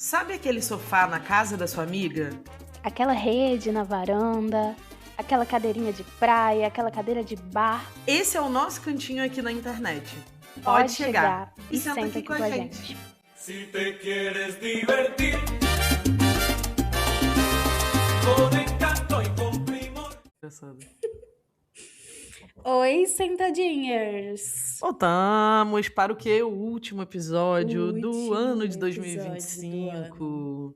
Sabe aquele sofá na casa da sua amiga? Aquela rede na varanda, aquela cadeirinha de praia, aquela cadeira de bar. Esse é o nosso cantinho aqui na internet. Pode chegar e senta aqui com a gente. Si te quieres divertir con encanto y con primor. Oi, sentadinhas! Voltamos para o que? O último episódio do Último ano de episódio 2025. do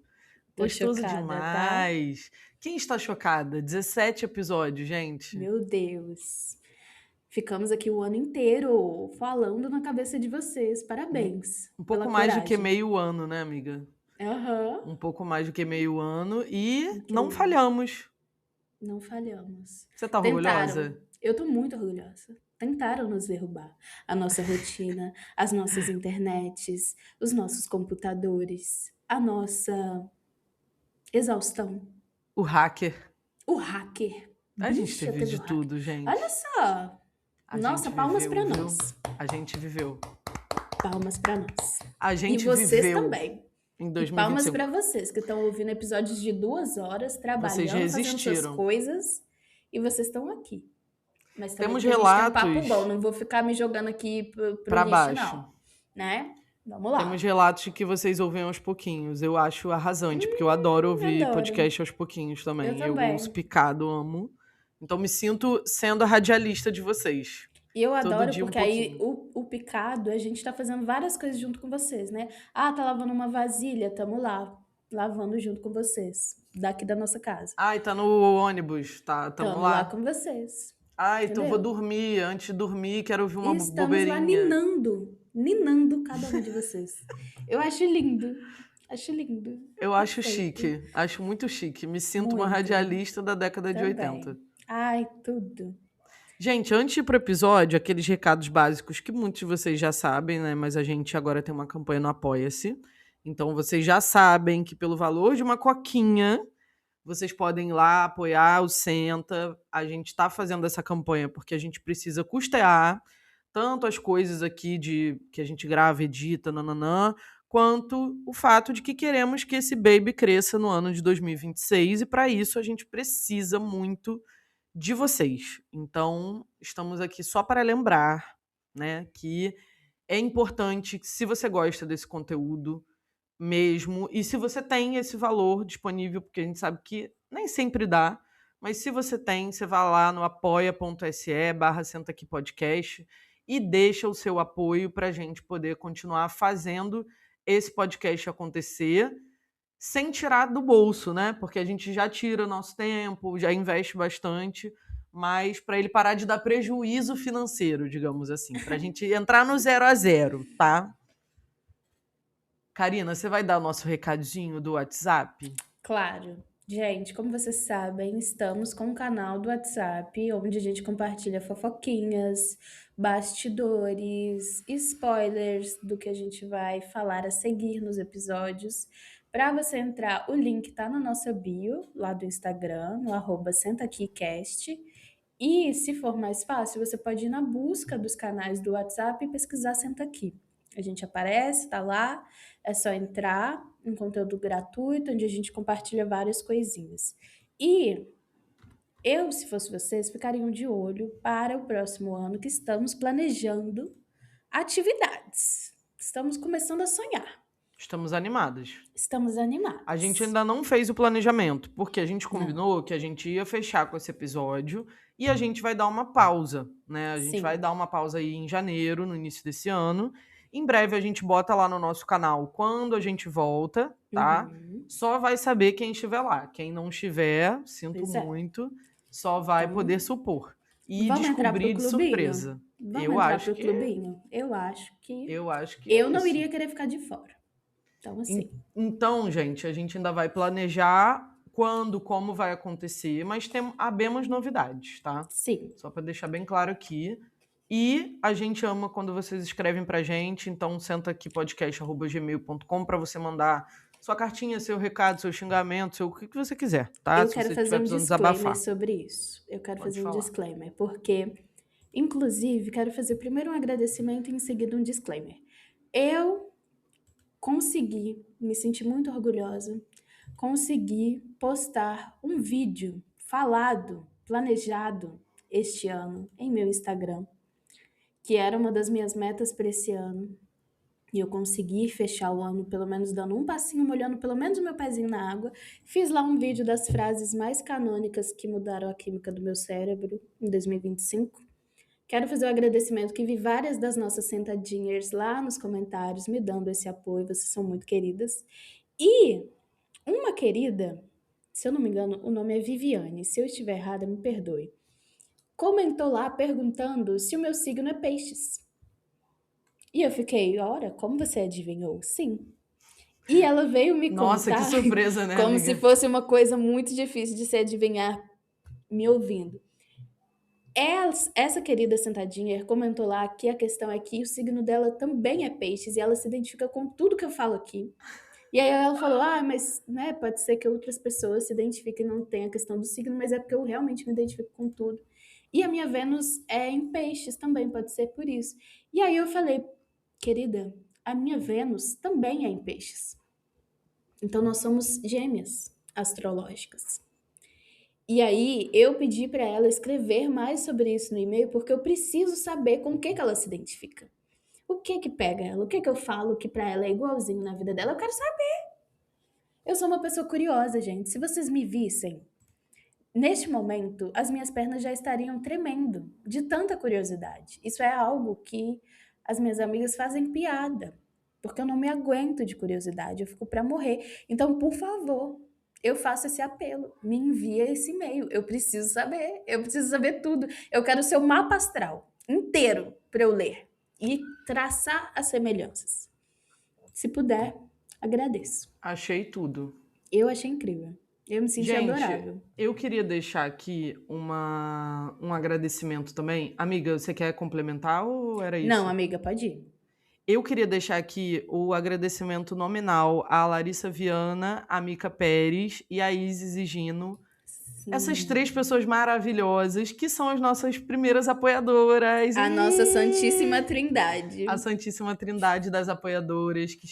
Tô Gostoso chocada, demais. Quem está chocada? 17 episódios, gente. Meu Deus! Ficamos aqui o ano inteiro falando na cabeça de vocês. Parabéns. Um pouco pela mais do que coragem. meio ano, né, amiga? Aham. Um pouco mais do que meio ano e Incrível. não falhamos. Não falhamos. Você tá Tentaram. orgulhosa? Eu tô muito orgulhosa. Tentaram nos derrubar. A nossa rotina, as nossas internets, os nossos computadores, a nossa exaustão. O hacker. O hacker. A gente Bicha, teve teve de o hacker. tudo, gente. Olha só. A Nossa, gente palmas viveu, pra viu? nós. A gente viveu. Palmas pra nós. A E gente vocês viveu também. em E palmas 2025. pra vocês que estão ouvindo episódios de 2 horas, trabalhando, fazendo suas resistiram. coisas. E vocês estão aqui. Mas também Temos porque a gente tem um papo relatos bom. Não vou ficar me jogando aqui pro pra lixo, baixo. não. Né? Vamos lá. Temos relatos de que vocês ouvem aos pouquinhos. Eu acho arrasante, porque eu adoro ouvir adoro. podcast aos pouquinhos também. Eu também. ouço picado, amo. Então me sinto sendo a radialista de vocês. E eu Todo adoro dia um porque aí o picado, a gente tá fazendo várias coisas junto com vocês, né? Ah, tá lavando uma vasilha, tamo lá, lavando junto com vocês, daqui da nossa casa. Ai, tá no ônibus, tá? Tamo lá lá. com vocês. Ai, então vou entendeu? dormir. Antes de dormir, quero ouvir uma E estamos lá bobeirinha. ninando cada um de vocês. Eu acho lindo. Acho lindo. Eu acho Perfeito. chique. Acho muito chique. Me sinto uma Muito. radialista da década de Também. 80. Ai, tudo. Gente, antes de ir pro episódio, aqueles recados básicos que muitos de vocês já sabem, né? Mas a gente agora tem uma campanha no Apoia-se. Então, vocês já sabem que pelo valor de uma coquinha, vocês podem ir lá apoiar o Senta. A gente tá fazendo essa campanha porque a gente precisa custear tanto as coisas aqui que a gente grava, edita, nananã, quanto o fato de que queremos que esse baby cresça no ano de 2026. E para isso, a gente precisa muito de vocês. Então, estamos aqui só para lembrar, né, que é importante que, se você gosta desse conteúdo mesmo, e se você tem esse valor disponível, porque a gente sabe que nem sempre dá, mas se você tem, você vai lá no apoia.se/Senta Aqui Podcast e deixa o seu apoio para a gente poder continuar fazendo esse podcast acontecer sem tirar do bolso, né? Porque a gente já tira nosso tempo, já investe bastante, mas para ele parar de dar prejuízo financeiro, digamos assim, para a gente entrar no 0 a 0, tá? Karina, você vai dar o nosso recadinho do WhatsApp? Claro. Gente, como vocês sabem, estamos com um canal do WhatsApp onde a gente compartilha fofoquinhas, bastidores, spoilers do que a gente vai falar a seguir nos episódios. Para você entrar, o link tá na nossa bio, lá do Instagram, no @sentaaquicast. E se for mais fácil, você pode ir na busca dos canais do WhatsApp e pesquisar Senta Aqui. A gente aparece, tá lá, é só entrar, um conteúdo gratuito, onde a gente compartilha várias coisinhas. E eu, se fosse vocês, ficariam de olho para o próximo ano, que estamos planejando atividades. Estamos começando a sonhar. Estamos animados. Estamos animados. A gente ainda não fez o planejamento, porque a gente combinou que a gente ia fechar com esse episódio e a gente vai dar uma pausa, né? A gente Sim. vai dar uma pausa aí em janeiro, no início desse ano. Em breve a gente bota lá no nosso canal quando a gente volta, tá? Uhum. Só vai saber quem estiver lá. Quem não estiver, sinto Pois é. muito, só vai Então, poder supor. E vamos entrar pro descobrir de clubinho? surpresa. Vamos Eu entrar acho pro que- clubinho? Eu acho que Eu acho que eu é não isso. iria querer ficar de fora. Então, assim, Então, gente, a gente ainda vai planejar quando, como vai acontecer, mas habemos novidades, tá? sim. Só para deixar bem claro aqui. E a gente ama quando vocês escrevem pra gente, então senta aqui podcast@gmail.com para você mandar sua cartinha, seu recado, seu xingamento, o que você quiser, tá? Eu Se quero você fazer estiver um precisando disclaimer desabafar. sobre isso. Eu quero Pode fazer um falar. disclaimer, porque, inclusive, quero fazer primeiro um agradecimento e em seguida um disclaimer. Eu consegui, me senti muito orgulhosa, consegui postar um vídeo falado, planejado este ano em meu Instagram, que era uma das minhas metas para esse ano. E eu consegui fechar o ano, pelo menos dando um passinho, molhando pelo menos o meu pezinho na água. Fiz lá um vídeo das frases mais canônicas que mudaram a química do meu cérebro em 2025. Quero fazer o agradecimento que vi várias das nossas sentadinhas lá nos comentários me dando esse apoio, vocês são muito queridas. E uma querida, se eu não me engano, o nome é Viviane, se eu estiver errada, me perdoe, comentou lá perguntando se o meu signo é peixes. E eu fiquei, ora, como você adivinhou? Sim. E ela veio me Nossa, que contar surpresa, né, como amiga? se fosse uma coisa muito difícil de se adivinhar me ouvindo. Essa querida sentadinha comentou lá que a questão é que o signo dela também é peixes e ela se identifica com tudo que eu falo aqui. E aí ela falou, mas né, pode ser que outras pessoas se identifiquem e não tenham a questão do signo, mas é porque eu realmente me identifico com tudo. E a minha Vênus é em peixes também, pode ser por isso. E aí eu falei, querida, a minha Vênus também é em peixes. Então nós somos gêmeas astrológicas. E aí eu pedi para ela escrever mais sobre isso no e-mail, porque eu preciso saber com o que ela se identifica. O que pega ela? O que eu falo que para ela é igualzinho na vida dela? Eu quero saber. Eu sou uma pessoa curiosa, gente. Se vocês me vissem, neste momento, as minhas pernas já estariam tremendo de tanta curiosidade. Isso é algo que as minhas amigas fazem piada, porque eu não me aguento de curiosidade, eu fico para morrer. Então, por favor, eu faço esse apelo, me envia esse e-mail. Eu preciso saber tudo. Eu quero o seu mapa astral inteiro para eu ler e traçar as semelhanças. Se puder, agradeço. Achei tudo. Eu achei incrível. Eu me senti Gente, adorável. eu queria deixar aqui um agradecimento também. Amiga, você quer complementar ou era isso? Não, amiga, pode ir. Eu queria deixar aqui o agradecimento nominal à Larissa Viana, a Mica Pérez e a Isis e Gino. Sim. Essas 3 pessoas maravilhosas que são as nossas primeiras apoiadoras. A nossa Santíssima Trindade. A Santíssima Trindade das apoiadoras que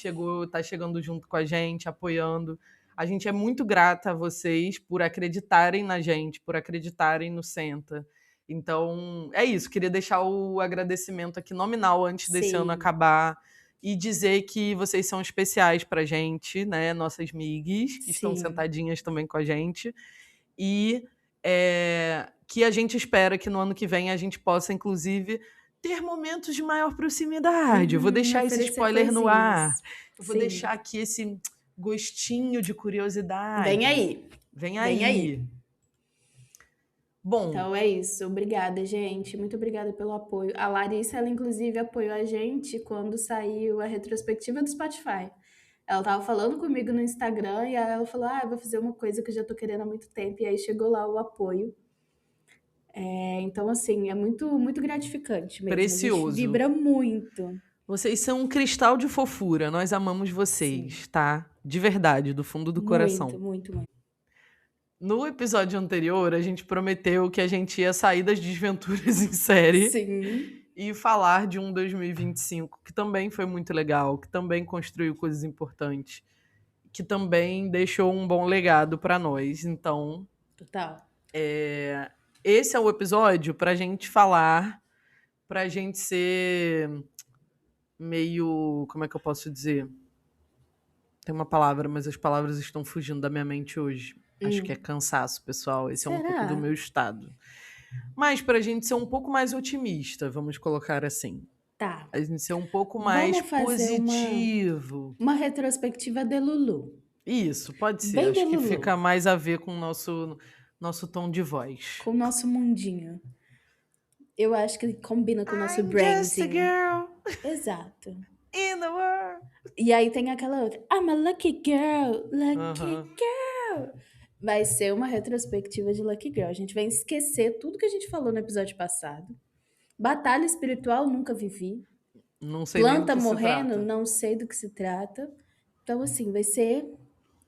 tá chegando junto com a gente, apoiando. A gente é muito grata a vocês por acreditarem na gente, por acreditarem no Senta. Então, é isso. Queria deixar o agradecimento aqui nominal antes desse Sim. ano acabar e dizer que vocês são especiais pra gente, né? Nossas migues, que estão Sim. sentadinhas também com a gente. E que a gente espera que no ano que vem a gente possa, inclusive, ter momentos de maior proximidade. Eu vou deixar esse oferecer spoiler no ar. coisinhas. Eu vou Sim. deixar aqui esse gostinho de curiosidade. Vem aí. Vem Vem aí. aí. Bom, Então é isso. Obrigada, gente. Muito obrigada pelo apoio. A Larissa, ela inclusive apoiou a gente quando saiu a retrospectiva do Spotify. Ela tava falando comigo no Instagram e aí ela falou, eu vou fazer uma coisa que eu já tô querendo há muito tempo. E aí chegou lá o apoio. Então, assim, é muito, muito gratificante mesmo. A Precioso. gente vibra muito. vocês são um cristal de fofura. Nós amamos vocês, tá? De verdade, do fundo do coração. Muito, muito, muito. No episódio anterior, a gente prometeu que a gente ia sair das desventuras em série. Sim. E falar de um 2025 que também foi muito legal, que também construiu coisas importantes, que também deixou um bom legado para nós. Então, Total. esse é o episódio pra gente falar, pra gente ser meio... Como é que eu posso dizer? Tem uma palavra, mas as palavras estão fugindo da minha mente hoje. Acho que é cansaço, pessoal. Esse é um pouco do meu estado. Mas pra gente ser um pouco mais otimista, vamos colocar assim. Tá. A gente ser um pouco mais Vamos fazer positivo. uma retrospectiva de Lulu. Isso, pode ser. Bem Acho de que Lulu. fica mais a ver com o nosso tom de voz. Com o nosso mundinho. Eu acho que combina com o nosso I'm just a branding. girl Exato. in the world. E aí tem aquela outra. I'm a lucky girl, lucky Aham. girl. Vai ser uma retrospectiva de Lucky Girl. A gente vai esquecer tudo que a gente falou no episódio passado. Batalha espiritual, nunca vivi. Não sei nem do Planta que se morrendo, trata. não sei do que se trata. Então, assim, vai ser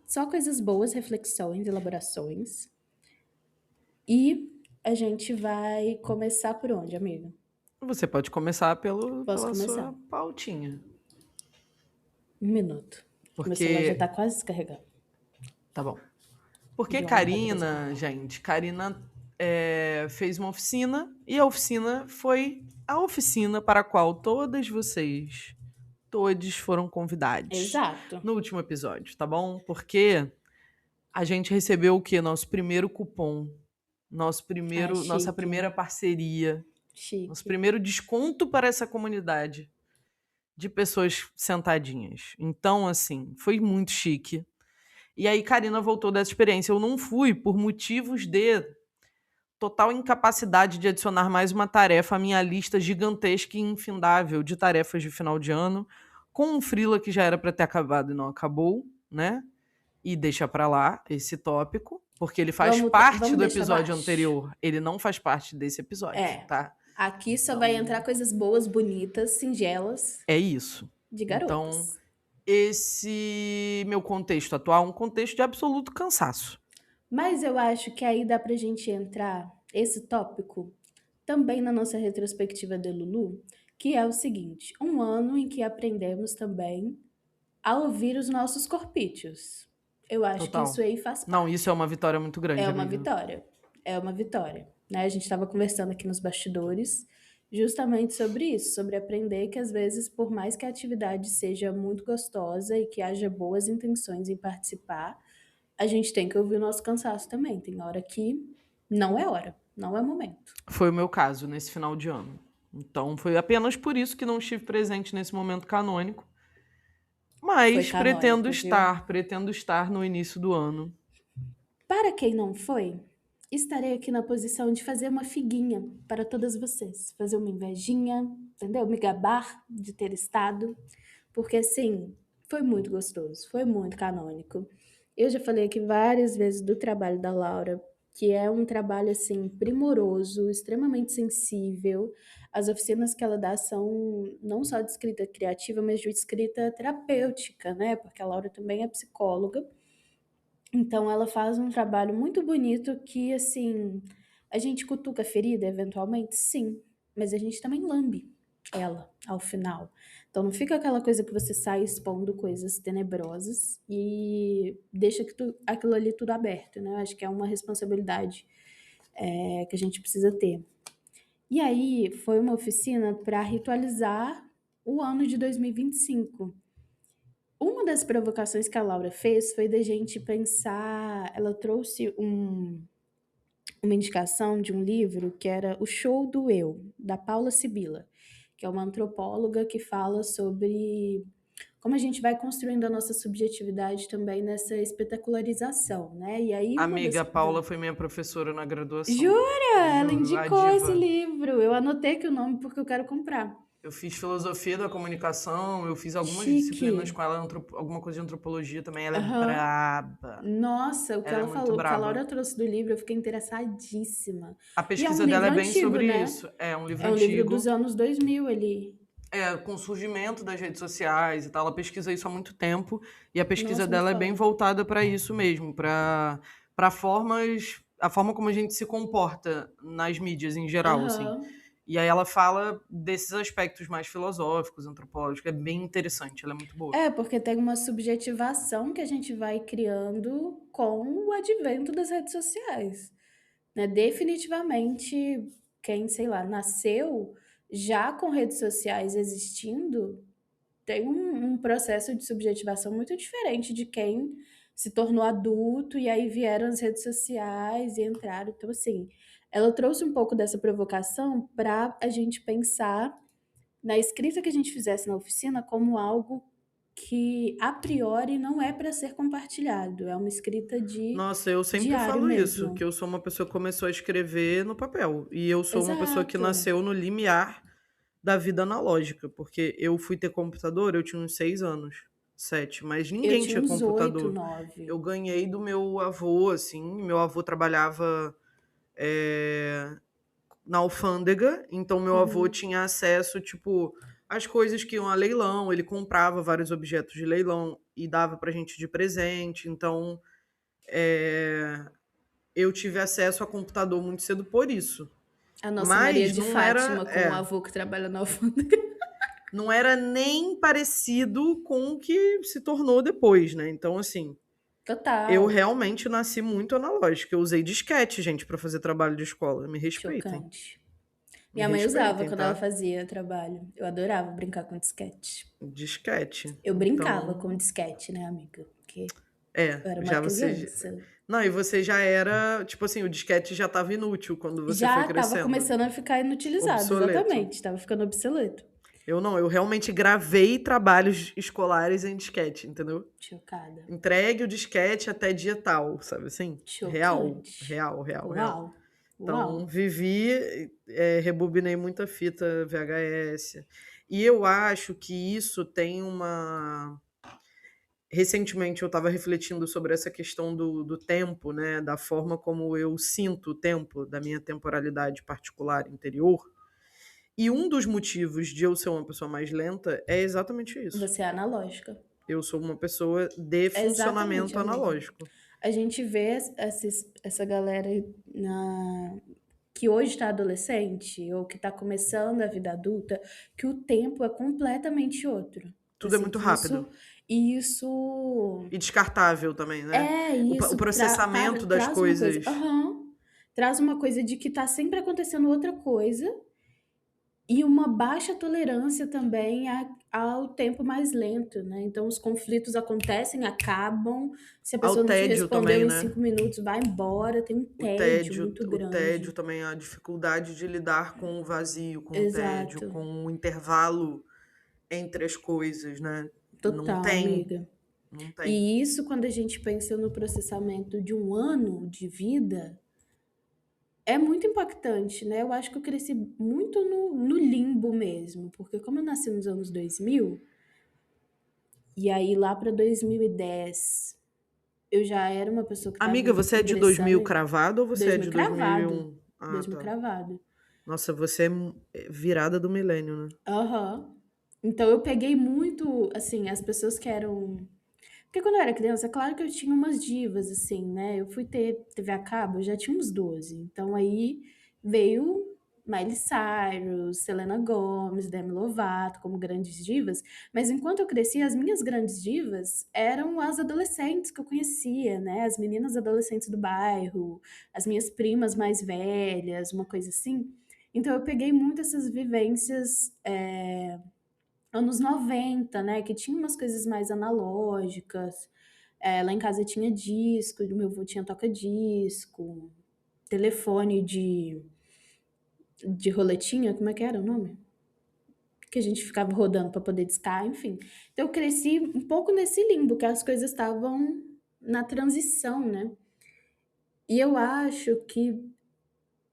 só coisas boas, reflexões, elaborações. E a gente vai começar por onde, amiga? Você pode começar Posso pela começar? sua pautinha. 1 minuto. Meu celular já Porque. tá quase descarregando. Tá bom. Porque João, pode fazer. Karina fez uma oficina e a oficina foi a oficina para a qual todos foram convidados Exato. no último episódio, tá bom? Porque a gente recebeu o quê? Nosso primeiro cupom, nossa chique. primeira parceria, Chique. nosso primeiro desconto para essa comunidade de pessoas sentadinhas. Então, assim, foi muito chique. E aí, Karina voltou dessa experiência. Eu não fui por motivos de total incapacidade de adicionar mais uma tarefa à minha lista gigantesca e infindável de tarefas de final de ano, com um freela que já era para ter acabado e não acabou, né? E deixa para lá esse tópico, porque ele faz parte vamos do deixar episódio abaixo. anterior. Ele não faz parte desse episódio, tá? Aqui só vai entrar coisas boas, bonitas, singelas, É isso. de Então, garotas. esse meu contexto atual é um contexto de absoluto cansaço. Mas eu acho que aí dá pra gente entrar esse tópico também na nossa retrospectiva de Lulu, que é o seguinte: um ano em que aprendemos também a ouvir os nossos corpítios. Eu acho Total. que isso aí faz parte. Não, isso é uma vitória muito grande, É uma amiga. vitória. É uma vitória. Né? A gente estava conversando aqui nos bastidores justamente sobre isso, sobre aprender que às vezes, por mais que a atividade seja muito gostosa e que haja boas intenções em participar, a gente tem que ouvir o nosso cansaço também. Tem hora que não é hora, não é momento. Foi o meu caso nesse final de ano. Então, foi apenas por isso que não estive presente nesse momento canônico. Mas Foi canônico, pretendo estar no início do ano. Para quem não foi, estarei aqui na posição de fazer uma figuinha para todas vocês. Fazer uma invejinha, entendeu? Me gabar de ter estado. Porque, assim, foi muito gostoso, foi muito canônico. Eu já falei aqui várias vezes do trabalho da Laura, que é um trabalho, assim, primoroso, extremamente sensível. As oficinas que ela dá são não só de escrita criativa, mas de escrita terapêutica, né? Porque a Laura também é psicóloga. Então ela faz um trabalho muito bonito que, assim, a gente cutuca a ferida eventualmente, sim, mas a gente também lambe ela ao final. Então não fica aquela coisa que você sai expondo coisas tenebrosas e deixa aquilo ali tudo aberto, né? Eu acho que é uma responsabilidade que a gente precisa ter. E aí foi uma oficina para ritualizar o ano de 2025. Uma das provocações que a Laura fez foi da gente pensar. Ela trouxe uma indicação de um livro que era O Show do Eu, da Paula Sibila, que é uma antropóloga que fala sobre como a gente vai construindo a nossa subjetividade também nessa espetacularização, né? E aí Amiga, a Paula foi minha professora na graduação. Jura? Ela Juro, indicou a esse diva. livro. Eu anotei aqui o nome porque eu quero comprar. Eu fiz filosofia da comunicação, eu fiz algumas Chique. disciplinas com ela, alguma coisa de antropologia também. Ela é Aham. braba. Nossa, o que Ela é ela muito falou, o que a braba. Laura trouxe do livro, eu fiquei interessadíssima. A E é pesquisa um dela é livro bem antigo, sobre né? isso. É um livro É um antigo. livro dos anos 2000 ali. Com o surgimento das redes sociais e tal, ela pesquisa isso há muito tempo e a pesquisa Nossa, dela é muito bem foda. voltada para isso mesmo, para a forma como a gente se comporta nas mídias em geral, assim. Aham. E aí ela fala desses aspectos mais filosóficos, antropológicos, é bem interessante, ela é muito boa. Porque tem uma subjetivação que a gente vai criando com o advento das redes sociais. Né? Definitivamente, quem, sei lá, nasceu já com redes sociais existindo, tem um processo de subjetivação muito diferente de quem se tornou adulto e aí vieram as redes sociais e entraram. Então, assim, ela trouxe um pouco dessa provocação para a gente pensar na escrita que a gente fizesse na oficina como algo que, a priori, não é para ser compartilhado. É uma escrita de Nossa, eu sempre diário falo isso, mesmo. que eu sou uma pessoa que começou a escrever no papel. E eu sou uma pessoa que Exato. nasceu no limiar da vida analógica, porque eu fui ter computador, eu tinha uns 6 anos, 7, mas Eu ninguém tinha tinha uns 8, computador. 9. Eu ganhei do meu avô, assim, meu avô trabalhava na alfândega, então meu avô tinha acesso, tipo, às coisas que iam a leilão, ele comprava vários objetos de leilão e dava pra gente de presente, então eu tive acesso a computador muito cedo por isso. A nossa Mas Maria de não Fátima era- com o avô que trabalha na alfândega. não era nem parecido com o que se tornou depois, né? Então, assim, eu Total. realmente nasci muito analógica. Eu usei disquete, gente, pra fazer trabalho de escola. Me respeitem. Chocante. Me Minha mãe usava respeitem, quando ela tá? fazia trabalho. Eu adorava brincar com disquete. Disquete. Eu brincava Então, com disquete, né, amiga? Porque eu era uma já você. criança. Não, e você já era. Tipo assim, o disquete já estava inútil quando você foi Já estava crescendo. começando a ficar inutilizado, Obsoleto. exatamente. Estava ficando obsoleto. Eu não, eu realmente gravei trabalhos escolares em disquete, entendeu? Chocada. Entregue o disquete até dia tal, sabe assim? Real, Chocante. real, real, real. Uau. Então, Uau. vivi, rebobinei muita fita VHS. E eu acho que isso tem uma. Recentemente eu estava refletindo sobre essa questão do tempo, né? Da forma como eu sinto o tempo, da minha temporalidade particular interior. E um dos motivos de eu ser uma pessoa mais lenta é exatamente isso. Você é analógica. Eu sou uma pessoa de Exatamente, funcionamento amiga. analógico. A gente vê essa galera que hoje está adolescente ou que está começando a vida adulta, que o tempo é completamente outro. Tudo é Assim, muito que rápido. Isso E descartável também, né? isso O processamento das traz uma coisa. coisas. Traz uma coisa de que tá sempre acontecendo outra coisa e uma baixa tolerância também ao tempo mais lento, né? Então os conflitos acontecem, acabam. Se a Ao pessoa não te tédio respondeu também, em né? 5 minutos, vai embora. Tem um tédio muito O tédio grande. também, a dificuldade de lidar com o vazio, com o tédio, Exato. com o intervalo entre as coisas, né? Não Total, tem, amiga. não tem. E isso, quando a gente pensa no processamento de um ano de vida, é muito impactante, né? Eu acho que eu cresci muito no limbo mesmo, porque como eu nasci nos anos 2000, e aí lá para 2010, eu já era uma pessoa que estava Amiga, você é de 2000 cravado ou você é 2000 de cravado. 2001? Ah, 2000 tá. cravado. Nossa, você é virada do milênio, né? Aham. Então eu peguei muito, assim, as pessoas que eram. Porque quando eu era criança, claro que eu tinha umas divas, assim, né? Eu fui ter TV a cabo, eu já tinha uns 12. Então aí veio Miley Cyrus, Selena Gomez, Demi Lovato como grandes divas. Mas enquanto eu crescia, as minhas grandes divas eram as adolescentes que eu conhecia, né? As meninas adolescentes do bairro, as minhas primas mais velhas, uma coisa assim. Então eu peguei muito essas vivências. Anos 90, né? Que tinha umas coisas mais analógicas. Lá em casa tinha disco, do meu avô tinha toca-disco, telefone de roletinha, como é que era o nome? Que a gente ficava rodando para poder discar, enfim. Então eu cresci um pouco nesse limbo, que as coisas estavam na transição, né? E eu acho que,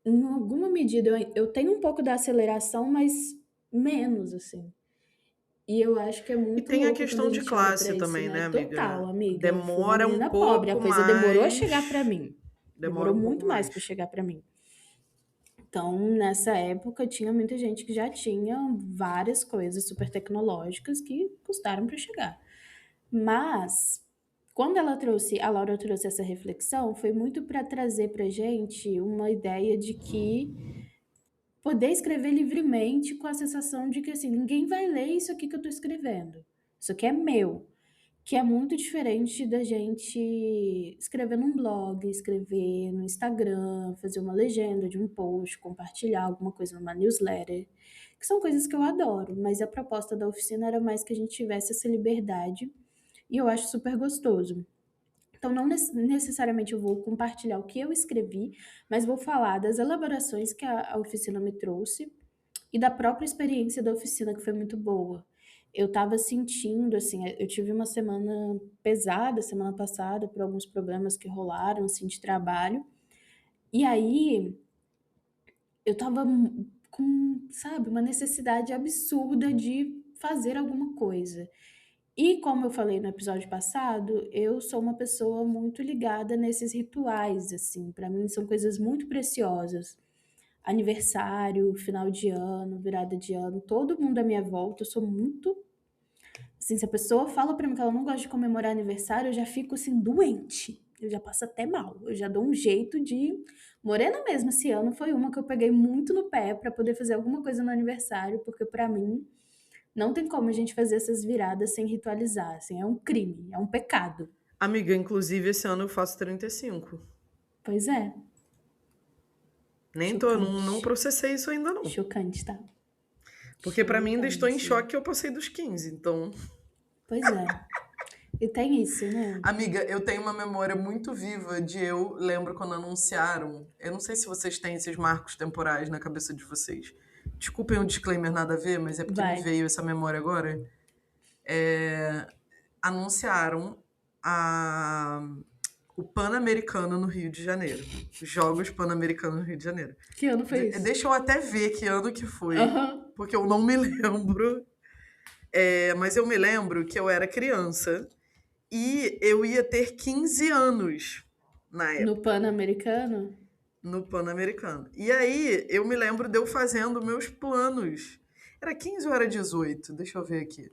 em alguma medida, eu tenho um pouco da aceleração, mas menos, assim. E eu acho que é E muito tem a louco quando questão a de gente olha pra classe isso, também, né? né, Total, amiga? amiga. Eu fui uma Demora um menina pobre, a pouco coisa demorou a mais. chegar pra mim. Demora Demorou um pouco muito mais mais. pra chegar pra mim. Então, nessa época, tinha muita gente que já tinha várias coisas super tecnológicas que custaram pra chegar. Mas, quando a Laura trouxe essa reflexão, foi muito para trazer pra gente uma ideia de que poder escrever livremente com a sensação de que assim, ninguém vai ler isso aqui que eu tô escrevendo. Isso aqui é meu. Que é muito diferente da gente escrever num blog, escrever no Instagram, fazer uma legenda de um post, compartilhar alguma coisa numa newsletter, que são coisas que eu adoro, mas a proposta da oficina era mais que a gente tivesse essa liberdade e eu acho super gostoso. Então, não necessariamente eu vou compartilhar o que eu escrevi, mas vou falar das elaborações que a oficina me trouxe e da própria experiência da oficina, que foi muito boa. Eu estava sentindo, assim, eu tive uma semana pesada semana passada por alguns problemas que rolaram, assim, de trabalho. E aí, eu estava com, sabe, uma necessidade absurda de fazer alguma coisa. E como eu falei no episódio passado, eu sou uma pessoa muito ligada nesses rituais, assim, para mim são coisas muito preciosas. Aniversário, final de ano, virada de ano, todo mundo à minha volta, eu sou muito assim, se a pessoa fala pra mim que ela não gosta de comemorar aniversário, eu já fico assim doente. Eu já passo até mal. Eu já dou um jeito de Morena mesmo esse ano foi uma que eu peguei muito no pé pra poder fazer alguma coisa no aniversário, porque pra mim Não tem como a gente fazer essas viradas sem ritualizar, assim, é um crime, é um pecado. Amiga, inclusive esse ano eu faço 35. Pois é, Nem tô, não chocante. processei isso ainda não. Chocante, tá? Porque pra mim ainda estou em Chocante. choque que eu passei dos 15, então... Pois é. E tem isso, né? Amiga, eu tenho uma memória muito viva de eu lembro quando anunciaram. Eu não sei se vocês têm esses marcos temporais na cabeça de vocês. Desculpem o disclaimer nada a ver, mas é porque me Vai. veio essa memória agora. Anunciaram o Pan-Americano no Rio de Janeiro. Os Jogos Pan-Americanos no Rio de Janeiro. Que ano foi isso? Deixa eu até ver que ano que foi, Aham. porque eu não me lembro. Mas eu me lembro que eu era criança e eu ia ter 15 anos na época, No Pan-Americano? no Pan-Americano. E aí eu me lembro de eu fazendo meus planos. Era 15 ou era 18? Deixa eu ver aqui.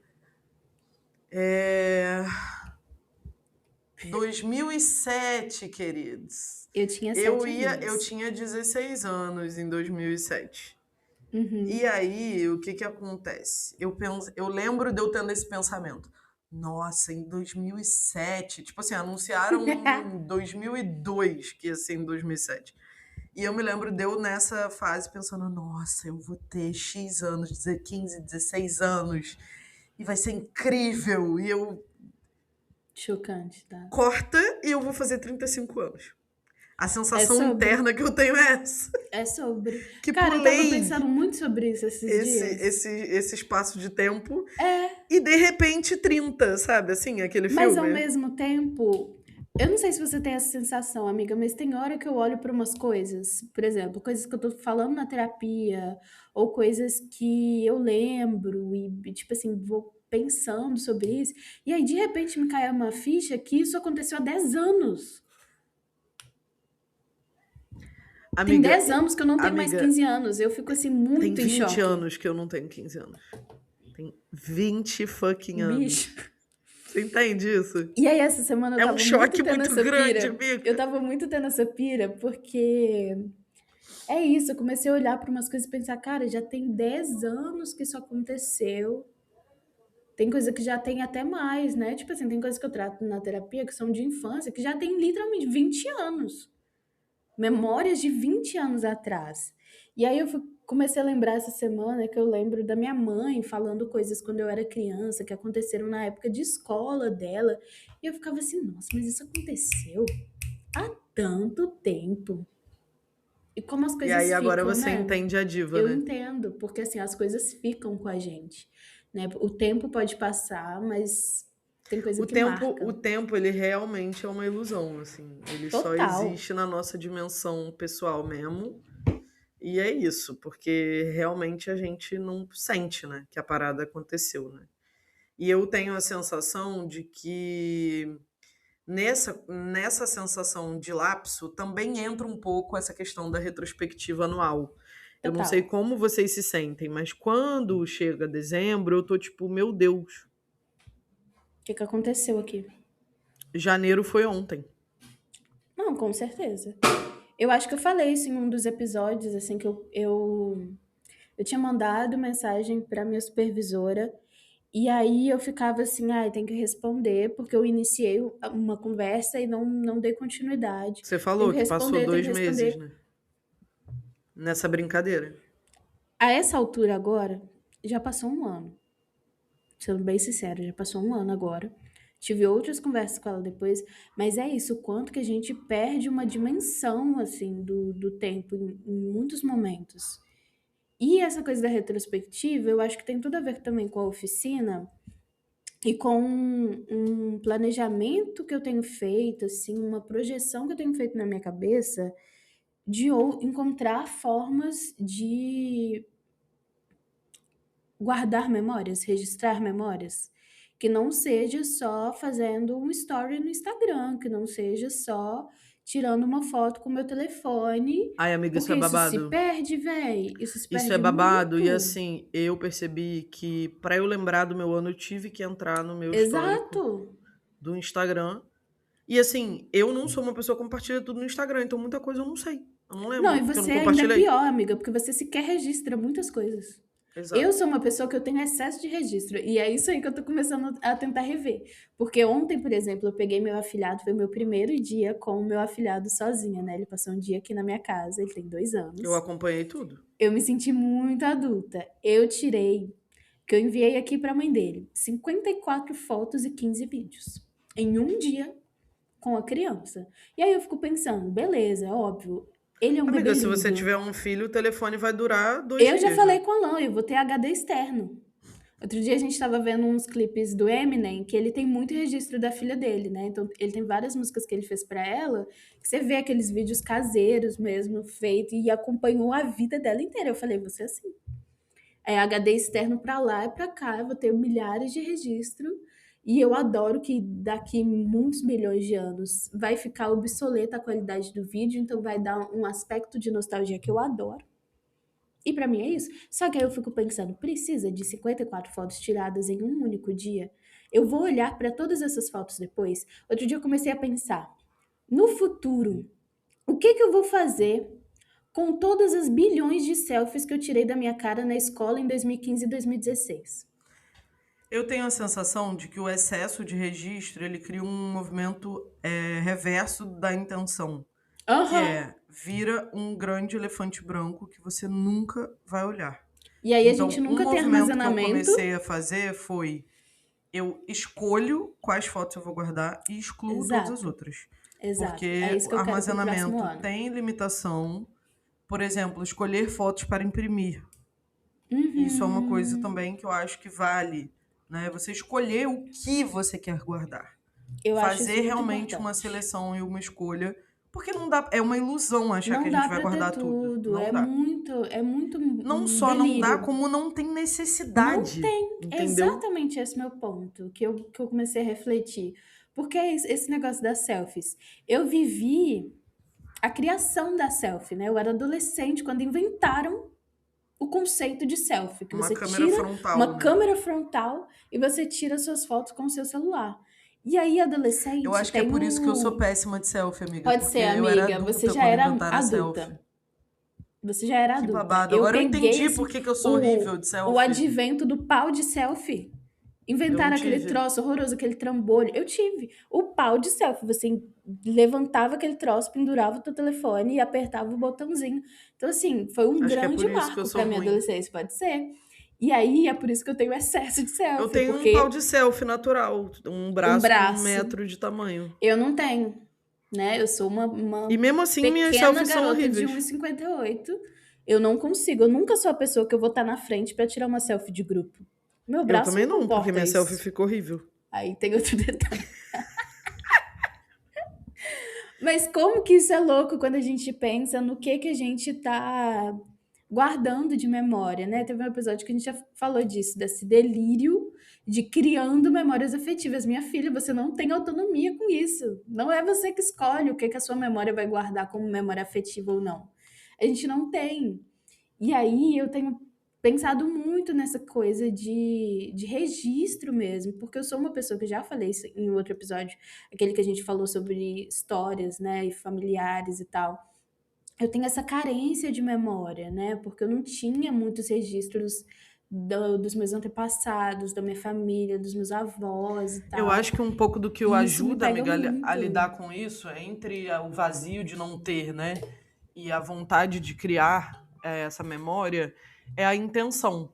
2007, queridos. Eu tinha 7 Eu anos. tinha 16 anos em 2007. Uhum. E aí, o que acontece? Eu lembro de eu tendo esse pensamento. Nossa, em 2007... Tipo assim, anunciaram em 2002 que ia ser em 2007. E eu me lembro de eu nessa fase pensando, nossa, eu vou ter X anos, 15, 16 anos, e vai ser incrível. E eu Chocante, tá? corta e eu vou fazer 35 anos. A sensação sobre. interna que eu tenho é essa. É sobre. Que Cara, eu tava pulei pensando muito sobre isso esses dias. esse espaço de tempo É, e de repente 30, sabe? Assim, aquele mas ao filme. mesmo tempo, eu não sei se você tem essa sensação, amiga, mas tem hora que eu olho pra umas coisas, por exemplo, coisas que eu tô falando na terapia, ou coisas que eu lembro e, tipo assim, vou pensando sobre isso, e aí de repente me cai uma ficha que isso aconteceu há 10 anos. Tem Amiga, 10 anos que eu não tenho mais amiga, 15 anos. Eu fico assim tem muito em 20 choque. anos que eu não tenho 15 anos. Tem 20 fucking anos. Bicho. Você entende isso? E aí essa semana eu É um tava choque muito tendo muito essa grande, pira. amiga. Eu tava muito tendo essa pira porque é isso, eu comecei a olhar pra umas coisas e pensar, cara, já tem 10 anos que isso aconteceu. Tem coisa que já tem até mais, né? Tipo assim, tem coisas que eu trato na terapia que são de infância, que já tem literalmente 20 anos. Memórias de 20 anos atrás. E aí comecei a lembrar essa semana que eu lembro da minha mãe falando coisas quando eu era criança, que aconteceram na época de escola dela. E eu ficava assim, nossa, mas isso aconteceu há tanto tempo. E como as E coisas aí agora ficam, você né? entende a diva, Eu né? entendo, porque assim, as coisas ficam com a gente, né? O tempo pode passar, mas tem coisa que marca. O tempo, ele realmente é uma ilusão, assim. Ele só Total. existe na nossa dimensão pessoal mesmo. E é isso, porque realmente a gente não sente, né, que a parada aconteceu, né? E eu tenho a sensação de que nessa sensação de lapso também entra um pouco essa questão da retrospectiva anual. Eu não Total. sei como vocês se sentem, mas quando chega dezembro, eu tô tipo, meu Deus, O que aconteceu aqui? janeiro foi ontem. Não, com certeza. Eu acho que eu falei isso em um dos episódios, assim, que eu tinha mandado mensagem pra minha supervisora, e aí eu ficava assim, ai, tem que responder, porque eu iniciei uma conversa e não dei continuidade. Você falou Tem que que passou responder, tem 2 que meses, responder. né? Nessa brincadeira. A essa altura agora, já passou um ano. Sendo bem sincera, já passou um ano agora. Tive outras conversas com ela depois, mas é isso, o quanto que a gente perde uma dimensão, assim, do tempo em muitos momentos. E essa coisa da retrospectiva, eu acho que tem tudo a ver também com a oficina e com um planejamento que eu tenho feito, assim, uma projeção que eu tenho feito na minha cabeça de encontrar formas de guardar memórias, registrar memórias, que não seja só fazendo um story no Instagram, que não seja só tirando uma foto com o meu telefone, Ai, amiga, isso porque é isso se babado. perde, véi. Isso se Isso é perde babado. E muito. assim, eu percebi que pra eu lembrar do meu ano, eu tive que entrar no meu histórico Exato. do Instagram. E assim, eu não sou uma pessoa que compartilha tudo no Instagram, então muita coisa eu não sei. Eu não lembro, Não, e porque eu não você ainda é compartilhei. pior, amiga, porque você sequer registra muitas coisas. Exato. Eu sou uma pessoa que eu tenho excesso de registro, e é isso aí que eu tô começando a tentar rever. Porque ontem, por exemplo, eu peguei meu afilhado, foi meu primeiro dia com o meu afilhado sozinha, né? Ele passou um dia aqui na minha casa, ele tem 2 anos. Eu acompanhei tudo. Eu me senti muito adulta. Eu tirei, que eu enviei aqui pra mãe dele, 54 fotos e 15 vídeos. Em um dia, com a criança. E aí eu fico pensando, beleza, é óbvio, ele é um bebê Amiga, se você lindo. tiver um filho, o telefone vai durar 2 Eu já dias, falei né? com a Lan, eu vou ter HD externo. Outro dia a gente tava vendo uns clipes do Eminem, que ele tem muito registro da filha dele, né? Então ele tem várias músicas que ele fez pra ela, que você vê aqueles vídeos caseiros mesmo, feito, e acompanhou a vida dela inteira. Eu falei, você é assim. É HD externo pra lá e pra cá, eu vou ter milhares de registro. E eu adoro que daqui muitos milhões de anos vai ficar obsoleta a qualidade do vídeo, então vai dar um aspecto de nostalgia que eu adoro. E pra mim é isso. Só que aí eu fico pensando, precisa de 54 fotos tiradas em um único dia? Eu vou olhar pra todas essas fotos depois? Outro dia eu comecei a pensar, no futuro, o que que eu vou fazer com todas as bilhões de selfies que eu tirei da minha cara na escola em 2015 e 2016? Eu tenho a sensação de que o excesso de registro, ele cria um movimento reverso da intenção. Que Aham. vira um grande elefante branco que você nunca vai olhar. E aí a Então, gente um nunca tem movimento que eu armazenamento. comecei a fazer foi: eu escolho quais fotos eu vou guardar e excluo todas as Exato, outras. exato. É Porque isso que o eu quero pro próximo armazenamento ano. tem limitação. Por exemplo, escolher fotos para imprimir. Isso é uma coisa Uhum. também que eu acho que vale, né? Você escolher o que você quer guardar. Eu acho isso Fazer muito realmente uma importante. seleção e uma escolha. Porque não dá, é uma ilusão achar que Não a gente dá vai pra ter guardar tudo. tudo. Não dá. É muito Não um só não dá, delírio. como não tem Não necessidade. tem. É Entendeu? exatamente esse meu ponto que eu comecei a refletir. Porque é esse negócio das selfies. Eu vivi a criação da selfie, né? Eu era adolescente quando inventaram o conceito de selfie, que Uma você câmera tira frontal, uma né? câmera frontal e você tira suas fotos com o seu celular. E aí, Eu adolescente, acho que é tem por isso que eu sou um. péssima de selfie, amiga. Pode Porque ser, eu era amiga, você adulta já quando era inventaram a selfie. adulta. Você já era Que adulta. babado. Eu Agora eu peguei entendi assim, por que eu sou horrível o, de o selfie. advento do pau de selfie. Eu não Inventaram aquele tive. troço horroroso, aquele trambolho. Eu tive o pau de selfie. Você levantava aquele troço, pendurava o teu telefone e apertava o botãozinho. Então, assim, foi um Acho que é grande por isso que eu marco sou pra minha ruim. adolescência, pode ser. E aí, é por isso que eu tenho excesso de Eu selfie, tenho um pau porque de selfie natural. Um um braço com 1 braço metro de tamanho. eu não tenho, né? Eu sou E uma mesmo assim, minhas pequena selfies são garota de horríveis. 1,58. Eu não consigo. Eu nunca sou a pessoa que eu vou estar na frente pra tirar uma selfie de grupo. Meu Eu braço também não não, porque comporta minha selfie isso. ficou horrível. Aí tem outro detalhe. Mas como que isso é louco quando a gente pensa no que a gente tá guardando de memória, né? Teve um episódio que a gente já falou disso, desse delírio de criando memórias afetivas. Minha filha, você não tem autonomia com isso. Não é você que escolhe o que a sua memória vai guardar como memória afetiva ou não. A gente não tem. E aí eu tenho pensado muito nessa coisa de registro mesmo, porque eu sou uma pessoa que já falei isso em outro episódio, aquele que a gente falou sobre histórias, né, e familiares e tal. Eu tenho essa carência de memória, né, porque eu não tinha muitos registros dos meus antepassados, da minha família, dos meus avós e Eu tal. acho que um pouco do que o E isso me ajuda, pega amiga, a muito. lidar com isso é entre o vazio de não ter, né? E a vontade de criar essa memória, é a intenção.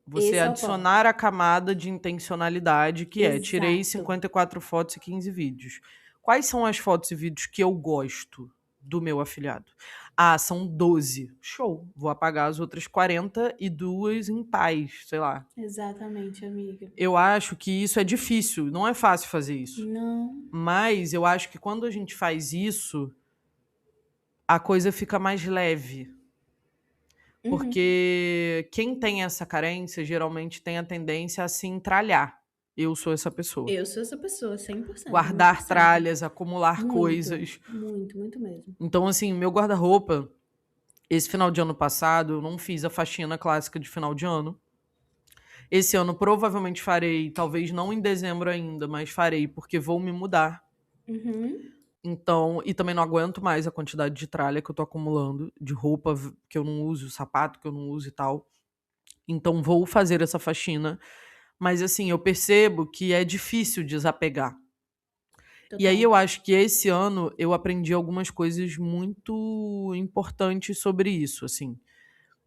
Você Esse é o ponto. adicionar a camada de intencionalidade, que tirei Exato. 54 fotos e 15 vídeos. Quais são as fotos e vídeos que eu gosto do meu afilhado? Ah, são 12. Show. Vou apagar as outras 42 em paz, sei lá. Exatamente, amiga. Eu acho que isso é difícil, não é fácil fazer isso. Não. Mas eu acho que quando a gente faz isso, a coisa fica mais leve. Uhum. Porque quem tem essa carência geralmente tem a tendência a se entralhar. Eu sou essa pessoa. Eu sou essa pessoa, 100%. Guardar 1000%. tralhas, acumular Muito, coisas. muito, muito mesmo. Então, assim, meu guarda-roupa, esse final de ano passado, eu não fiz a faxina clássica de final de ano. Esse ano provavelmente farei, talvez não em dezembro ainda, mas farei, porque vou me mudar. Uhum. Então, e também não aguento mais a quantidade de tralha que eu tô acumulando, de roupa que eu não uso, sapato que eu não uso e tal. Então vou fazer essa faxina. Mas assim, eu percebo que é difícil desapegar. E aí Total. eu acho que esse ano eu aprendi algumas coisas muito importantes sobre isso, assim.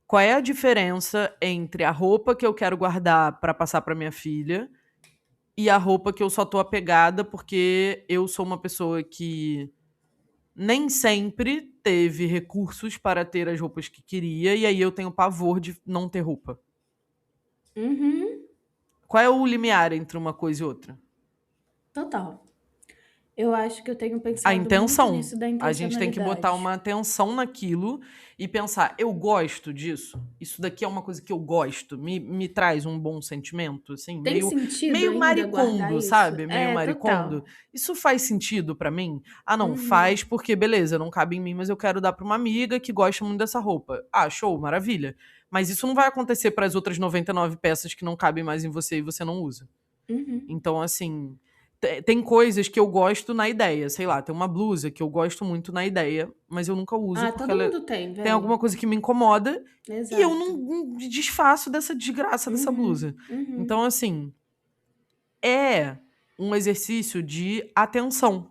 Qual é a diferença entre a roupa que eu quero guardar para passar para minha filha e a roupa que eu só tô apegada porque eu sou uma pessoa que nem sempre teve recursos para ter as roupas que queria e aí eu tenho pavor de não ter roupa. Uhum. Qual é o limiar entre uma coisa e outra? Total. Eu acho que eu tenho A pensado muito intenção. nisso da A gente tem que botar intencionalidade. uma atenção naquilo e pensar, eu gosto disso? Isso daqui é uma coisa que eu gosto? Me traz um bom sentimento? Assim, Tem sentido meio ainda guardar maricondo, isso? sabe? Meio É, maricondo. total. Isso faz sentido pra mim? Ah, não, Uhum. faz porque, beleza, não cabe em mim, mas eu quero dar pra uma amiga que gosta muito dessa roupa. Ah, show, maravilha. Mas isso não vai acontecer para as outras 99 peças que não cabem mais em você e você não usa. Uhum. Então, assim, tem coisas que eu gosto na ideia. Sei lá, tem uma blusa que eu gosto muito na ideia, mas eu nunca uso Ah, porque todo ela mundo tem, tem velho. alguma coisa que me incomoda e eu Exato. não me desfaço dessa desgraça dessa Uhum. blusa. Uhum. Então, assim, é um exercício de atenção.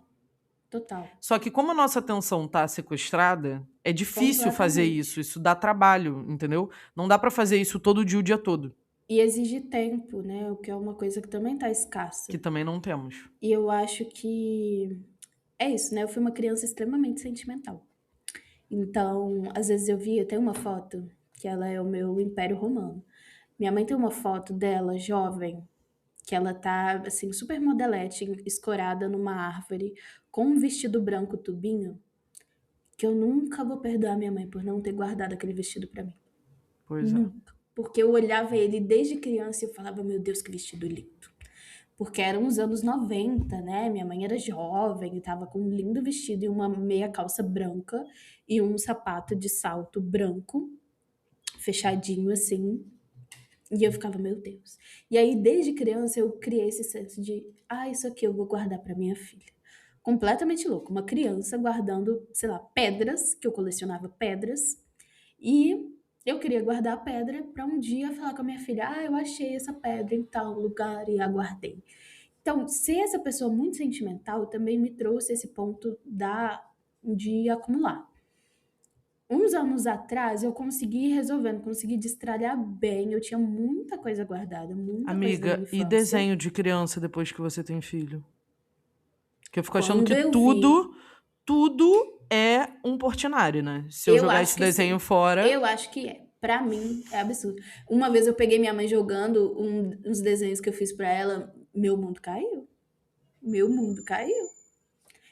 Total. Só que como a nossa atenção tá sequestrada, é difícil fazer Completamente. isso dá trabalho, entendeu? Não dá pra fazer isso todo dia, o dia todo, E exige tempo, né? O que é uma coisa que também tá escassa. que também não temos. E eu acho que é isso, né? Eu fui uma criança extremamente sentimental. Então, às vezes eu tenho uma foto que ela é o meu Império Romano. Minha mãe tem uma foto dela jovem, que ela tá assim super modelete, escorada numa árvore, com um vestido branco tubinho, que eu nunca vou perdoar minha mãe por não ter guardado aquele vestido pra mim. Pois é. Nunca. Porque eu olhava ele desde criança e eu falava, meu Deus, que vestido lindo. Porque eram os anos 90, né? Minha mãe era jovem e tava com um lindo vestido e uma meia calça branca e um sapato de salto branco, fechadinho assim. E eu ficava, meu Deus. E aí, desde criança, eu criei esse senso de, isso aqui eu vou guardar pra minha filha. Completamente louco. Uma criança guardando, sei lá, pedras, que eu colecionava pedras. E eu queria guardar a pedra para um dia falar com a minha filha: eu achei essa pedra em tal lugar e aguardei. Então, ser essa pessoa muito sentimental também me trouxe esse ponto de acumular. Uns anos atrás eu consegui ir resolvendo, consegui destralhar bem. Eu tinha muita coisa guardada, muita coisa da minha Amiga, e infância. desenho de criança depois que você tem filho? Que eu fico achando Quando que eu vi, tudo é um Portinari, né? Se eu eu jogar acho esse que desenho sim. fora. Eu acho que é. Pra mim, é absurdo. Uma vez eu peguei minha mãe jogando uns desenhos que eu fiz pra ela, meu mundo caiu. Meu mundo caiu.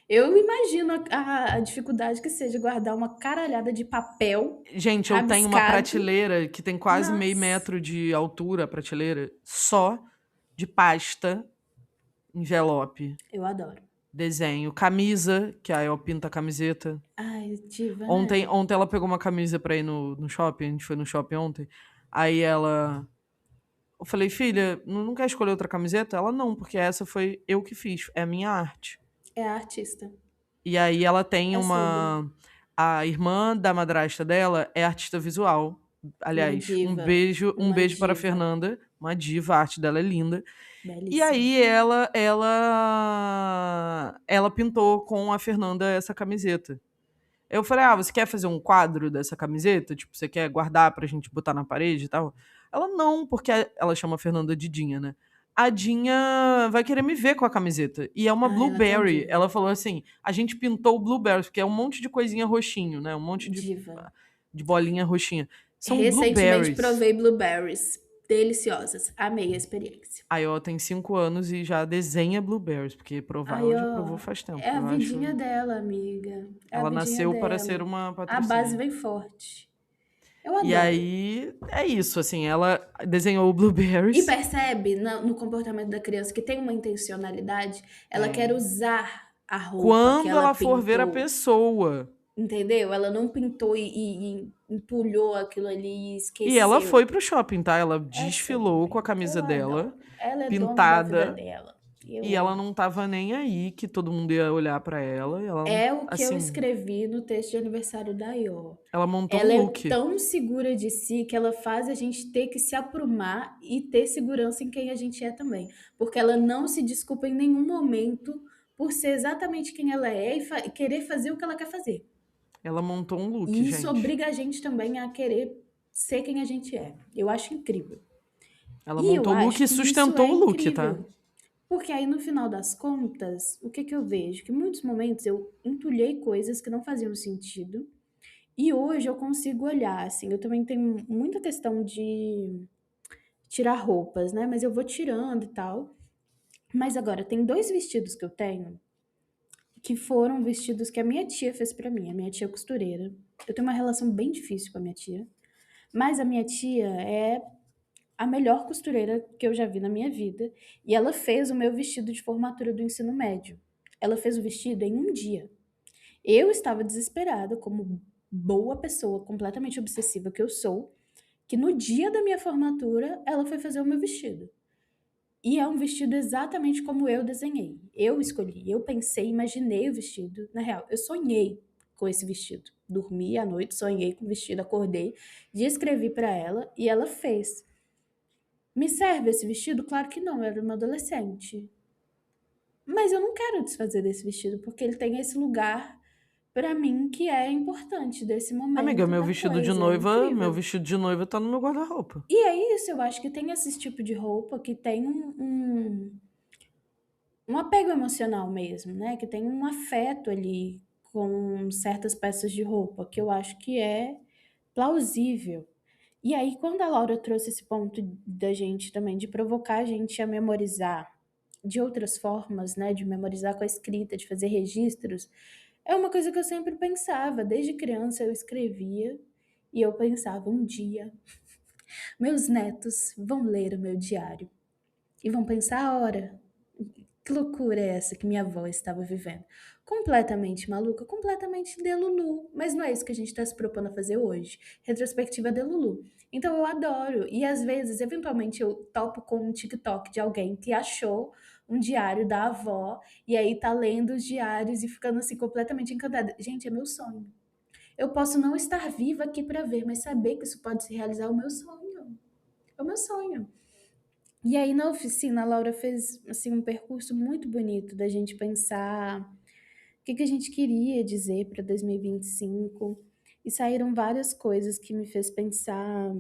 Eu imagino a dificuldade que seja guardar uma caralhada de papel Gente, eu tenho uma rabiscado. prateleira que tem quase meio Nossa, metro de altura, a prateleira, só de pasta, envelope, eu adoro. desenho, camisa, que aí eu pinto a camiseta. Ai, diva, Ontem, né? ontem ela pegou uma camisa pra ir no shopping, a gente foi no shopping ontem. Aí ela. Eu falei, filha, não quer escolher outra camiseta? Ela, não, porque essa foi eu que fiz, é a minha arte. É a artista. E aí ela tem É uma. A irmã da madrasta dela é artista visual. Uma Aliás, um diva. beijo, um Uma beijo para a diva. Fernanda, uma diva, a arte dela é linda. E Belíssima. aí ela pintou com a Fernanda essa camiseta. Eu falei, você quer fazer um quadro dessa camiseta? Tipo, você quer guardar pra gente botar na parede e tal? Ela, não, porque ela chama a Fernanda de Dinha, né? A Dinha vai querer me ver com a camiseta. E é uma Ela é tão blueberry. diva. Ela falou assim, a gente pintou blueberries, porque é um monte de coisinha roxinho, né? Um monte Diva. de bolinha roxinha. São Recentemente blueberries. provei blueberries. Deliciosas. Amei a experiência. A Ió tem 5 anos e já desenha blueberries, porque provar ela já provou faz tempo. É a Eu acho. vidinha dela, amiga. É Ela a vidinha nasceu dela. para ser uma A patrocínio. base vem forte. Eu adoro. E aí, é isso, assim, ela desenhou o blueberries. E percebe no comportamento da criança que tem uma intencionalidade, ela quer usar a roupa que Quando ela ela pintou. for ver a pessoa. Entendeu? Ela não pintou e empulhou aquilo ali e esqueceu. E ela foi pro shopping, tá? Ela É desfilou sempre. com a camisa Eu dela, adoro. Ela é dona da vida pintada. dela. E ela não tava nem aí que todo mundo ia olhar pra ela. E ela, É o que eu assim, escrevi no texto de aniversário da Iô. ela montou Ela um é look. tão segura de si que ela faz a gente ter que se aprumar e ter segurança em quem a gente é também. Porque ela não se desculpa em nenhum momento por ser exatamente quem ela é e querer fazer o que ela quer fazer. Ela montou um look, E isso gente. obriga a gente também a querer ser quem a gente é. Eu acho incrível. Ela E eu montou o look acho e que isso sustentou é o look, tá? incrível. Porque aí, no final das contas, o que eu vejo? Que em muitos momentos eu entulhei coisas que não faziam sentido. E hoje eu consigo olhar, assim, eu também tenho muita questão de tirar roupas, né? Mas eu vou tirando e tal. Mas agora, tem 2 vestidos que eu tenho que foram vestidos que a minha tia fez pra mim. A minha tia é costureira. Eu tenho uma relação bem difícil com a minha tia. Mas a minha tia é a melhor costureira que eu já vi na minha vida. E ela fez o meu vestido de formatura do ensino médio. Ela fez o vestido em um dia. Eu estava desesperada, como boa pessoa completamente obsessiva que eu sou, que no dia da minha formatura ela foi fazer o meu vestido. E é um vestido exatamente como eu desenhei. Eu escolhi, eu pensei, imaginei o vestido. Na real, eu sonhei com esse vestido. Dormi à noite, sonhei com o vestido, acordei, descrevi para ela e ela fez. Me serve esse vestido? Claro que não, eu era uma adolescente. Mas eu não quero desfazer desse vestido, porque ele tem esse lugar pra mim que é importante desse Amiga, momento meu da vestido de coisa, é noiva, meu incrível. vestido de noiva tá no meu guarda-roupa. E é isso, eu acho que tem esse tipo de roupa que tem um apego emocional mesmo, né? Que tem um afeto ali com certas peças de roupa, que eu acho que é plausível. E aí, quando a Laura trouxe esse ponto da gente também, de provocar a gente a memorizar de outras formas, né? De memorizar com a escrita, de fazer registros, é uma coisa que eu sempre pensava. Desde criança eu escrevia e eu pensava, um dia meus netos vão ler o meu diário e vão pensar, ora, que loucura é essa que minha avó estava vivendo? Completamente maluca, completamente delulu. Mas não é isso que a gente está se propondo a fazer hoje. Retrospectiva delulu. Então eu adoro. E às vezes, eventualmente, eu topo com um TikTok de alguém que achou um diário da avó e aí tá lendo os diários e ficando assim completamente encantada. Gente, é meu sonho. Eu posso não estar viva aqui para ver, mas saber que isso pode se realizar é o meu sonho. É o meu sonho. E aí na oficina a Laura fez assim um percurso muito bonito da gente pensar o que a gente queria dizer para 2025 e saíram várias coisas que me fez pensar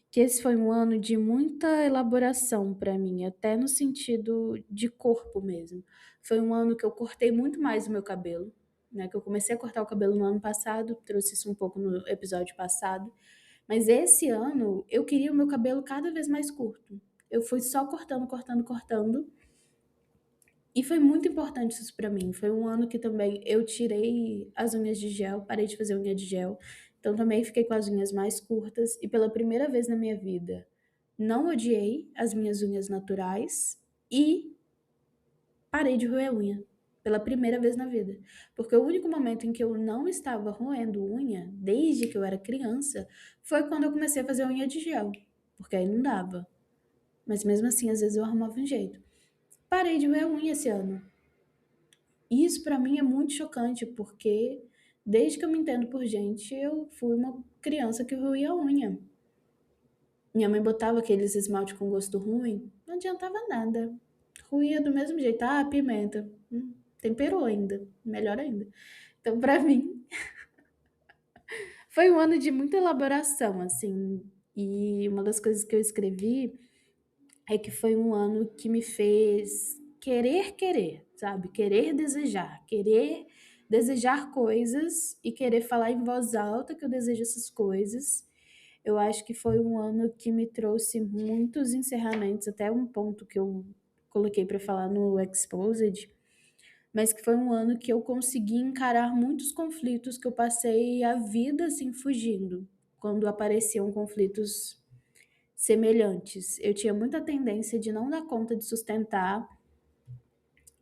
que esse foi um ano de muita elaboração para mim, até no sentido de corpo mesmo. Foi um ano que eu cortei muito mais o meu cabelo, né? Que eu comecei a cortar o cabelo no ano passado, trouxe isso um pouco no episódio passado. Mas esse ano eu queria o meu cabelo cada vez mais curto. Eu fui só cortando, cortando, cortando. E foi muito importante isso pra mim. Foi um ano que também eu tirei as unhas de gel, parei de fazer unha de gel. Então também fiquei com as unhas mais curtas e pela primeira vez na minha vida não odiei as minhas unhas naturais e parei de roer unha. Pela primeira vez na vida. Porque o único momento em que eu não estava roendo unha, desde que eu era criança, foi quando eu comecei a fazer unha de gel. Porque aí não dava. Mas mesmo assim, às vezes eu arrumava um jeito. Parei de roer unha esse ano. E isso pra mim é muito chocante, porque desde que eu me entendo por gente, eu fui uma criança que roía a unha. Minha mãe botava aqueles esmalte com gosto ruim, não adiantava nada. Ruía do mesmo jeito. Ah, pimenta. Temperou ainda. Melhor ainda. Então, pra mim, foi um ano de muita elaboração, assim. E uma das coisas que eu escrevi é que foi um ano que me fez querer, sabe? Querer desejar coisas e querer falar em voz alta que eu desejo essas coisas. Eu acho que foi um ano que me trouxe muitos encerramentos, até um ponto que eu coloquei para falar no Exposed, mas que foi um ano que eu consegui encarar muitos conflitos que eu passei a vida assim fugindo, quando apareciam conflitos semelhantes. Eu tinha muita tendência de não dar conta de sustentar,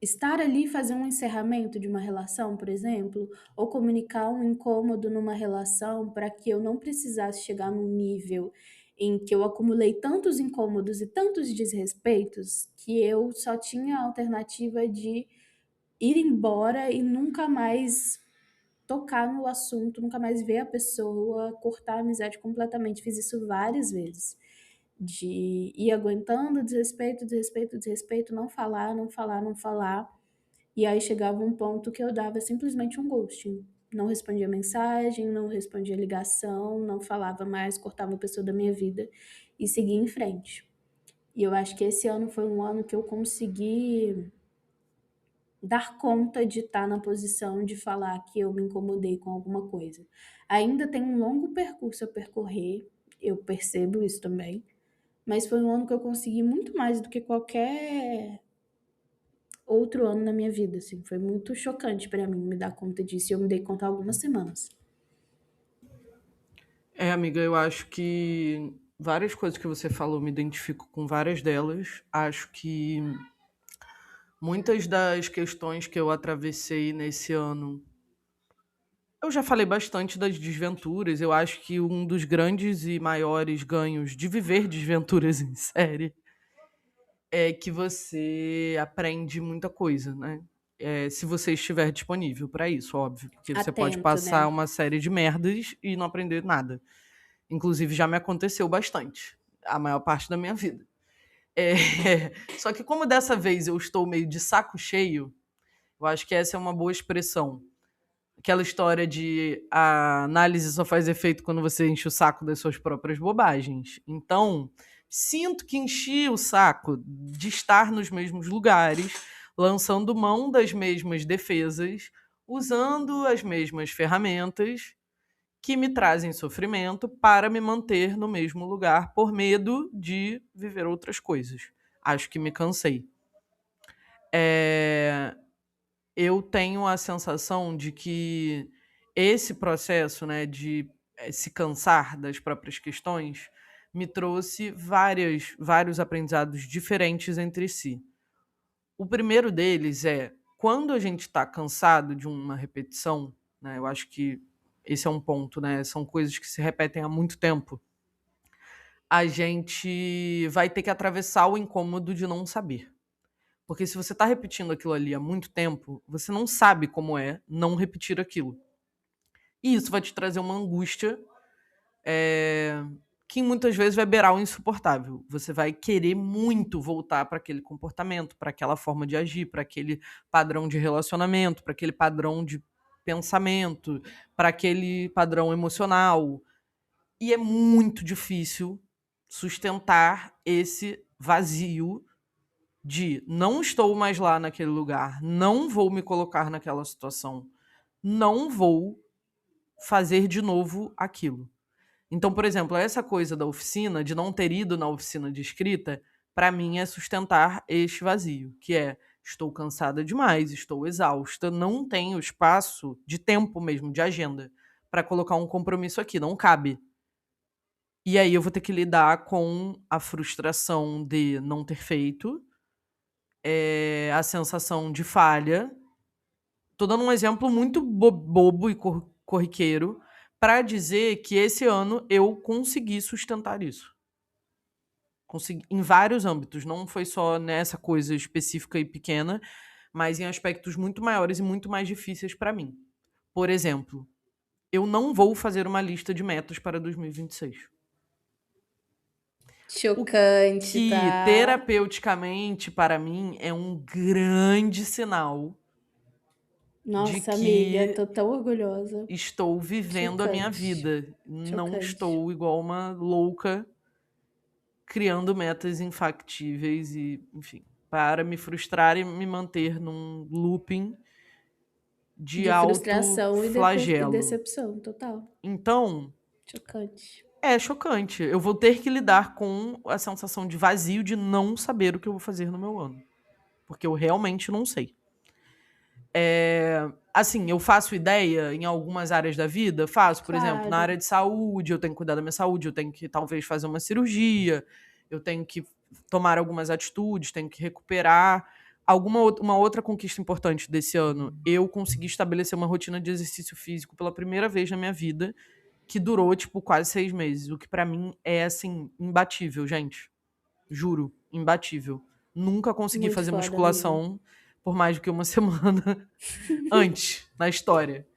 estar ali e fazer um encerramento de uma relação, por exemplo, ou comunicar um incômodo numa relação para que eu não precisasse chegar num nível em que eu acumulei tantos incômodos e tantos desrespeitos que eu só tinha a alternativa de ir embora e nunca mais tocar no assunto, nunca mais ver a pessoa, cortar a amizade completamente. Fiz isso várias vezes. De ir aguentando desrespeito, desrespeito, desrespeito, não falar, não falar, não falar. E aí chegava um ponto que eu dava simplesmente um ghosting. Não respondia mensagem, não respondia ligação, não falava mais, cortava a pessoa da minha vida e seguia em frente. E eu acho que esse ano foi um ano que eu consegui dar conta de estar na posição de falar que eu me incomodei com alguma coisa. Ainda tem um longo percurso a percorrer, eu percebo isso também, mas foi um ano que eu consegui muito mais do que qualquer outro ano na minha vida, assim. Foi muito chocante pra mim me dar conta disso, e eu me dei conta há algumas semanas. Amiga, eu acho que várias coisas que você falou me identifico com várias delas. Acho que muitas das questões que eu atravessei nesse ano. Eu já falei bastante das desventuras. Eu acho que um dos grandes e maiores ganhos de viver desventuras em série é que você aprende muita coisa, né? Se você estiver disponível para isso, óbvio. Porque você pode Atento, passar né? uma série de merdas e não aprender nada. Inclusive, já me aconteceu bastante. A maior parte da minha vida. Só que como dessa vez eu estou meio de saco cheio, eu acho que essa é uma boa expressão. Aquela história de a análise só faz efeito quando você enche o saco das suas próprias bobagens. Então, sinto que enchi o saco de estar nos mesmos lugares, lançando mão das mesmas defesas, usando as mesmas ferramentas que me trazem sofrimento para me manter no mesmo lugar por medo de viver outras coisas. Acho que me cansei. Eu tenho a sensação de que esse processo, né, de se cansar das próprias questões me trouxe vários aprendizados diferentes entre si. O primeiro deles é quando a gente está cansado de uma repetição, né, eu acho que esse é um ponto, né, são coisas que se repetem há muito tempo, a gente vai ter que atravessar o incômodo de não saber. Porque se você está repetindo aquilo ali há muito tempo, você não sabe como é não repetir aquilo. E isso vai te trazer uma angústia que muitas vezes vai beirar o insuportável. Você vai querer muito voltar para aquele comportamento, para aquela forma de agir, para aquele padrão de relacionamento, para aquele padrão de pensamento, para aquele padrão emocional. E é muito difícil sustentar esse vazio de não estou mais lá naquele lugar, não vou me colocar naquela situação, não vou fazer de novo aquilo. Então, por exemplo, essa coisa da oficina, de não ter ido na oficina de escrita, para mim é sustentar este vazio, que é estou cansada demais, estou exausta, não tenho espaço de tempo mesmo, de agenda, para colocar um compromisso aqui, não cabe. E aí eu vou ter que lidar com a frustração de não ter feito, a sensação de falha. Tô dando um exemplo muito bobo e corriqueiro para dizer que esse ano eu consegui sustentar isso. Consegui, em vários âmbitos, não foi só nessa coisa específica e pequena, mas em aspectos muito maiores e muito mais difíceis para mim. Por exemplo, eu não vou fazer uma lista de metas para 2026. Chocante, Que tá? terapeuticamente, para mim, é um grande sinal de Nossa, amiga, que tô tão orgulhosa. estou vivendo a minha Chocante. vida. Não Chocante. estou igual uma louca criando metas infactíveis e, enfim, para me frustrar e me manter num looping de De alto frustração e flagelo. decepção, total. Então, Chocante. é chocante. Eu vou ter que lidar com a sensação de vazio de não saber o que eu vou fazer no meu ano. Porque eu realmente não sei. Assim, eu faço ideia em algumas áreas da vida? Faço. Por exemplo, na Claro. área de saúde, eu tenho que cuidar da minha saúde, eu tenho que talvez fazer uma cirurgia, eu tenho que tomar algumas atitudes, tenho que recuperar. Uma outra conquista importante desse ano, eu consegui estabelecer uma rotina de exercício físico pela primeira vez na minha vida que durou, tipo, quase 6 meses. O que pra mim é, assim, imbatível, gente. Juro, imbatível. Nunca consegui Muito fazer foda, amiga. musculação por mais do que uma semana antes, na história.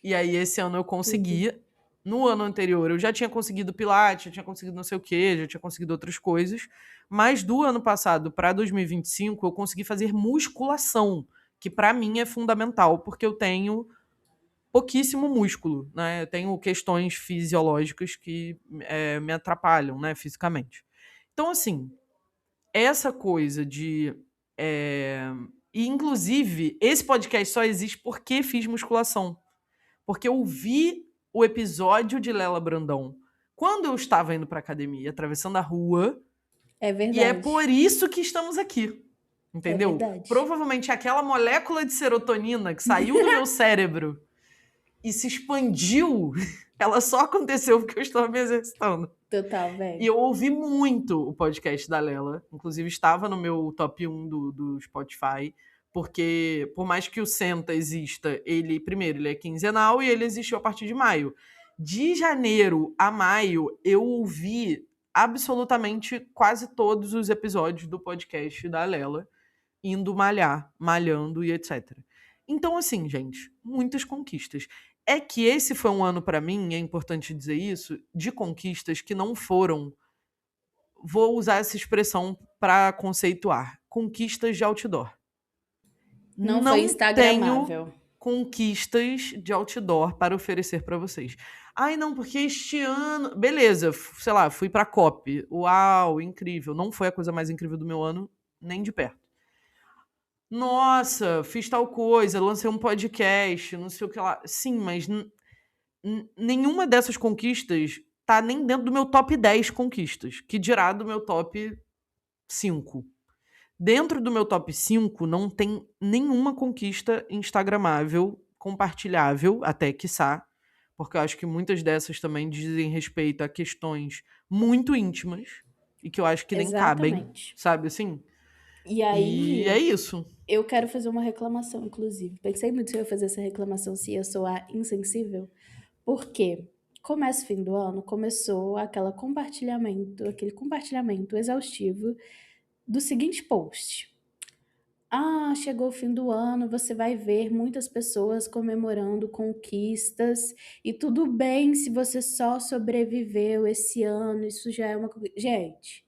E aí, esse ano eu consegui. No ano anterior, eu já tinha conseguido pilates, já tinha conseguido não sei o quê, já tinha conseguido outras coisas. Mas do ano passado para 2025, eu consegui fazer musculação, que pra mim é fundamental, porque eu tenho pouquíssimo músculo, né? Eu tenho questões fisiológicas que me atrapalham, né, fisicamente. Então, assim, essa coisa de. E, inclusive, esse podcast só existe porque fiz musculação. Porque eu vi o episódio de Lela Brandão quando eu estava indo pra academia, atravessando a rua, É e é verdade. por isso que estamos aqui. Entendeu? verdade. Provavelmente aquela molécula de serotonina que saiu do meu cérebro e se expandiu, ela só aconteceu porque eu estava me exercitando. Total, E velho. eu ouvi muito o podcast da Lela. Inclusive, estava no meu top 1 do Spotify. Porque, por mais que o Senta exista, primeiro, ele é quinzenal e ele existiu a partir de maio. De janeiro a maio, eu ouvi absolutamente quase todos os episódios do podcast da Lela, indo malhar, malhando e etc. Então, assim, gente, muitas conquistas. É que esse foi um ano pra mim, é importante dizer isso, de conquistas que não foram, vou usar essa expressão pra conceituar, conquistas de outdoor. Não foi Não tenho instagramável. conquistas de outdoor para oferecer pra vocês. Ai, não, porque este ano, beleza, sei lá, fui pra COP. Uau, incrível. Não foi a coisa mais incrível do meu ano, nem de perto. Nossa, fiz tal coisa, lancei um podcast, não sei o que lá. Sim, mas nenhuma dessas conquistas tá nem dentro do meu top 10 conquistas, que dirá do meu top 5. Dentro do meu top 5 não tem nenhuma conquista instagramável, compartilhável, até quiçá, porque eu acho que muitas dessas também dizem respeito a questões muito íntimas e que eu acho que nem cabem, Exatamente. sabe assim? E aí, E é isso. eu quero fazer uma reclamação, inclusive. Pensei muito se eu ia fazer essa reclamação, se ia soar insensível. Porque começa o fim do ano, começou aquele compartilhamento exaustivo do seguinte post. Ah, chegou o fim do ano, você vai ver muitas pessoas comemorando conquistas e tudo bem se você só sobreviveu esse ano, isso já é uma... Gente,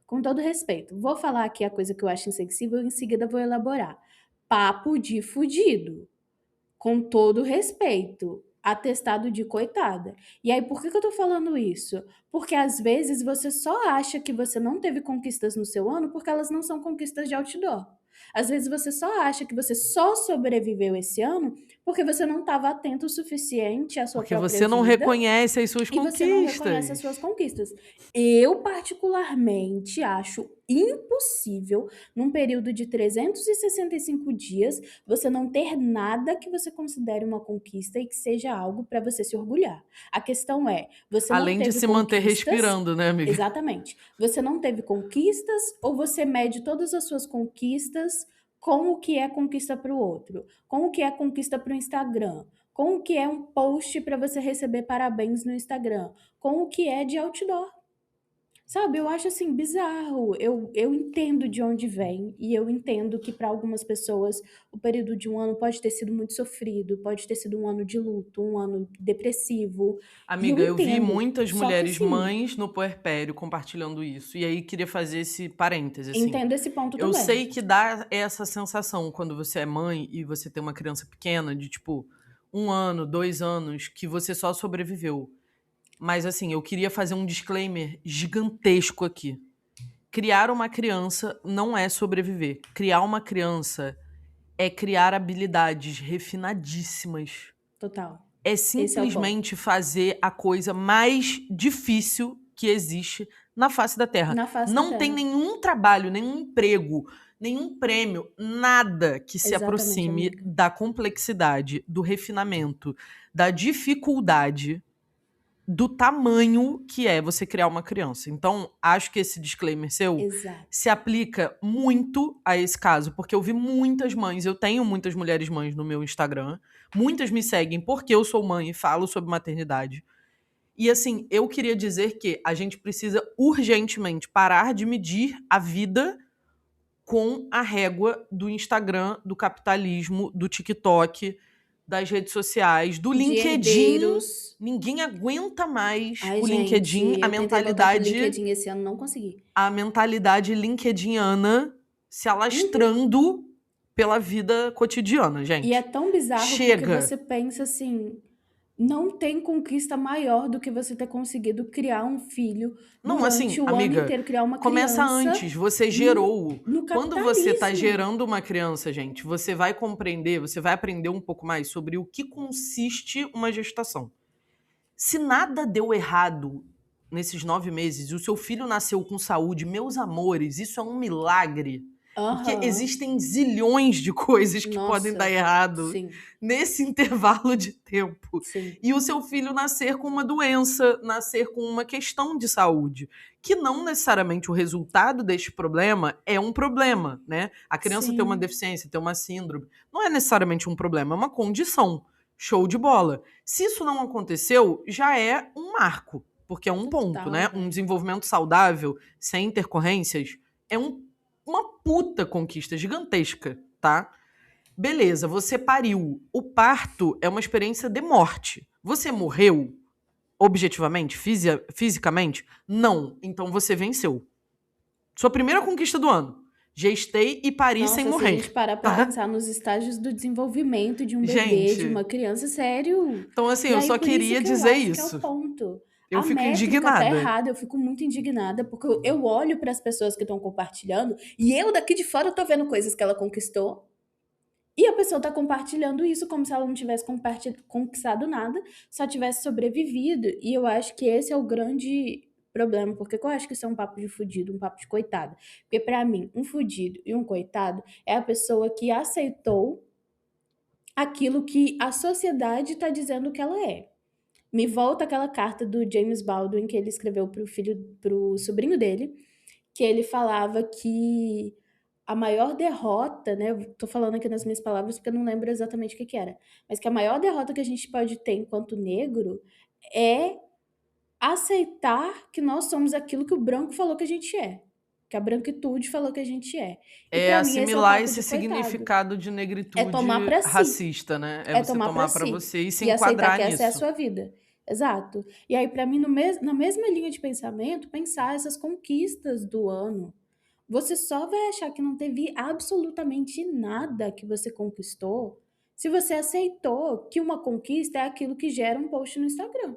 com todo respeito, vou falar aqui a coisa que eu acho insensível e em seguida vou elaborar. Papo de fudido. Com todo respeito, atestado de coitada. E aí, por que eu tô falando isso? Porque às vezes você só acha que você não teve conquistas no seu ano porque elas não são conquistas de outdoor. Às vezes você só acha que você só sobreviveu esse ano porque você não estava atento o suficiente à sua Porque própria você não vida reconhece as suas e você não reconhece as conquistas. suas conquistas. Eu, particularmente, acho impossível, num período de 365 dias, você não ter nada que você considere uma conquista e que seja algo para você se orgulhar. A questão é, você não Além de teve se manter conquistas... respirando, né, amiga? Exatamente. Você não teve conquistas ou você mede todas as suas conquistas com o que é conquista para o outro, com o que é conquista para o Instagram, com o que é um post para você receber parabéns no Instagram, com o que é de outdoor. Sabe, eu acho assim bizarro. Eu entendo de onde vem e eu entendo que para algumas pessoas o período de um ano pode ter sido muito sofrido, pode ter sido um ano de luto, um ano depressivo. E eu Amiga, eu vi entendo. muitas Só que mulheres assim, mães no puerpério compartilhando isso. E aí queria fazer esse parêntese, assim. entendo esse ponto Eu também. sei que dá essa sensação quando você é mãe e você tem uma criança pequena, de tipo, 1 ano, 2 anos, que você só sobreviveu. Mas assim, eu queria fazer um disclaimer gigantesco aqui. Criar uma criança não é sobreviver. Criar uma criança é criar habilidades refinadíssimas. Total. É Esse é o ponto. simplesmente fazer a coisa mais difícil que existe na face da Terra. Na face da Não tem Terra. nenhum trabalho, nenhum emprego, nenhum prêmio, nada que se Exatamente, aproxime amiga. da complexidade, do refinamento, da dificuldade, do tamanho que é você criar uma criança. Então, acho que esse disclaimer seu Exato. se aplica muito a esse caso, porque eu vi muitas mães, eu tenho muitas mulheres mães no meu Instagram, muitas me seguem porque eu sou mãe e falo sobre maternidade. E assim, eu queria dizer que a gente precisa urgentemente parar de medir a vida com a régua do Instagram, do capitalismo, do TikTok, das redes sociais, do De LinkedIn. herdeiros. Ninguém aguenta mais Ai, o gente, LinkedIn, a eu tentei botar pro mentalidade, LinkedIn esse ano, não consegui. a mentalidade LinkedIniana se alastrando pela vida cotidiana, gente. E é tão bizarro Chega. porque você pensa assim, não tem conquista maior do que você ter conseguido criar um filho Não, durante assim, o ano amiga, inteiro, criar uma começa criança antes, você gerou. no Quando você tá capitalismo. gerando uma criança, gente, você vai compreender, você vai aprender um pouco mais sobre o que consiste uma gestação. Se nada deu errado nesses 9 meses e o seu filho nasceu com saúde, meus amores, isso é um milagre. Porque Aham. existem zilhões de coisas que podem Nossa, dar errado sim, nesse intervalo de tempo. sim. E o seu filho nascer com uma doença, nascer com uma questão de saúde, que não necessariamente o resultado deste problema é um problema, né? A criança ter uma Sim. deficiência, ter uma síndrome, não é necessariamente um problema, é uma condição. Show de bola. Se isso não aconteceu, já é um marco, porque é um ponto, Total, né? velho. Um desenvolvimento saudável, sem intercorrências, é uma puta conquista gigantesca, tá? Beleza, você pariu. O parto é uma experiência de morte. Você morreu objetivamente, fisicamente? Não. Então você venceu. Sua primeira conquista do ano. Gestei e pari Nossa, sem se a morrer. gente parar pra Tá? pensar nos estágios do desenvolvimento de um bebê, de Gente, uma criança, sério. então assim, E eu aí, só por isso queria que eu dizer acho que é isso. o ponto. Eu A fico métrica tá indignada. errada, eu fico muito indignada, porque eu olho pras pessoas que estão compartilhando e eu daqui de fora tô vendo coisas que ela conquistou e a pessoa tá compartilhando isso como se ela não tivesse conquistado nada, só tivesse sobrevivido. E eu acho que esse é o grande problema, porque eu acho que isso é um papo de fudido, um papo de coitado. Porque pra mim, um fudido e um coitado é a pessoa que aceitou aquilo que a sociedade tá dizendo que ela é. Me volta aquela carta do James Baldwin que ele escreveu pro sobrinho dele, que ele falava que a maior derrota, né? Eu tô falando aqui nas minhas palavras porque eu não lembro exatamente o que que era, mas que a maior derrota que a gente pode ter enquanto negro é aceitar que nós somos aquilo que o branco falou que a gente é, que a branquitude falou que a gente é. E É pra mim esse é o assimilar papo esse de coitado. significado de É negritude tomar pra si. racista, né? É É você tomar pra tomar pra si. você e se E aceitar enquadrar que essa é a nisso. sua vida. Exato. E aí, pra mim, na mesma linha de pensamento, pensar essas conquistas do ano. Você só vai achar que não teve absolutamente nada que você conquistou se você aceitou que uma conquista é aquilo que gera um post no Instagram.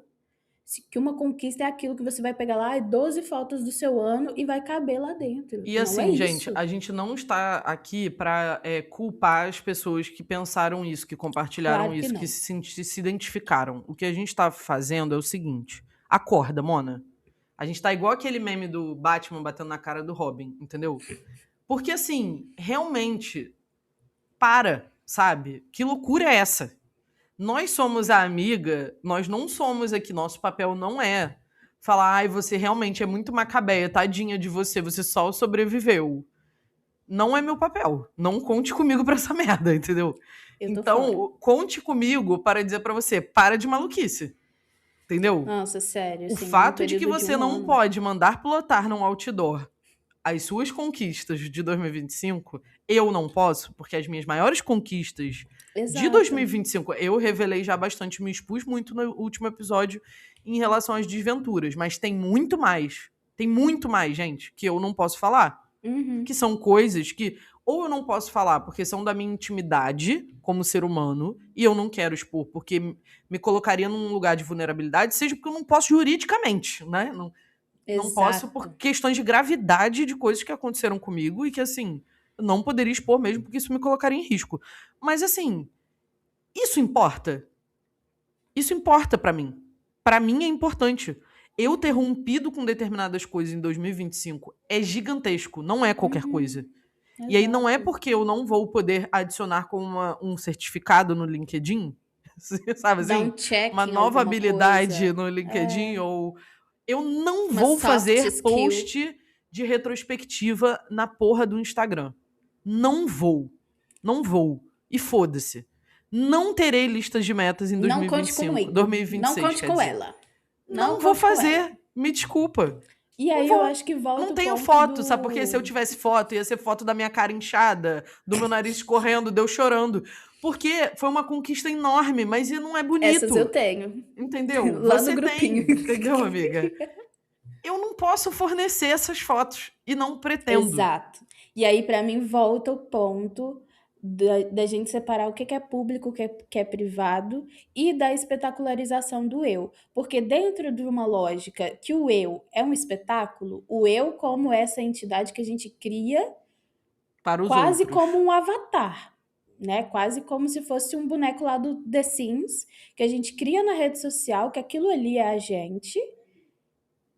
Que uma conquista é aquilo que você vai pegar lá 12 fotos do seu ano e vai caber lá dentro. E Não é assim, gente, isso. a gente não está aqui pra culpar as pessoas que pensaram isso, que compartilharam Claro que isso, que não. se identificaram. O que a gente tá fazendo é o seguinte: acorda, Mona. A gente tá igual aquele meme do Batman batendo na cara do Robin, entendeu? Porque assim, realmente, para, sabe? Que loucura é essa? Nós somos a amiga, nós não somos aqui, nosso papel não é falar, ai, você realmente é muito macabeia, tadinha de você, você só sobreviveu. Não é meu papel. Não conte comigo pra essa merda, entendeu? Eu tô Então, fora. conte comigo para dizer pra você, para de maluquice. Entendeu? Nossa, sério, O assim, num fato de que período de você um não ano. pode mandar plotar num outdoor as suas conquistas de 2025, eu não posso, porque as minhas maiores conquistas de Exato. 2025, eu revelei já bastante, me expus muito no último episódio em relação às desventuras, mas tem muito mais, gente, que eu não posso falar, Uhum. que são coisas que ou eu não posso falar porque são da minha intimidade como ser humano e eu não quero expor porque me colocaria num lugar de vulnerabilidade, seja porque eu não posso juridicamente, né? Não posso por Exato. questões de gravidade de coisas que aconteceram comigo e que, assim, eu não poderia expor mesmo porque isso me colocaria em risco. Mas, assim, isso importa? Isso importa pra mim. Pra mim é importante. Eu ter rompido com determinadas coisas em 2025 é gigantesco, não é qualquer Uhum. coisa. E aí não é Exato. porque eu não vou poder adicionar como um certificado no LinkedIn, sabe Dar assim? um check Uma em nova alguma habilidade coisa. no LinkedIn ou eu não Uma vou soft fazer skill. post de retrospectiva na porra do Instagram. Não vou. Não vou. E foda-se. Não terei listas de metas em Não conte 2025. comigo. 2026, Não conte quer com dizer. ela. Não vou conte com ela. fazer. Me desculpa. E aí eu acho que volta Não o tenho ponto foto, sabe? Porque se eu do... tivesse foto, ia ser foto da minha cara inchada, do meu nariz escorrendo, de eu chorando. Porque foi uma conquista enorme, mas não é Essas eu bonito. tenho. Entendeu? Lá no Você grupinho. tem, entendeu, amiga? Eu não posso fornecer essas fotos e não pretendo. Exato. E aí, pra mim, volta o ponto da gente separar o que é público, o que é privado e da espetacularização do eu. Porque dentro de uma lógica que o eu é um espetáculo, o eu como essa entidade que a gente cria Para os quase outros. como um avatar, né? Quase como se fosse um boneco lá do The Sims, que a gente cria na rede social, que aquilo ali é a gente.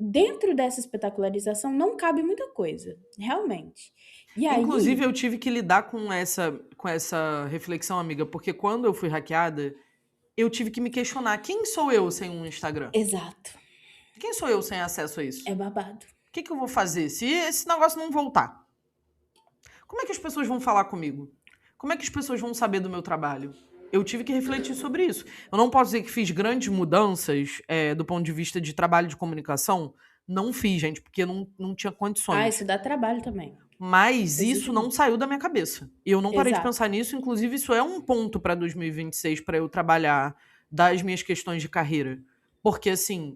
Dentro dessa espetacularização não cabe muita coisa, realmente. E aí, Inclusive, eu tive que lidar com essa reflexão, amiga, porque quando eu fui hackeada, eu tive que me questionar: quem sou eu sem um Instagram? exato, Quem sou eu sem acesso a isso? é babado. O que eu vou fazer se esse negócio não voltar? Como é que as pessoas vão falar comigo? Como é que as pessoas vão saber do meu trabalho? Eu tive que refletir sobre isso. Eu não posso dizer que fiz grandes mudanças do ponto de vista de trabalho de comunicação. Não fiz, gente, porque não tinha Ah, condições. isso dá trabalho também. Mas Exige isso não saiu da minha cabeça. E eu não parei de Exato. pensar nisso. Inclusive, isso é um ponto para 2026 para eu trabalhar das minhas questões de carreira. Porque, assim,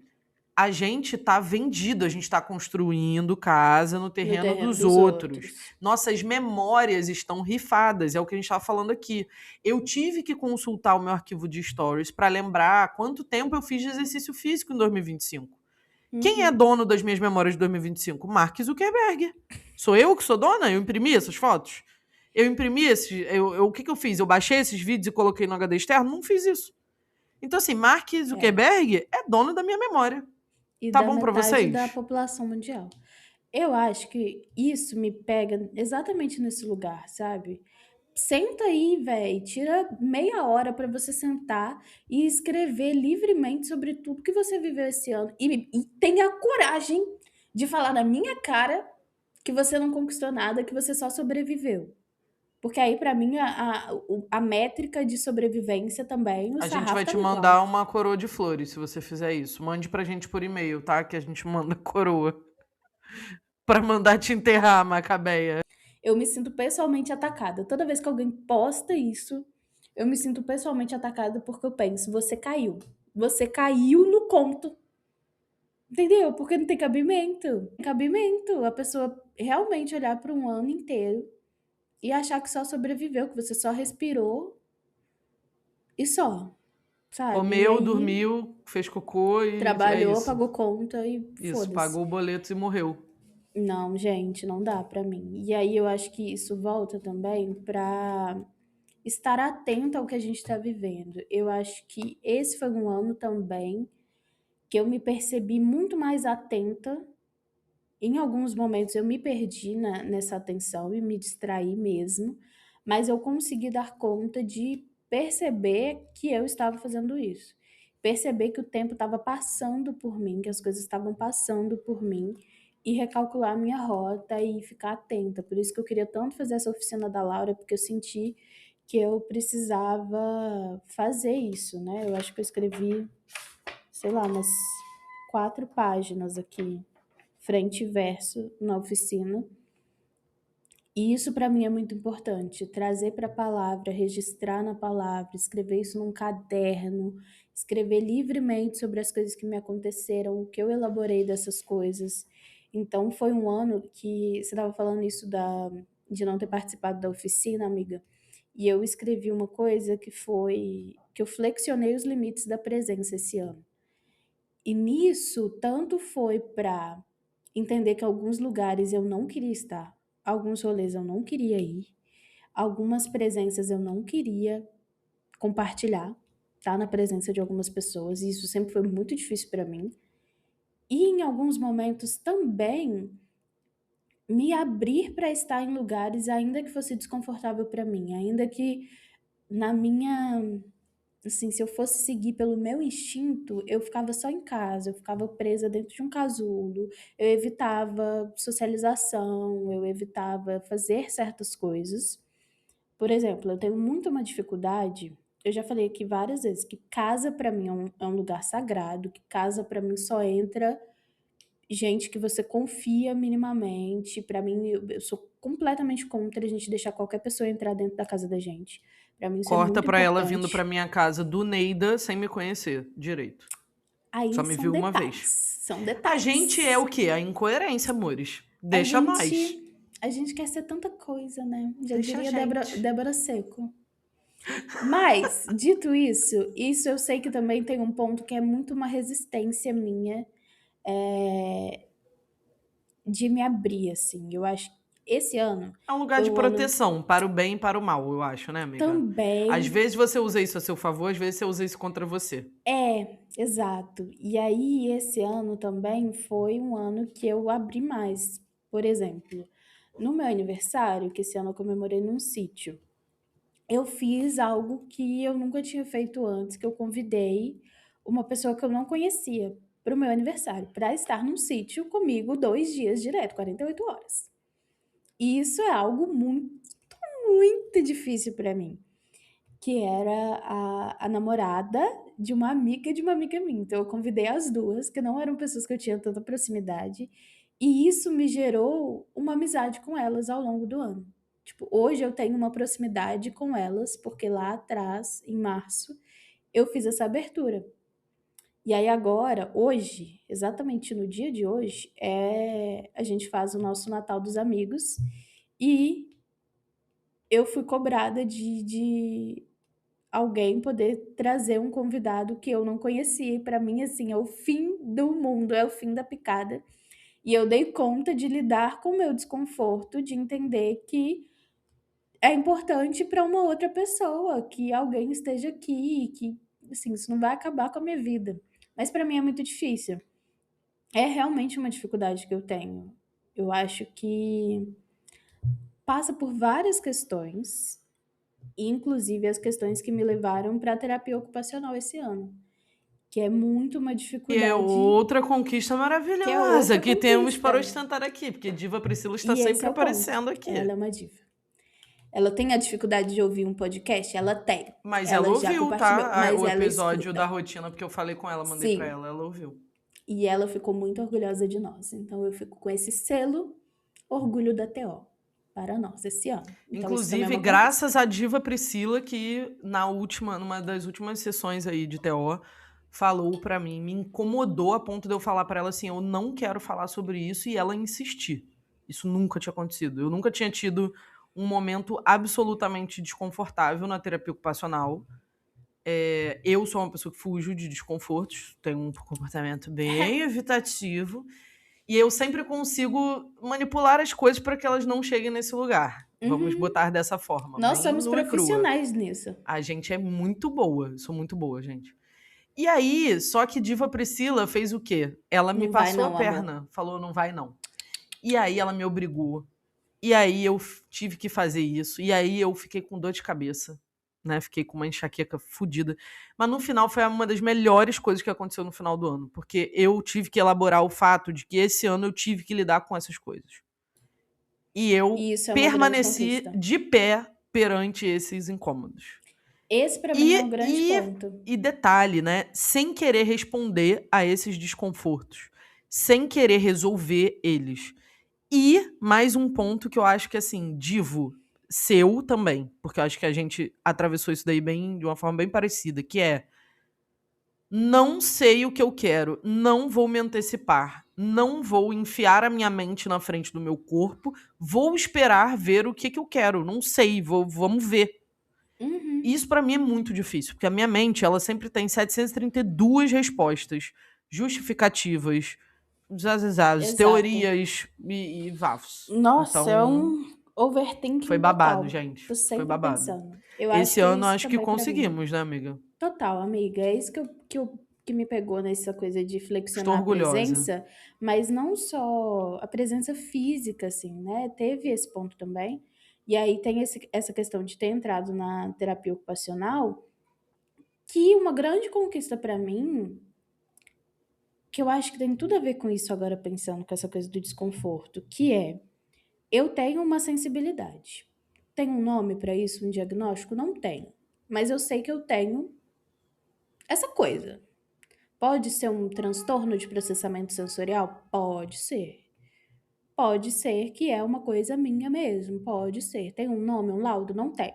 a gente tá vendido, a gente tá construindo casa no terreno dos outros. Nossas memórias estão rifadas, é o que a gente estava falando aqui. Eu tive que consultar o meu arquivo de stories para lembrar quanto tempo eu fiz de exercício físico em 2025. Quem é dono das minhas memórias de 2025? Mark Zuckerberg. Sou eu que sou dona? Eu imprimi essas fotos? Eu imprimi esses. O que eu fiz? Eu baixei esses vídeos e coloquei no HD externo? Não fiz isso. Então, assim, Mark Zuckerberg é dono da minha memória. E Tá da bom pra metade vocês? da população mundial. Eu acho que isso me pega exatamente nesse lugar, sabe? Senta aí, velho, tira meia hora pra você sentar e escrever livremente sobre tudo que você viveu esse ano e tenha coragem de falar na minha cara que você não conquistou nada, que você só sobreviveu. Porque aí, pra mim, a métrica de sobrevivência também, o A gente sarrafo vai tá te muito mandar alto. uma coroa de flores se você fizer isso. Mande pra gente por e-mail, tá? Que a gente manda coroa. Pra mandar te enterrar, Macabeia. Eu me sinto pessoalmente atacada. Toda vez que alguém posta isso, eu me sinto pessoalmente atacada porque eu penso, você caiu. Você caiu no conto. Entendeu? Porque não tem cabimento. Cabimento. A pessoa realmente olhar para um ano inteiro e achar que só sobreviveu, que você só respirou e só, sabe? E Comeu, aí dormiu, fez cocô e é trabalhou, isso. pagou conta e Isso, foda-se. pagou o boleto e morreu. Não, gente, não dá pra mim. E aí eu acho que isso volta também pra estar atenta ao que a gente tá vivendo. Eu acho que esse foi um ano também que eu me percebi muito mais atenta. Em alguns momentos eu me perdi nessa atenção e me distraí mesmo, mas eu consegui dar conta de perceber que eu estava fazendo isso. Perceber que o tempo estava passando por mim, que as coisas estavam passando por mim e recalcular a minha rota e ficar atenta. Por isso que eu queria tanto fazer essa oficina da Laura, porque eu senti que eu precisava fazer isso, né? Eu acho que eu escrevi, sei lá, umas 4 páginas aqui, frente e verso, na oficina. E isso para mim é muito importante, trazer para a palavra, registrar na palavra, escrever isso num caderno, escrever livremente sobre as coisas que me aconteceram, o que eu elaborei dessas coisas. Então foi um ano que você estava falando isso de não ter participado da oficina, amiga, e eu escrevi uma coisa que foi que eu flexionei os limites da presença esse ano. E nisso, tanto foi para entender que alguns lugares eu não queria estar, alguns rolês eu não queria ir, algumas presenças eu não queria compartilhar, estar na presença de algumas pessoas, e isso sempre foi muito difícil para mim. E em alguns momentos também me abrir para estar em lugares ainda que fosse desconfortável para mim, ainda que na minha assim, se eu fosse seguir pelo meu instinto, eu ficava só em casa, eu ficava presa dentro de um casulo, eu evitava socialização, eu evitava fazer certas coisas. Por exemplo, eu tenho muito uma dificuldade, eu já falei aqui várias vezes que casa pra mim é um lugar sagrado, que casa pra mim só entra gente que você confia minimamente. Pra mim, eu sou completamente contra a gente deixar qualquer pessoa entrar dentro da casa da gente. Pra mim isso é Corta muito pra ela vindo pra importante. minha casa do Neida sem me conhecer direito. Só Aí me são viu uma vez. detalhes, são A gente é detalhes. o quê? A incoerência, amores. A Deixa nós. gente quer ser tanta coisa, né? Já Deixa a diria gente. Débora Seco. Mas, dito isso eu sei que também tem um ponto que é muito uma resistência minha, de me abrir, assim. Eu acho que esse ano É um lugar foi de o ano proteção, para o bem e para o mal, eu acho, né, amiga? Às também. vezes você usa isso a seu favor, às vezes você usa isso contra você. É, exato. E aí, esse ano também foi um ano que eu abri mais. Por exemplo, no meu aniversário, que esse ano eu comemorei num sítio, eu fiz algo que eu nunca tinha feito antes, que eu convidei uma pessoa que eu não conhecia para o meu aniversário, para estar num sítio comigo 2 dias direto, 48 horas. E isso é algo muito, muito difícil para mim, que era a namorada de uma amiga minha. Então eu convidei as 2, que não eram pessoas que eu tinha tanta proximidade, e isso me gerou uma amizade com elas ao longo do ano. Tipo, hoje eu tenho uma proximidade com elas, porque lá atrás, em março, eu fiz essa abertura. E aí agora, hoje, exatamente no dia de hoje, a gente faz o nosso Natal dos Amigos, e eu fui cobrada de alguém poder trazer um convidado que eu não conhecia, e pra mim, assim, é o fim do mundo, é o fim da picada. E eu dei conta de lidar com o meu desconforto, de entender que é importante para uma outra pessoa, que alguém esteja aqui, que, assim, isso não vai acabar com a minha vida. Mas pra mim é muito difícil. É realmente uma dificuldade que eu tenho. Eu acho que passa por várias questões, inclusive as questões que me levaram para a terapia ocupacional esse ano, que é muito uma E é dificuldade, outra conquista que é maravilhosa outra que temos para conquista. ostentar aqui, porque Diva Priscila está E esse sempre é o ponto. aparecendo aqui. Ela é uma diva. Ela tem a dificuldade de ouvir um podcast? Ela tem. Mas ela Ela já ouviu, compartilhou, tá? mas O ela episódio da escuta. rotina, porque eu falei com ela, mandei pra Sim. ela ouviu. E ela ficou muito orgulhosa de nós. Então eu fico com esse selo Orgulho da TO para nós esse ano. Então isso também é Inclusive, uma conquista. graças à Diva Priscila, que numa das últimas sessões aí de TO, falou pra mim, me incomodou a ponto de eu falar pra ela assim, eu não quero falar sobre isso, e ela insistir. Isso nunca tinha acontecido. Eu nunca tinha tido um momento absolutamente desconfortável na terapia ocupacional. Eu sou uma pessoa que fujo de desconfortos, tenho um comportamento bem evitativo, e eu sempre consigo manipular as coisas para que elas não cheguem nesse lugar. Vamos botar dessa forma, Nós bem somos nua e crua. profissionais nisso. A gente é muito boa, eu sou muito boa, gente. E aí, só que Diva Priscila fez o quê? Ela me Não vai passou não, a perna, falou, não vai não. E aí ela me obrigou. E aí eu tive que fazer isso. E aí eu fiquei com dor de cabeça, né? Fiquei com uma enxaqueca fodida. Mas no final foi uma das melhores coisas que aconteceu no final do ano. Porque eu tive que elaborar o fato de que esse ano eu tive que lidar com essas coisas. E eu E isso é uma grande permaneci conquista. de pé perante esses incômodos. Esse pra mim é um grande E ponto. detalhe, né? Sem querer responder a esses desconfortos. Sem querer resolver eles. E mais um ponto que eu acho que, assim, divo seu também, porque eu acho que a gente atravessou isso daí de uma forma bem parecida, que é não sei o que eu quero, não vou me antecipar, não vou enfiar a minha mente na frente do meu corpo, vou esperar ver o que eu quero, não sei, vamos ver. Uhum. Isso pra mim é muito difícil, porque a minha mente, ela sempre tem 732 respostas justificativas, Exato. teorias e vavos. Nossa, é Então, um overthinking foi babado, total. gente. Tô Foi sempre babado. pensando. Eu acho Esse que é ano, isso acho que também pra mim. conseguimos, né, amiga? Total, amiga. É isso que me pegou nessa coisa de Estou flexionar a orgulhosa. presença, mas não só a presença física, assim, né? Teve esse ponto também. E aí tem essa questão de ter entrado na terapia ocupacional, que uma grande conquista pra mim, que eu acho que tem tudo a ver com isso agora, pensando com essa coisa do desconforto, que é, eu tenho uma sensibilidade. Tem um nome pra isso, um diagnóstico? Não tenho. mas eu sei que eu tenho essa coisa. Pode ser um transtorno de processamento sensorial? Pode ser. Pode ser que é uma coisa minha mesmo, pode ser. Tem um nome, um laudo? Não tem.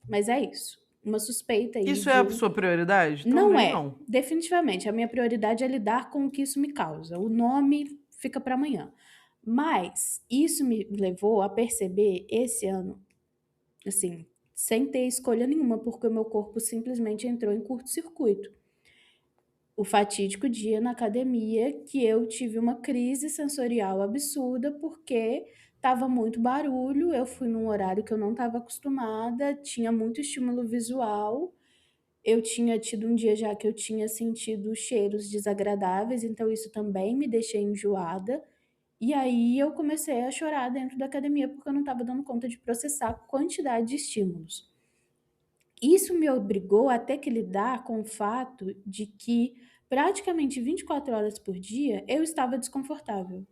Mas é isso. Uma suspeita aí Isso é de a sua prioridade? Não Também é, não. definitivamente. A minha prioridade é lidar com o que isso me causa. O nome fica para amanhã. Mas isso me levou a perceber esse ano, assim, sem ter escolha nenhuma, porque o meu corpo simplesmente entrou em curto-circuito. O fatídico dia na academia que eu tive uma crise sensorial absurda porque estava muito barulho, eu fui num horário que eu não estava acostumada, tinha muito estímulo visual. Eu tinha tido um dia já que eu tinha sentido cheiros desagradáveis, então isso também me deixou enjoada. E aí eu comecei a chorar dentro da academia porque eu não estava dando conta de processar a quantidade de estímulos. Isso me obrigou a ter que lidar com o fato de que praticamente 24 horas por dia eu estava desconfortável,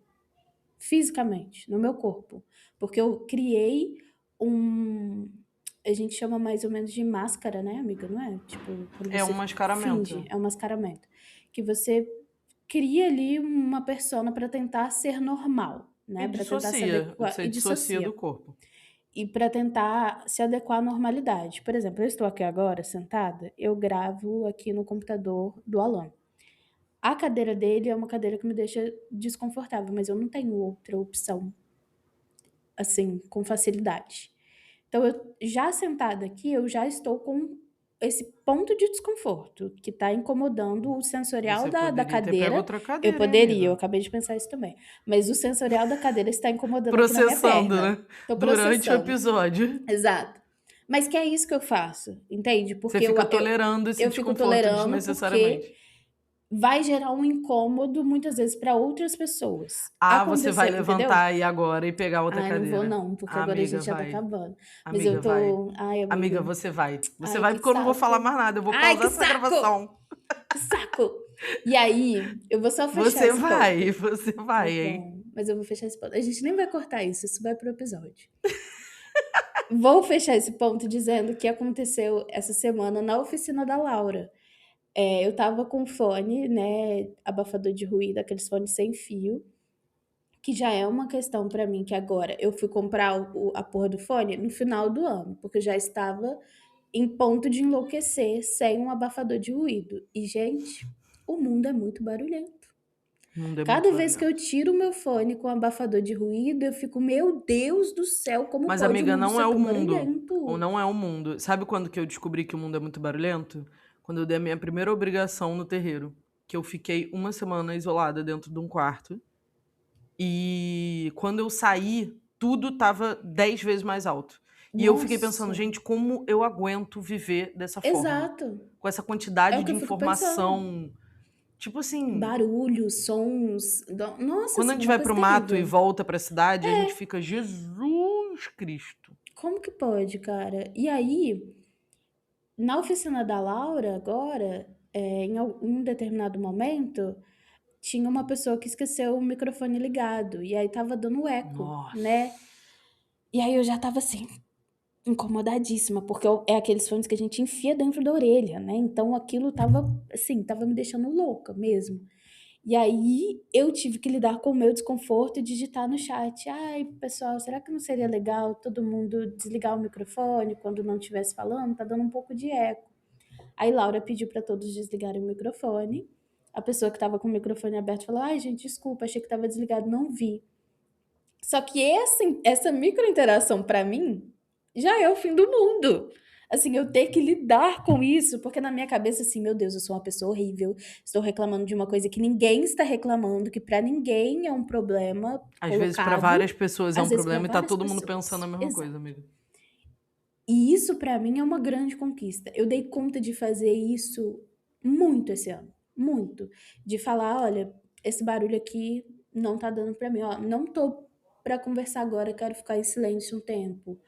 fisicamente, no meu corpo. Porque eu criei um. A gente chama mais ou menos de máscara, né, amiga? Não é? Tipo, quando É um você finge, mascaramento. é um mascaramento. Que você cria ali uma persona para tentar ser normal, E né? Para tentar se dissocia. adequar. Você E dissocia dissocia. do corpo. E para tentar se adequar à normalidade. Por exemplo, eu estou aqui agora sentada, eu gravo aqui no computador do Alan. A cadeira dele é uma cadeira que me deixa desconfortável, mas eu não tenho outra opção, assim, com facilidade. Então, eu já sentada aqui, eu já estou com esse ponto de desconforto que está incomodando o sensorial Você da poderia ter pego cadeira. outra Eu cadeira, hein, poderia, eu amiga? acabei de pensar isso também. Mas o sensorial da cadeira está incomodando aqui na minha Processando, perna. né? Tô Durante o processando. episódio. Exato. Mas que é isso que eu faço, entende? Você Porque fica tolerando esse eu fico desconforto tolerando porque desnecessariamente. vai gerar um incômodo muitas vezes para outras pessoas. Ah, você vai Aconteceu, entendeu? levantar aí agora e pegar outra Ai, não vou cadeira. não, porque agora a Amiga, gente já tá vai. acabando. Mas eu Amiga, vai. tô. Ai, Amiga, amiga. você vai. Você Ai, vai que porque eu não vou falar saco. mais nada. Eu vou Ai, pausar que essa saco! gravação. Que saco! E aí, eu vou só fechar Você esse vai, ponto. você Tá vai, hein? bom, mas eu vou fechar esse ponto. A gente nem vai cortar isso, isso vai pro episódio. Vou fechar esse ponto dizendo que aconteceu essa semana na oficina da Laura. Eu tava com fone, né, abafador de ruído, aqueles fones sem fio, que já é uma questão pra mim, que agora eu fui comprar a porra do fone no final do ano, porque eu já estava em ponto de enlouquecer sem um abafador de ruído. E, gente, o mundo é muito barulhento. O mundo é muito Cada vez que eu barulhento. tiro o meu fone com abafador de ruído, eu fico, meu Deus do céu, como Mas, pode o amiga, mundo não é ser o tão mundo. Ou barulhento? não é o mundo. Sabe quando que eu descobri que o mundo é muito barulhento? Quando eu dei a minha primeira obrigação no terreiro. Que eu fiquei uma semana isolada dentro de um quarto. E quando eu saí, tudo tava 10 vezes mais alto. E eu fiquei pensando, Nossa, gente, como eu aguento viver dessa forma? exato. Com essa É quantidade o que de eu fico pensando. informação. Tipo assim, Barulhos, sons. Nossa, quando a assim, gente uma vai pro coisa mato e terrível. volta pra cidade, a gente fica, Jesus Cristo. Como que pode, cara? E aí, na oficina da Laura, agora, em um determinado momento, tinha uma pessoa que esqueceu o microfone ligado. E aí tava dando eco, né? Nossa. E aí eu já tava assim, incomodadíssima, porque é aqueles fones que a gente enfia dentro da orelha, né? Então aquilo tava, assim, tava me deixando louca mesmo. E aí eu tive que lidar com o meu desconforto e digitar no chat: "Ai, pessoal, será que não seria legal todo mundo desligar o microfone quando não estivesse falando? Tá dando um pouco de eco". Aí Laura pediu para todos desligarem o microfone. A pessoa que estava com o microfone aberto falou: "Ai, gente, desculpa, achei que estava desligado, não vi". Só que essa micro interação para mim já é o fim do mundo. Assim, eu ter que lidar com isso, porque na minha cabeça, assim, meu Deus, eu sou uma pessoa horrível, estou reclamando de uma coisa que ninguém está reclamando, que para ninguém é um problema Às vezes, pra colocado, várias pessoas é às um vezes para problema e tá várias todo mundo pensando a pessoas. mesma coisa, Exato. amiga. E isso para mim é uma grande conquista. Eu dei conta de fazer isso muito esse ano, muito. De falar, olha, esse barulho aqui não tá dando para mim, ó, não tô para conversar agora, quero ficar em silêncio um tempo.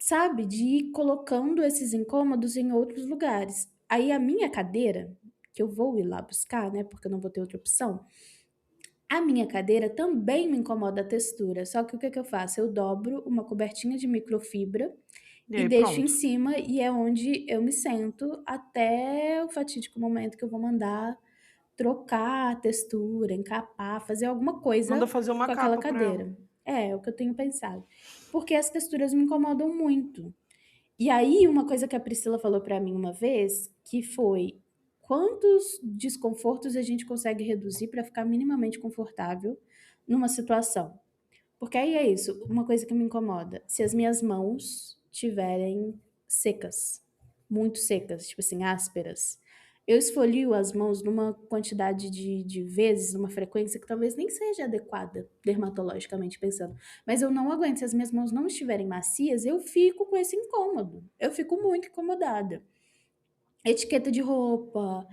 Sabe, de ir colocando esses incômodos em outros lugares. Aí a minha cadeira, que eu vou ir lá buscar, né, porque eu não vou ter outra opção, a minha cadeira também me incomoda a textura. Só que o que que eu faço? Eu dobro uma cobertinha de microfibra E e aí, deixo em pronto. cima e é onde eu me sento até o fatídico momento que eu vou mandar trocar a textura, encapar, fazer alguma Manda coisa fazer uma com aquela capa pra ela. cadeira. É o que eu tenho pensado. Porque as texturas me incomodam muito. E aí, uma coisa que a Priscila falou pra mim uma vez, que foi: quantos desconfortos a gente consegue reduzir pra ficar minimamente confortável numa situação? Porque aí é isso, uma coisa que me incomoda, se as minhas mãos tiverem secas, muito secas, tipo assim, ásperas. Eu esfolio as mãos numa quantidade de vezes, numa frequência que talvez nem seja adequada, dermatologicamente pensando. Mas eu não aguento. Se as minhas mãos não estiverem macias, eu fico com esse incômodo. Eu fico muito incomodada. Etiqueta de roupa,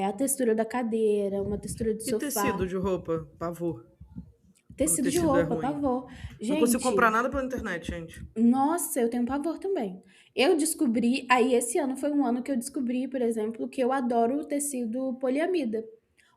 a textura da cadeira, uma textura de E tecido sofá. de roupa? Pavor. Quando o Tecido de tecido é roupa, ruim. pavor. Não consigo comprar Gente, nada pela internet, gente. nossa, eu tenho pavor também. Eu descobri, aí esse ano foi um ano que eu descobri, por exemplo, que eu adoro o tecido poliamida.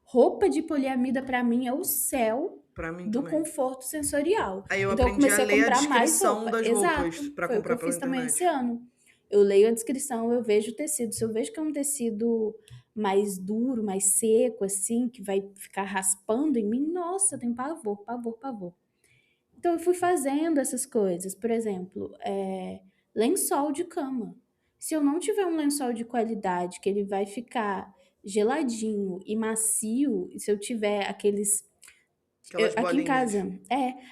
Roupa de poliamida pra mim é o céu Pra mim do também. conforto sensorial. Aí eu Então eu aprendi a comecei a ler a comprar mais descrição roupa. das roupas Exato, pra foi o que comprar eu pela fiz também esse internet. ano. Eu leio a descrição, eu vejo o tecido. Se eu vejo que é um tecido mais duro, mais seco, assim, que vai ficar raspando em mim, nossa, eu tenho pavor, pavor, pavor. Então eu fui fazendo essas coisas, por exemplo, lençol de cama. Se eu não tiver um lençol de qualidade, que ele vai ficar geladinho e macio, e se eu tiver aqueles Aquelas aqui em bolinhas. casa,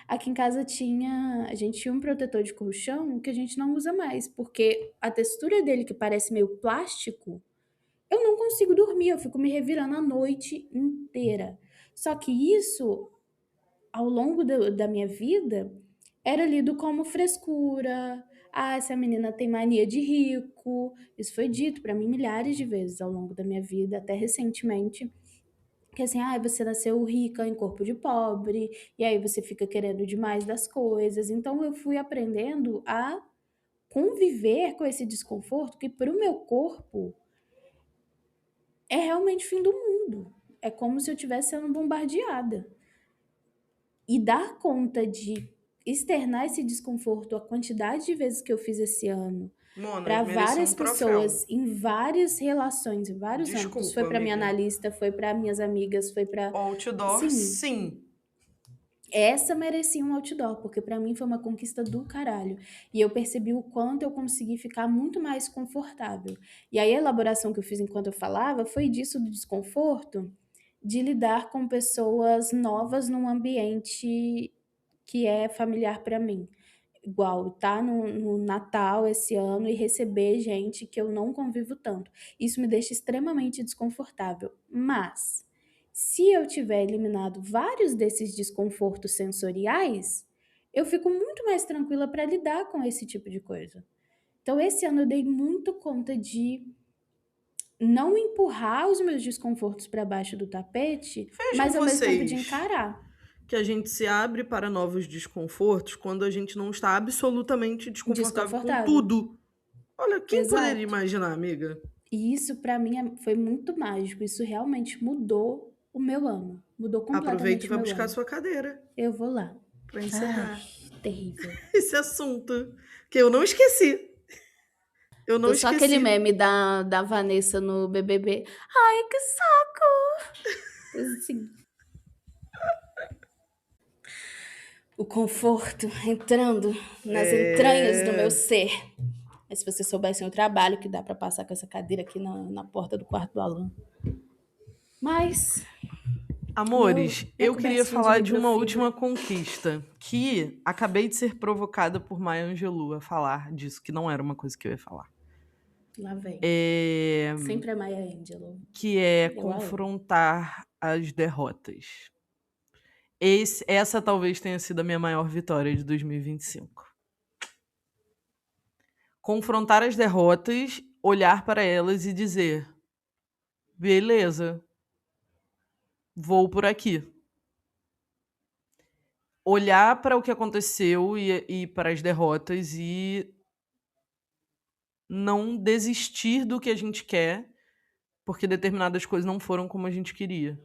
aqui em casa a gente tinha um protetor de colchão que a gente não usa mais, porque a textura dele, que parece meio plástico, eu não consigo dormir, eu fico me revirando a noite inteira. Só que isso, ao longo da minha vida, era lido como frescura. Ah, essa menina tem mania de rico. Isso foi dito pra mim milhares de vezes ao longo da minha vida, até recentemente. Que assim, ah, você nasceu rica em corpo de pobre, e aí você fica querendo demais das coisas. Então eu fui aprendendo a conviver com esse desconforto que para o meu corpo é realmente fim do mundo. É como se eu estivesse sendo bombardeada. E dar conta de externar esse desconforto, a quantidade de vezes que eu fiz esse ano, para Monas, merecia um várias troféu. pessoas, em várias relações, em vários âmbitos. Foi Desculpa, para minha amiga. analista, foi para minhas amigas, foi para. Outdoor, Sim, sim. essa merecia um outdoor, porque para mim foi uma conquista do caralho. E eu percebi o quanto eu consegui ficar muito mais confortável. E aí a elaboração que eu fiz enquanto eu falava foi disso do desconforto de lidar com pessoas novas num ambiente que é familiar para mim. Igual, tá no Natal esse ano e receber gente que eu não convivo tanto. Isso me deixa extremamente desconfortável. Mas, se eu tiver eliminado vários desses desconfortos sensoriais, eu fico muito mais tranquila para lidar com esse tipo de coisa. Então, esse ano eu dei muito conta de não empurrar os meus desconfortos para baixo do tapete, Vejam mas ao mesmo tempo de vocês encarar. que a gente se abre para novos desconfortos quando a gente não está absolutamente desconfortável com Desconfortável. tudo. Olha, quem poderia Exato. imaginar, amiga? E isso para mim foi muito mágico. Isso realmente mudou o meu ano. Mudou Aproveita e completamente o vai meu buscar a ano. sua cadeira Eu vou lá. para Ai, encerrar terrível. esse assunto. Que eu não esqueci. Eu não Tô só aquele esqueci. meme da Vanessa no BBB. Ai, que saco! Assim. O conforto entrando nas entranhas do meu ser. Mas se você soubesse o trabalho que dá pra passar com essa cadeira aqui na porta do quarto do Alan. Mas Amores, minha eu queria conversinha de falar de uma microfibra. última conquista que acabei de ser provocada por Maya Angelou a falar disso, que não era uma coisa que eu ia falar. Lá vem. É, Sempre a Maya Angelou. que é Eu a amo. confrontar as derrotas. Essa talvez tenha sido a minha maior vitória de 2025. Confrontar as derrotas, olhar para elas e dizer: beleza, vou por aqui. Olhar para o que aconteceu e para as derrotas e não desistir do que a gente quer, porque determinadas coisas não foram como a gente queria.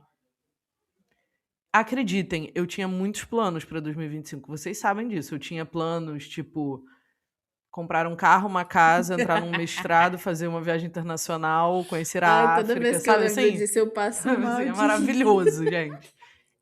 Acreditem, eu tinha muitos planos para 2025. Vocês sabem disso. Eu tinha planos tipo Comprar um carro, uma casa, entrar num mestrado, fazer uma viagem internacional, conhecer a Ai, toda África, vez que eu sabe lembro assim? disso, eu passo mal Assim, é de maravilhoso, rir. gente.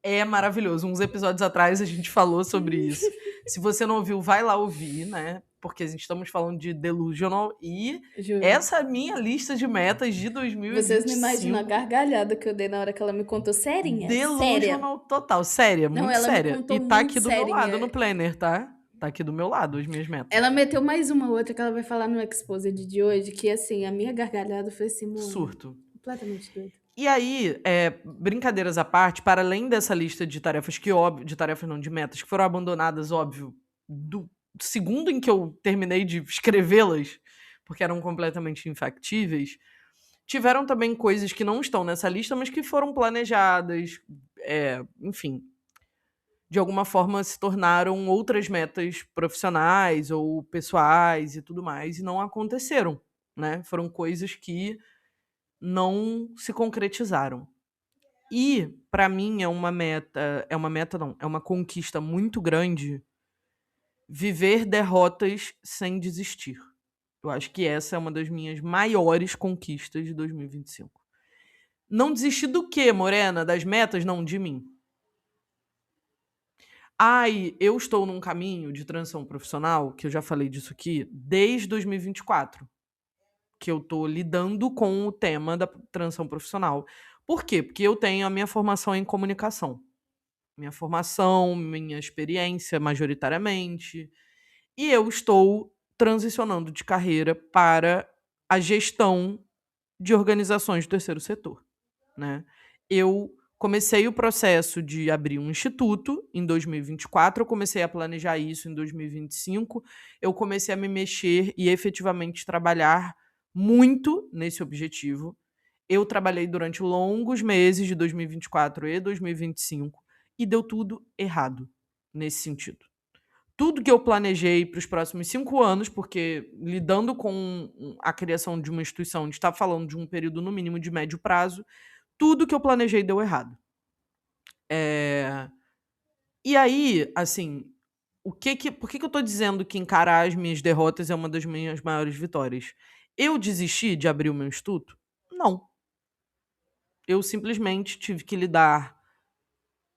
É maravilhoso. Uns episódios atrás a gente falou sobre isso. Se você não ouviu, vai lá ouvir, né? Porque a gente estamos falando de Delusional e Juro. essa é a minha lista de metas de Vocês não imaginam a 2025. gargalhada que eu dei na hora que ela me contou. Séria, séria. Delusional total. Séria, Não, muito ela me séria. contou E tá muito aqui do meu lado serinha. no planner, tá? Tá aqui do meu lado as minhas metas. Ela meteu mais uma outra que ela vai falar no Exposed de hoje, que assim, a minha gargalhada foi assim, mano, Surto. completamente doida. E aí, brincadeiras à parte, para além dessa lista de tarefas de tarefas não, de metas, que foram abandonadas, óbvio, do segundo em que eu terminei de escrevê-las, porque eram completamente infactíveis, tiveram também coisas que não estão nessa lista, mas que foram planejadas, enfim, de alguma forma se tornaram outras metas profissionais ou pessoais e tudo mais, e não aconteceram, né? Foram coisas que não se concretizaram. E, para mim, é uma conquista muito grande viver derrotas sem desistir. Eu acho que essa é uma das minhas maiores conquistas de 2025. Não desistir do quê, Morena? Das metas? Não, de mim. Ai, eu estou num caminho de transição profissional, que eu já falei disso aqui, desde 2024. Que eu tô lidando com o tema da transição profissional. Por quê? Porque eu tenho a minha formação em comunicação. Minha formação, minha experiência, majoritariamente. E eu estou transicionando de carreira para a gestão de organizações do terceiro setor, né? Eu comecei o processo de abrir um instituto em 2024, eu comecei a planejar isso em 2025, eu comecei a me mexer e efetivamente trabalhar muito nesse objetivo. Eu trabalhei durante longos meses de 2024 e 2025 e deu tudo errado nesse sentido. Tudo que eu planejei para os próximos 5 anos, porque lidando com a criação de uma instituição, a gente está falando de um período no mínimo de médio prazo, tudo que eu planejei deu errado. E aí, assim, por que eu tô dizendo que encarar as minhas derrotas é uma das minhas maiores vitórias? Eu desisti de abrir o meu instituto? Não. Eu simplesmente tive que lidar,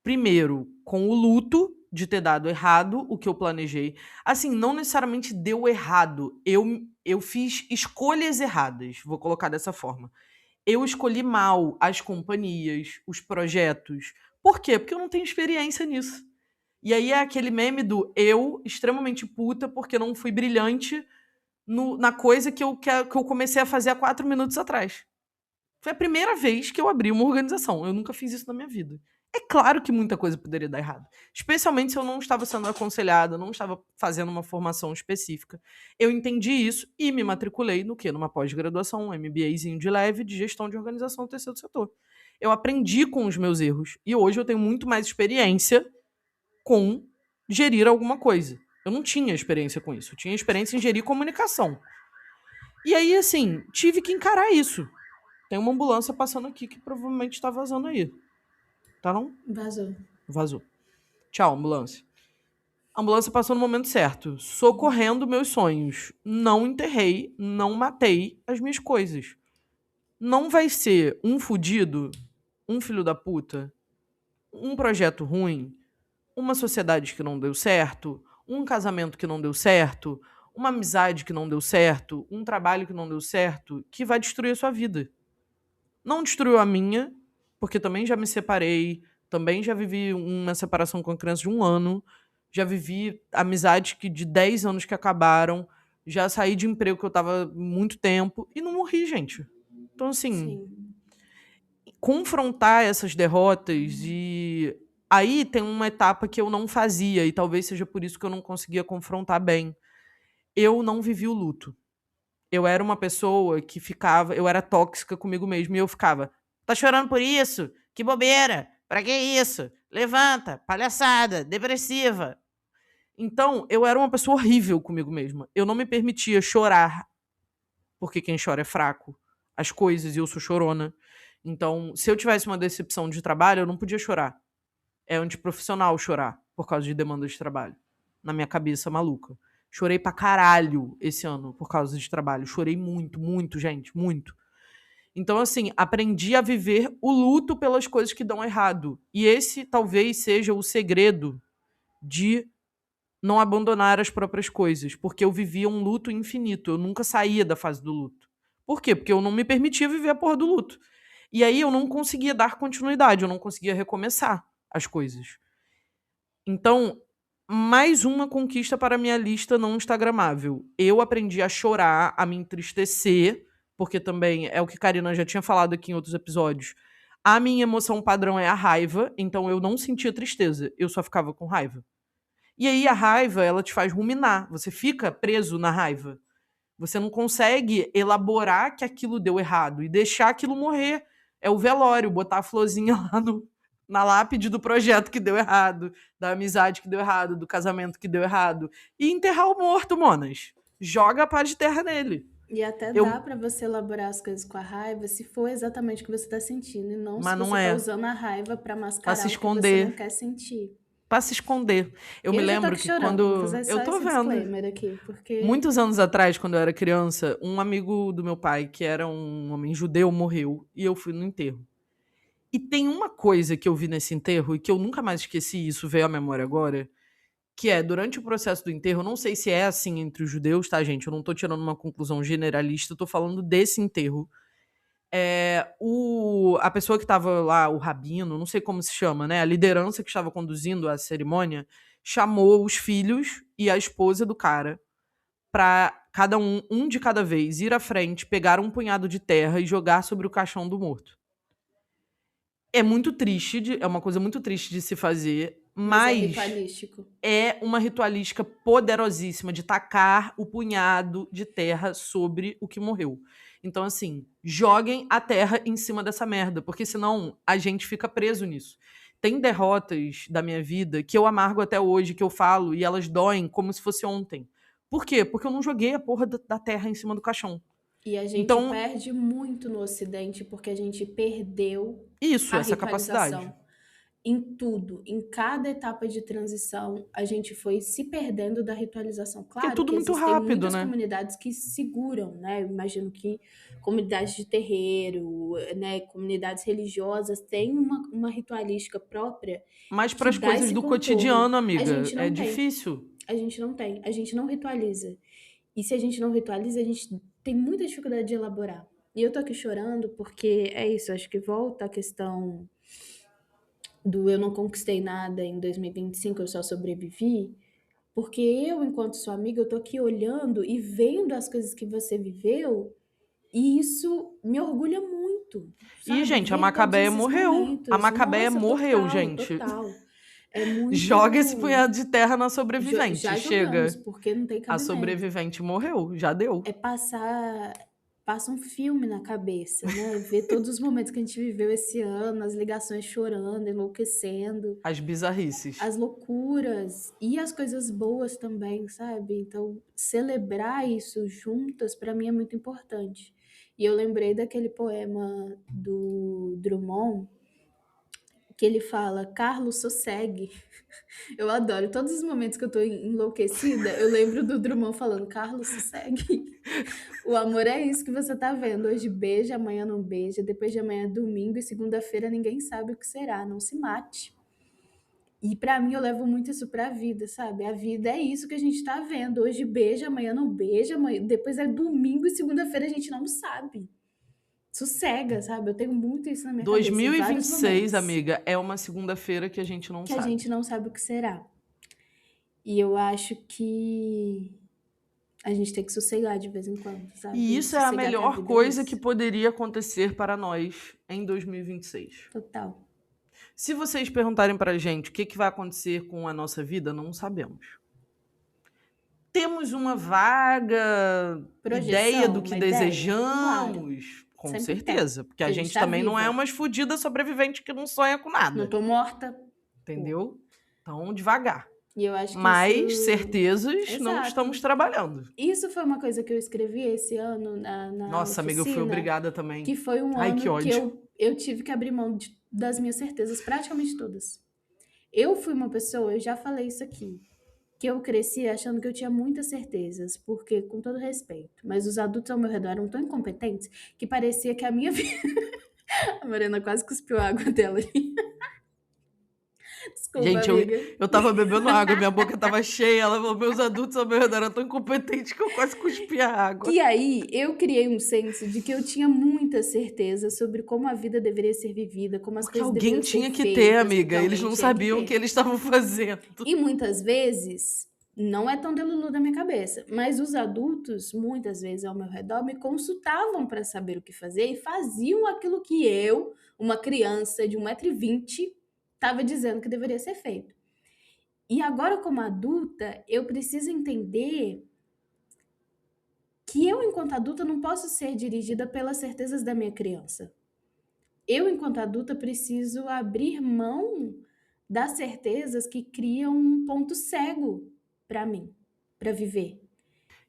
primeiro, com o luto de ter dado errado o que eu planejei. Assim, não necessariamente deu errado. Eu fiz escolhas erradas, vou colocar dessa forma. Eu escolhi mal as companhias, os projetos. Por quê? Porque eu não tenho experiência nisso. E aí é aquele meme do eu extremamente puta porque não fui brilhante na coisa que eu comecei a fazer há 4 minutos atrás. Foi a primeira vez que eu abri uma organização. Eu nunca fiz isso na minha vida. É claro que muita coisa poderia dar errado. Especialmente se eu não estava sendo aconselhada, não estava fazendo uma formação específica. Eu entendi isso e me matriculei no quê? Numa pós-graduação, um MBAzinho de leve de gestão de organização do terceiro setor. Eu aprendi com os meus erros. E hoje eu tenho muito mais experiência com gerir alguma coisa. Eu não tinha experiência com isso. Eu tinha experiência em gerir comunicação. E aí, assim, tive que encarar isso. Tem uma ambulância passando aqui que provavelmente tá vazando aí. Tá não? Vazou. Vazou. Tchau, ambulância. A ambulância passou no momento certo, socorrendo meus sonhos. Não enterrei, não matei as minhas coisas. Não vai ser um fudido, um filho da puta, um projeto ruim, uma sociedade que não deu certo, um casamento que não deu certo, uma amizade que não deu certo, um trabalho que não deu certo, que vai destruir a sua vida. Não destruiu a minha, porque também já me separei, também já vivi uma separação com a criança de 1 ano, já vivi amizades de 10 anos que acabaram, já saí de emprego que eu tava muito tempo e não morri, gente. Então, assim, Sim. confrontar essas derrotas e aí tem uma etapa que eu não fazia e talvez seja por isso que eu não conseguia confrontar bem. Eu não vivi o luto. Eu era uma pessoa que eu era tóxica comigo mesma e eu ficava, tá chorando por isso? Que bobeira! Pra que isso? Levanta, palhaçada, depressiva. Então, eu era uma pessoa horrível comigo mesma. Eu não me permitia chorar, porque quem chora é fraco. As coisas, e eu sou chorona. Então, se eu tivesse uma decepção de trabalho, eu não podia chorar. É antiprofissional chorar por causa de demanda de trabalho. Na minha cabeça maluca. Chorei pra caralho esse ano por causa de trabalho. Chorei muito, muito, gente, muito. Então, assim, aprendi a viver o luto pelas coisas que dão errado. E esse talvez seja o segredo de não abandonar as próprias coisas. Porque eu vivia um luto infinito. Eu nunca saía da fase do luto. Por quê? Porque eu não me permitia viver a porra do luto. E aí eu não conseguia dar continuidade, eu não conseguia recomeçar as coisas. Então, mais uma conquista para a minha lista não instagramável. Eu aprendi a chorar, a me entristecer, porque também é o que Karina já tinha falado aqui em outros episódios. A minha emoção padrão é a raiva, então eu não sentia tristeza, eu só ficava com raiva. E aí a raiva, ela te faz ruminar, você fica preso na raiva. Você não consegue elaborar que aquilo deu errado e deixar aquilo morrer. É o velório, botar a florzinha lá na lápide do projeto que deu errado, da amizade que deu errado, do casamento que deu errado. E enterrar o morto, monas. Joga a pá de terra nele. E até Eu- dá pra você elaborar as coisas com a raiva se for exatamente o que você tá sentindo. E não Mas se não você é. tá usando a raiva pra mascarar se o que você esconder. não quer sentir. Pra se esconder. Eu me já tô lembro aqui que chorando, vou quando. fazer só Eu tô esse vendo. disclaimer aqui, porque... Muitos anos atrás, quando eu era criança, um amigo do meu pai, que era um homem judeu, morreu. E eu fui no enterro. E tem uma coisa que eu vi nesse enterro, e que eu nunca mais esqueci, isso veio à memória agora, que é, durante o processo do enterro, eu não sei se é assim entre os judeus, tá, gente? Eu não tô tirando uma conclusão generalista, eu tô falando desse enterro. A pessoa que tava lá, o rabino, não sei como se chama, né? A liderança que estava conduzindo a cerimônia, chamou os filhos e a esposa do cara pra cada um de cada vez, ir à frente, pegar um punhado de terra e jogar sobre o caixão do morto. É muito triste, é uma coisa muito triste de se fazer, Mas é mas ritualístico. é uma ritualística poderosíssima de tacar o punhado de terra sobre o que morreu. Então, assim, joguem a terra em cima dessa merda, porque senão a gente fica preso nisso. Tem derrotas da minha vida que eu amargo até hoje, que eu falo, e elas doem como se fosse ontem. Por quê? Porque eu não joguei a porra da terra em cima do caixão. E a gente Então, perde muito no Ocidente porque a gente perdeu isso, a essa capacidade. ritualização. Em tudo, em cada etapa de transição, a gente foi se perdendo da ritualização. Porque é Claro tudo que muito existem rápido, muitas né? comunidades que seguram, né? Eu imagino que comunidades de terreiro, né? Comunidades religiosas têm uma ritualística própria Mas que para as dá coisas esse do contorno. cotidiano, A amiga, gente é não tem. difícil. A gente não tem. A gente não ritualiza. E se a gente não ritualiza, a gente tem muita dificuldade de elaborar. E eu tô aqui chorando porque é isso, acho que volta a questão do eu não conquistei nada em 2025, eu só sobrevivi, porque eu, enquanto sua amiga, eu tô aqui olhando e vendo as coisas que você viveu, e isso me orgulha muito, E, sabe? gente, a Ver Macabéia todos esses morreu. A momentos. Macabéia Nossa, morreu, total, gente. total. É muito... Joga esse punhado de terra na Já sobrevivente. jogamos, Chega. porque não tem A cabimento. sobrevivente morreu. Já deu. É passa um filme na cabeça, né? Ver todos os momentos que a gente viveu esse ano, as ligações chorando, enlouquecendo, As bizarrices. as loucuras e as coisas boas também, sabe? Então, celebrar isso juntas, pra mim, é muito importante. E eu lembrei daquele poema do Drummond, que ele fala, Carlos, sossegue. Eu adoro. Todos os momentos que eu tô enlouquecida, eu lembro do Drummond falando, Carlos, sossegue. O amor é isso que você tá vendo. Hoje beija, amanhã não beija, depois de amanhã é domingo e segunda-feira ninguém sabe o que será. Não se mate. E pra mim eu levo muito isso pra vida, sabe? A vida é isso que a gente tá vendo. Hoje beija, amanhã não beija, depois é domingo e segunda-feira a gente não sabe. Sossega, sabe? Eu tenho muito isso na minha cabeça. Em vários 2026, momentos, amiga, é uma segunda-feira que a gente não que a sabe. gente não sabe o que será. E eu acho que a gente tem que sossegar de vez em quando, sabe? E isso é a Sossegar, que melhor vida é coisa isso. que poderia acontecer para nós em 2026. Total. Se vocês perguntarem pra gente o que vai acontecer com a nossa vida, não sabemos. Temos uma vaga Projeção, ideia do que uma ideia? desejamos, com Sempre certeza. Porque a A gente gente tá também não é viva. umas fodidas sobreviventes que não sonha com nada. Não tô morta. Entendeu? Então, devagar. E eu acho que Mas isso... certezas não Exato. estamos trabalhando. Isso foi uma coisa que eu escrevi esse ano na Nossa, amiga, eu fui oficina, obrigada também. que foi um Ai, ano que ódio. eu tive que abrir mão das minhas certezas, praticamente todas. Eu fui uma pessoa, eu já falei isso aqui, que eu cresci achando que eu tinha muitas certezas, porque, com todo respeito, mas os adultos ao meu redor eram tão incompetentes que parecia que a minha vida... A Mariana quase cuspiu a água dela ali. Desculpa, Gente, amiga. eu tava bebendo água, minha boca tava cheia. Ela falou, meus adultos ao meu redor eram tão incompetentes que eu quase cuspi a água. E aí, eu criei um senso de que eu tinha muita certeza sobre como a vida deveria ser vivida, como as Porque coisas alguém deveriam tinha ser que ter, feitas, amiga. porque Eles alguém não tinha que sabiam o ter. que eles estavam fazendo. E muitas vezes, não é tão delulu da minha cabeça, mas os adultos, muitas vezes ao meu redor, me consultavam para saber o que fazer e faziam aquilo que eu, uma criança de 1,20 m, estava dizendo que deveria ser feito. E agora, como adulta, eu preciso entender que eu, enquanto adulta, não posso ser dirigida pelas certezas da minha criança. Eu, enquanto adulta, preciso abrir mão das certezas que criam um ponto cego para mim, para viver.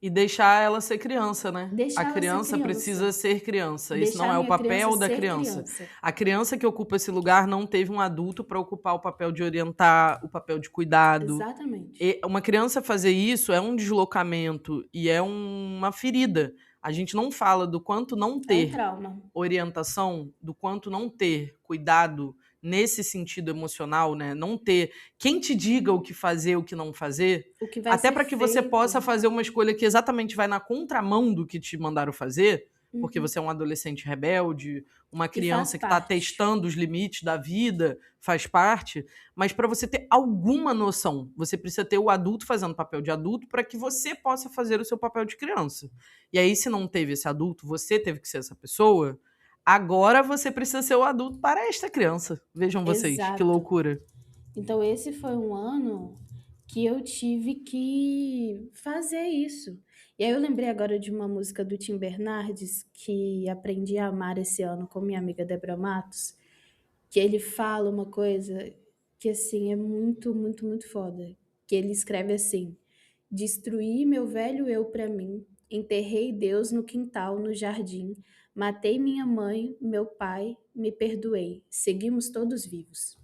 E deixar ela ser criança, né? Deixar A ela ser criança criança. precisa ser criança. Isso Deixar não é o minha papel criança da ser criança. criança. A criança que ocupa esse lugar não teve um adulto para ocupar o papel de orientar, o papel de cuidado. Exatamente. E uma criança fazer isso é um deslocamento e é uma ferida. A gente não fala do quanto não É um ter trauma. orientação, do quanto não ter cuidado nesse sentido emocional, né? Não ter quem te diga o que fazer, o que não fazer, O que vai até ser para que você feito. possa fazer uma escolha que exatamente vai na contramão do que te mandaram fazer, porque Uhum. você é um adolescente rebelde, uma criança que está parte. testando os limites da vida, faz parte, mas para você ter alguma noção, você precisa ter o adulto fazendo papel de adulto para que você possa fazer o seu papel de criança. E aí, se não teve esse adulto, você teve que ser essa pessoa, agora você precisa ser o adulto para esta criança. Vejam vocês, que Exato. loucura. Então, esse foi um ano que eu tive que fazer isso. E aí eu lembrei agora de uma música do Tim Bernardes, que aprendi a amar esse ano com minha amiga Débora Matos, que ele fala uma coisa que, assim, é muito, muito, muito foda. Que ele escreve assim: destruí meu velho eu pra mim, enterrei Deus no quintal, no jardim, matei minha mãe, meu pai, me perdoei, seguimos todos vivos.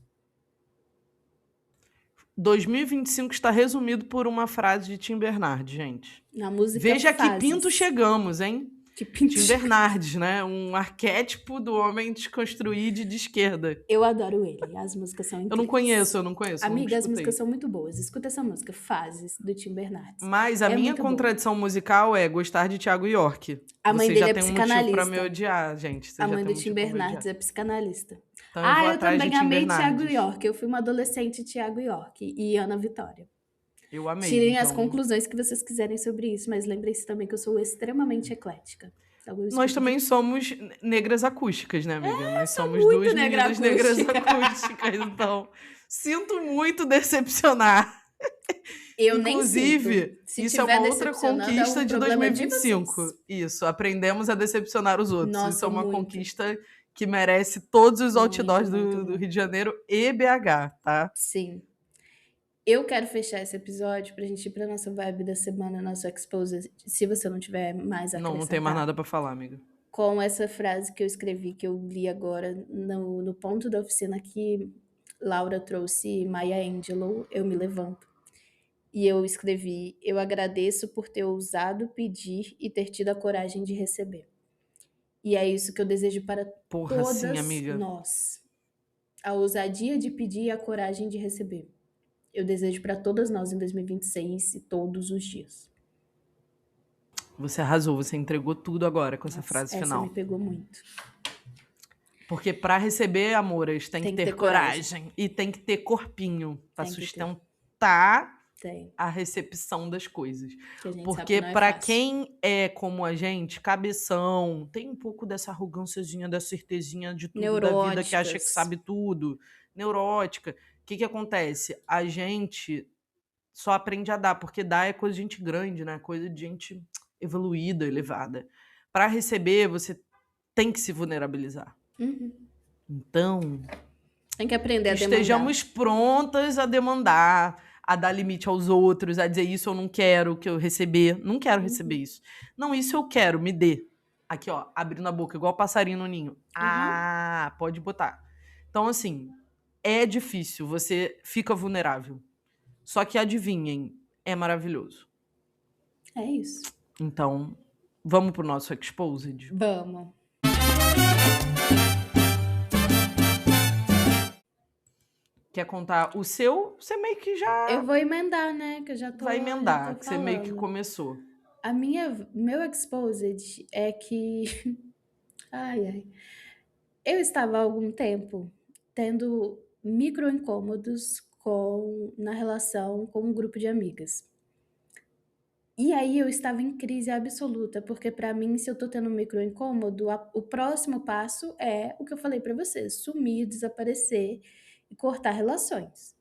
2025 está resumido por uma frase de Tim Bernardes, gente. Na música Veja que Fases. pinto chegamos, hein? Que pinto Tim Bernardes, né? Um arquétipo do homem desconstruído e de esquerda. Eu adoro ele, as músicas são incríveis. Eu não conheço. Amiga, nunca as escutei. músicas são muito boas. Escuta essa música, Fases, do Tim Bernardes. Mas a É minha muito boa. contradição musical é gostar de Thiago York. A mãe Você dele já é tem um motivo pra psicanalista. me odiar, gente. Você A já mãe tem do um Tim motivo pra me Bernardes odiar. é psicanalista. Então eu vou Eu atrás de também Tim amei Bernardes. Thiago York. Eu fui uma adolescente Thiago York e Ana Vitória. Eu amei. Tirem as então. conclusões que vocês quiserem sobre isso, mas lembrem-se também que eu sou extremamente eclética. Então, eu Nós escuto também somos negras acústicas, né, amiga? Nós somos muito duas negra meninas negras acústica. acústicas, então sinto muito decepcionar. Eu nem Inclusive, sinto. Se isso é tiver uma outra decepcionando, conquista é um de problema de 2025. vocês. Isso, aprendemos a decepcionar os outros. Nossa, Isso é uma muito. conquista que merece todos os outdoors Muito, do muito. Rio de Janeiro e BH, tá? Sim. Eu quero fechar esse episódio pra gente ir pra nossa vibe da semana, nosso Exposed, se você não tiver mais a Não tem mais acrescentar, nada pra falar, amiga. com essa frase que eu escrevi, que eu li agora no ponto da oficina que Laura trouxe, Maya Angelou, Eu Me Levanto. E eu escrevi: eu agradeço por ter ousado pedir e ter tido a coragem de receber. E é isso que eu desejo para Porra, todas sim, amiga. nós. A ousadia de pedir e a coragem de receber. Eu desejo para todas nós em 2026 e todos os dias. Você arrasou, você entregou tudo agora com essa Nossa, frase essa final. me pegou muito. Porque pra receber, amores, tem que ter coragem. coragem. E tem que ter corpinho pra Tem que ter. sustentar Tem. a recepção das coisas. Que a gente Porque sabe que não é pra fácil. quem é como a gente, cabeção, tem um pouco dessa arrogânciazinha, da certezinha de tudo da vida, que acha que Neuróticas. sabe tudo, neurótica. O que acontece? A gente só aprende a dar, porque dar é coisa de gente grande, né? Coisa de gente evoluída, elevada. Pra receber, você tem que se vulnerabilizar. Uhum. Então, Tem que aprender a demandar. estejamos prontas a demandar, a dar limite aos outros, a dizer isso eu não quero que eu receber. Não quero receber isso. Não, isso eu quero, me dê. Aqui, ó, abrindo a boca, igual passarinho no ninho. Ah, pode botar. Então, assim, é difícil, você fica vulnerável. Só que adivinhem, é maravilhoso. É isso. Então, vamos pro nosso Exposed? Vamos. Quer contar o seu? Você meio que já Eu vou emendar, né? Que eu já tô. vai já emendar, tô que você meio que falando. começou. Meu exposed é que. Ai. Eu estava há algum tempo tendo micro incômodos na relação com um grupo de amigas. E aí eu estava em crise absoluta, porque para mim, se eu tô tendo um micro incômodo, o próximo passo é o que eu falei para vocês: sumir, desaparecer e cortar relações.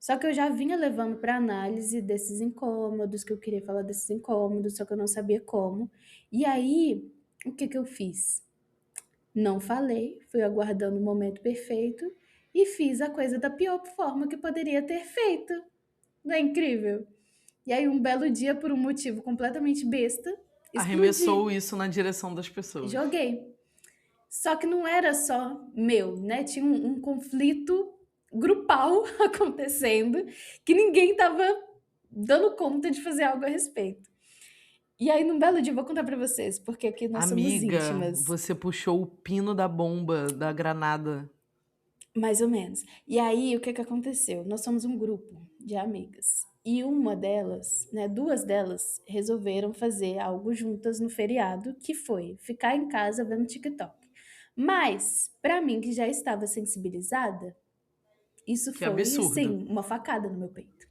Só que eu já vinha levando para análise desses incômodos, que eu queria falar desses incômodos, só que eu não sabia como. E aí, o que eu fiz? Não falei, fui aguardando o momento perfeito e fiz a coisa da pior forma que poderia ter feito. Não é incrível? E aí, um belo dia, por um motivo completamente besta, explodi. Arremessou isso na direção das pessoas. Joguei. Só que não era só meu, né? Tinha um conflito grupal acontecendo que ninguém tava dando conta de fazer algo a respeito. E aí, num belo dia, vou contar pra vocês, porque aqui nós somos Amiga, íntimas. você puxou o pino da bomba, da granada. Mais ou menos. E aí, o que aconteceu? Nós somos um grupo de amigas. E uma delas, né, duas delas, resolveram fazer algo juntas no feriado, que foi ficar em casa vendo TikTok. Mas, pra mim, que já estava sensibilizada, isso Que foi, absurdo. sim, uma facada no meu peito.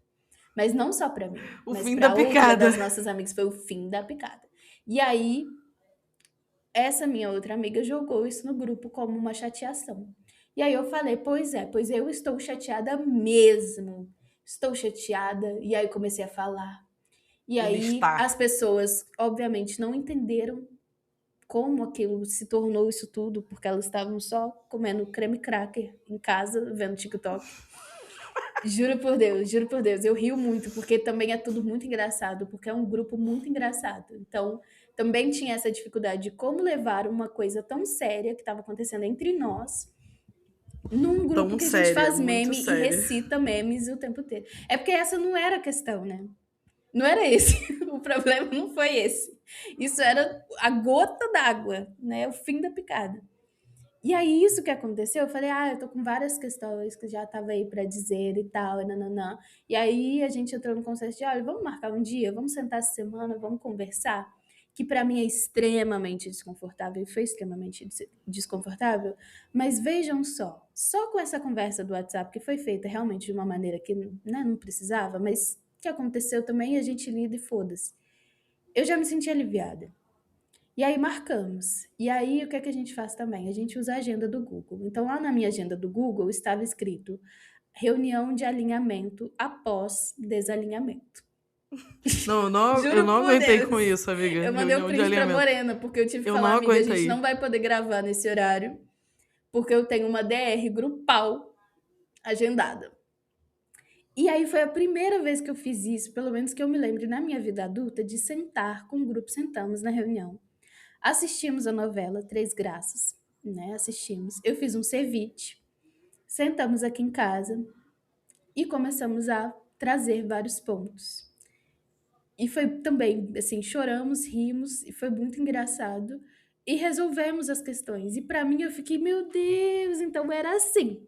Mas não só pra mim, O mas fim pra da outra picada. das nossas amigas foi o fim da picada. E aí, essa minha outra amiga jogou isso no grupo como uma chateação. E aí eu falei, pois eu estou chateada mesmo. Estou chateada. E aí comecei a falar. E aí Listar. as pessoas, obviamente, não entenderam como aquilo se tornou isso tudo, porque elas estavam só comendo creme cracker em casa, vendo TikTok. Juro por Deus, eu rio muito, porque também é tudo muito engraçado, porque é um grupo muito engraçado. Então, também tinha essa dificuldade de como levar uma coisa tão séria que estava acontecendo entre nós num grupo Tão que a séria, gente faz muito meme e séria. recita memes o tempo inteiro. É porque essa não era a questão, né? Não era esse. O problema não foi esse. Isso era a gota d'água, né? O fim da picada. E aí, isso que aconteceu, eu falei, eu tô com várias questões que já tava aí pra dizer e tal, e nananã. E aí, a gente entrou no consenso de, olha, vamos marcar um dia, vamos sentar essa semana, vamos conversar, que pra mim é extremamente desconfortável, e foi extremamente desconfortável, mas vejam só com essa conversa do WhatsApp, que foi feita realmente de uma maneira que, né, não precisava, mas que aconteceu também, a gente lida e foda-se. Eu já me senti aliviada. E aí marcamos. E aí o que é que a gente faz também? A gente usa a agenda do Google. Então lá na minha agenda do Google estava escrito reunião de alinhamento após desalinhamento. Não, Juro eu não por aguentei Deus. com isso, amiga. Eu mandei Reunião um de print pra alinhamento. Morena, porque eu tive que Eu falar, não amiga, a gente aguentei. não vai poder gravar nesse horário, porque eu tenho uma DR grupal agendada. E aí foi a primeira vez que eu fiz isso, pelo menos que eu me lembre na minha vida adulta, de sentar com o grupo, sentamos na reunião. Assistimos a novela Três Graças, né? Assistimos. Eu fiz um ceviche, sentamos aqui em casa e começamos a trazer vários pontos. E foi também, assim, choramos, rimos, e foi muito engraçado. E resolvemos as questões. E pra mim eu fiquei, meu Deus, então era assim.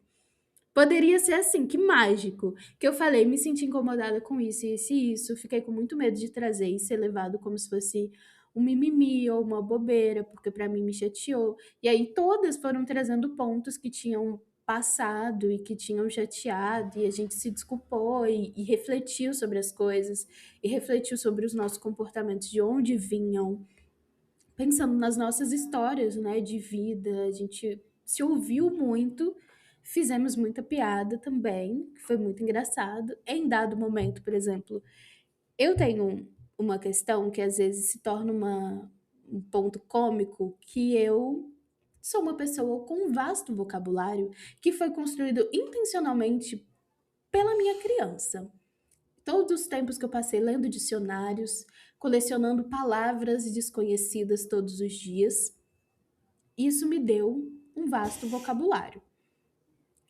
Poderia ser assim, que mágico. Que eu falei, me senti incomodada com isso, isso e isso. Fiquei com muito medo de trazer e ser levado como se fosse um mimimi ou uma bobeira, porque pra mim me chateou. E aí todas foram trazendo pontos que tinham passado e que tinham chateado, e a gente se desculpou e refletiu sobre as coisas, e refletiu sobre os nossos comportamentos, de onde vinham, pensando nas nossas histórias, né, de vida. A gente se ouviu muito, fizemos muita piada também, que foi muito engraçado. Em dado momento, por exemplo, eu tenho uma questão que às vezes se torna um ponto cômico, que eu sou uma pessoa com um vasto vocabulário que foi construído intencionalmente pela minha criança. Todos os tempos que eu passei lendo dicionários, colecionando palavras desconhecidas todos os dias, isso me deu um vasto vocabulário.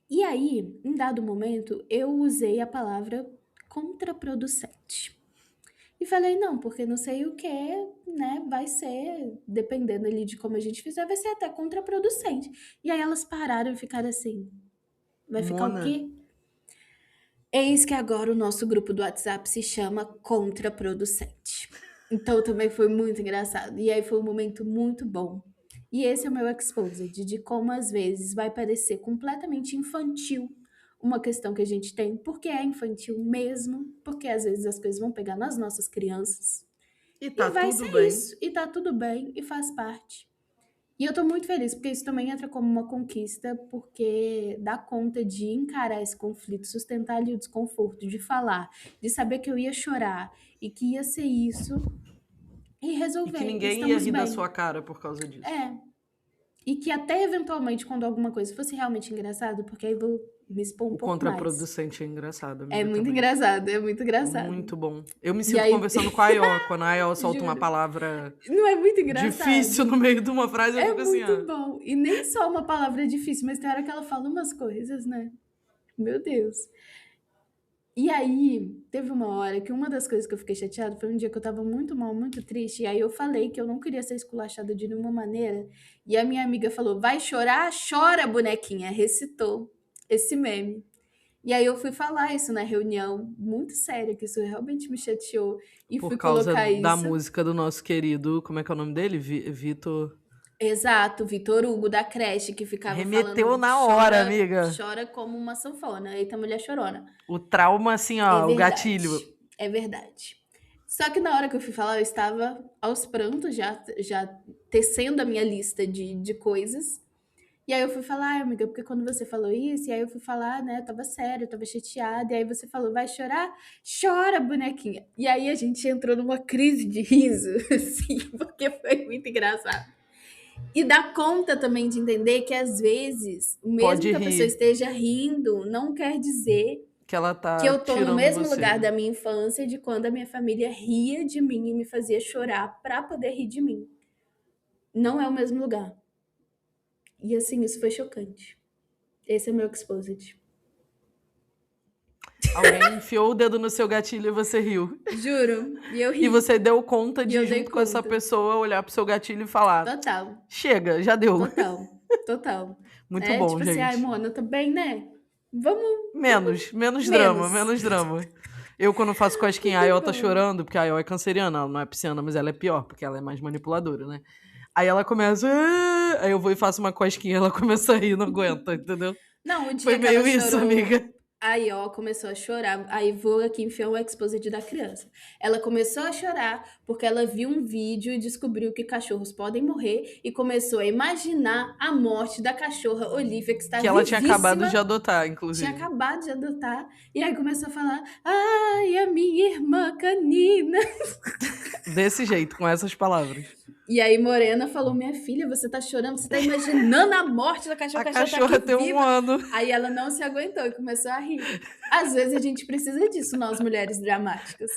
E aí, em dado momento, eu usei a palavra contraproducente. E falei, não, porque não sei o que, né, vai ser, dependendo ali de como a gente fizer, vai ser até contraproducente. E aí elas pararam e ficaram assim, vai ficar o Mona, quê? Eis que agora o nosso grupo do WhatsApp se chama Contraproducente. Então também foi muito engraçado. E aí foi um momento muito bom. E esse é o meu exposed, de como às vezes vai parecer completamente infantil uma questão que a gente tem, porque é infantil mesmo, porque às vezes as coisas vão pegar nas nossas crianças. e E tá vai tudo ser bem. isso. E tá tudo bem e faz parte. E eu tô muito feliz, porque isso também entra como uma conquista, porque dá conta de encarar esse conflito, sustentar ali o desconforto, de falar, de saber que eu ia chorar e que ia ser isso e E que resolver. E ninguém ia estamos rir da bem. sua cara por causa disso. É. E que até eventualmente, quando alguma coisa fosse realmente engraçado, porque aí eu vou me expor um O pouco mais. contraproducente é engraçado, É amiga, muito também. engraçado, é muito engraçado. Muito bom. Eu me E sinto aí, conversando com a Ayó. Quando a Ayó solta uma juro, palavra não é muito difícil no engraçado? meio de uma frase, eu É fico assim, muito ah. bom. E nem só uma palavra difícil, mas tem hora que ela fala umas coisas, né? Meu Deus. E aí, teve uma hora que uma das coisas que eu fiquei chateada foi um dia que eu tava muito mal, muito triste, e aí eu falei que eu não queria ser esculachada de nenhuma maneira, e a minha amiga falou: vai chorar? Chora, bonequinha. Recitou esse meme. E aí eu fui falar isso na reunião, muito séria, que isso realmente me chateou, e Por fui causa colocar da isso. música do nosso querido, como é que é o nome dele? Vitor. Exato, Vitor Hugo da creche, que ficava Remeteu falando na hora, chora, amiga. chora como uma sanfona. Eita, mulher chorona. O trauma, assim, É ó, o verdade, gatilho. é verdade. Só que na hora que eu fui falar, eu estava aos prantos, já tecendo a minha lista de coisas. E aí eu fui falar, ai, amiga, porque quando você falou isso, e aí eu fui falar, né, eu tava séria, eu tava chateada, e aí você falou, vai chorar? Chora, bonequinha. E aí a gente entrou numa crise de riso, assim, porque foi muito engraçado. E dá conta também de entender que às vezes, mesmo Pode que a pessoa rir, esteja rindo, não quer dizer que ela que tá eu tô no tirando mesmo você. lugar da minha infância, de quando a minha família ria de mim e me fazia chorar pra poder rir de mim. Não é o mesmo lugar. E assim, isso foi chocante. Esse é meu exposed. Alguém enfiou o dedo no seu gatilho e você riu. Juro. E eu E ri. você deu conta E de, eu dei junto com essa conta. pessoa, olhar pro seu gatilho e falar: Total. chega, já deu. Total. Total. Muito É bom, tipo assim, ai, gente. Mona, tá bem, né? Vamos Menos drama, menos. menos drama. Eu, quando faço cosquinha, a Muito Ayó tá bom. chorando, porque a Ayó é canceriana, ela não é pisciana, mas ela é pior, porque ela é mais manipuladora, né? Aí ela começa. "Ah", aí eu vou e faço uma cosquinha, ela começa a rir, não aguenta, entendeu? Não, o Foi dia que ela meio isso, chorou, amiga. aí ó, começou a chorar. Aí vou aqui enfiar o exposed da criança. Ela começou a chorar porque ela viu um vídeo e descobriu que cachorros podem morrer e começou a imaginar a morte da cachorra Olivia, que está Que ela tinha acabado vivíssima. de adotar, Tinha inclusive. acabado de adotar. E aí começou a falar: ai, a minha irmã canina. Desse jeito, com essas palavras. E aí Morena falou: minha filha, você tá chorando, você tá imaginando a morte da cachorra, A a cachorra cachorra tá tem aqui 1 viva. ano. Aí ela não se aguentou e começou a rir. Às vezes a gente precisa disso, nós mulheres dramáticas.